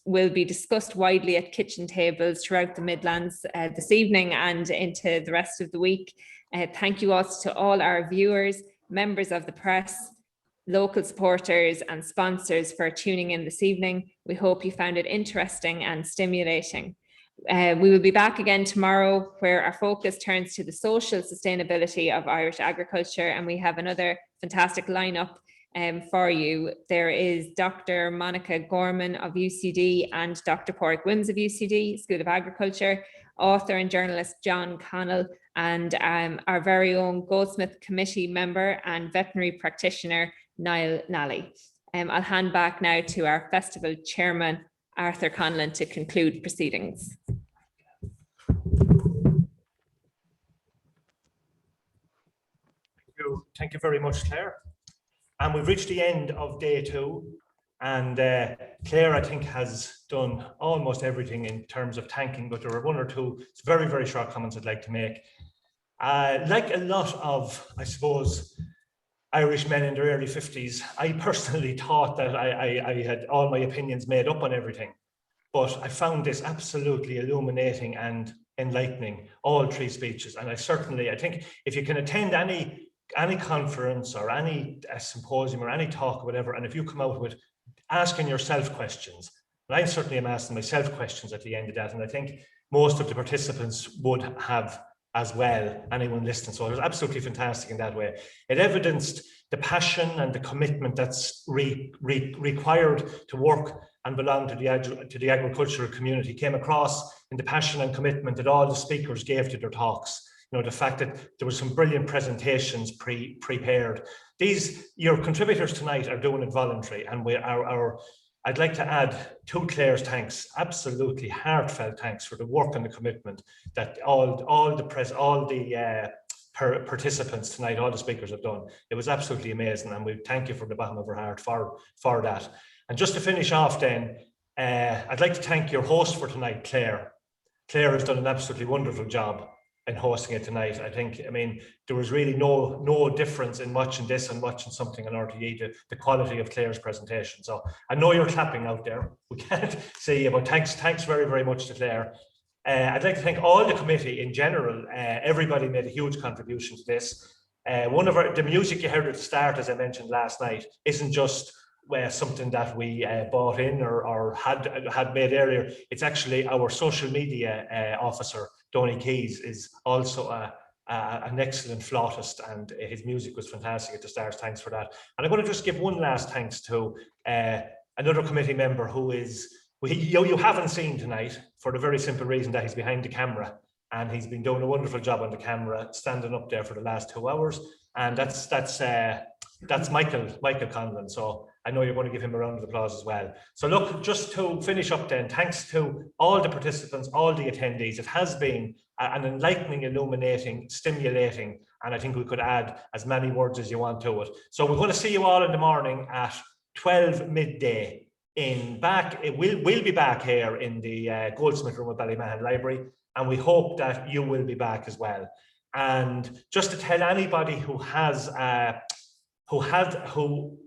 will be discussed widely at kitchen tables throughout the Midlands this evening and into the rest of the week. Thank you also to all our viewers, members of the press, local supporters and sponsors for tuning in this evening. We hope you found it interesting and stimulating. We will be back again tomorrow, where our focus turns to the social sustainability of Irish agriculture, and we have another fantastic lineup for you. There is Dr. Monica Gorman of UCD and Dr. Porrick Wims of UCD School of Agriculture, author and journalist John Connell, and our very own Goldsmith Committee member and veterinary practitioner Niall Nally. I'll hand back now to our festival chairman, Arthur Conlon, to conclude proceedings. Thank you very much, Claire. And we've reached the end of day 2. And Claire, I think, has done almost everything in terms of thanking, but there are 1 or 2 very, very short comments I'd like to make. Like a lot of, I suppose, Irish men in their early 50s, I personally thought that I had all my opinions made up on everything. But I found this absolutely illuminating and enlightening, all 3 speeches. And I think if you can attend any conference or any symposium or any talk or whatever, and if you come out with asking yourself questions, and I certainly am asking myself questions at the end of that, and I think most of the participants would have as well, anyone listening. So it was absolutely fantastic in that way. It evidenced the passion and the commitment that's required to work and belong to the agricultural community. Came across in the passion and commitment that all the speakers gave to their talks. You know, the fact that there were some brilliant presentations prepared. Your contributors tonight are doing it voluntary, and I'd like to add to Claire's thanks, absolutely heartfelt thanks for the work and the commitment that all the participants tonight, all the speakers have done. It was absolutely amazing, and we thank you from the bottom of our heart for that. And just to finish off then, I'd like to thank your host for tonight, Claire. Claire has done an absolutely wonderful job in hosting it tonight. I mean, there was really no difference in watching this and watching something on RTE, the quality of Claire's presentation. So I know you're clapping out there. We can't see you, but thanks very, very much to Claire. I'd like to thank all the committee in general. Everybody made a huge contribution to this. The music you heard at the start, as I mentioned last night, isn't just something that we bought in or had made earlier. It's actually our social media officer, Donny Keys, is also an excellent flautist, and his music was fantastic at the start. Thanks for that. And I'm going to just give one last thanks to another committee member who you haven't seen tonight, for the very simple reason that he's behind the camera, and he's been doing a wonderful job on the camera, standing up there for the last 2 hours. And that's Michael Conlon. So I know you're going to give him a round of applause as well. So look, just to finish up then, thanks to all the participants, all the attendees. It has been an enlightening, illuminating, stimulating, and I think we could add as many words as you want to it. So we're going to see you all in the morning at 12 midday. We'll be back here in the Goldsmith room at Ballymahan Library, and we hope that you will be back as well. And just to tell anybody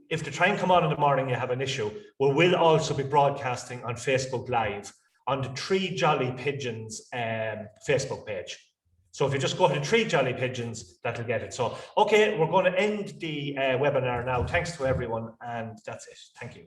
if to try and come on in the morning you have an issue, we will also be broadcasting on Facebook Live on the 3 Jolly Pigeons Facebook page. So if you just go to 3 Jolly Pigeons, that'll get it. So, okay, we're going to end the webinar now. Thanks to everyone, and that's it. Thank you.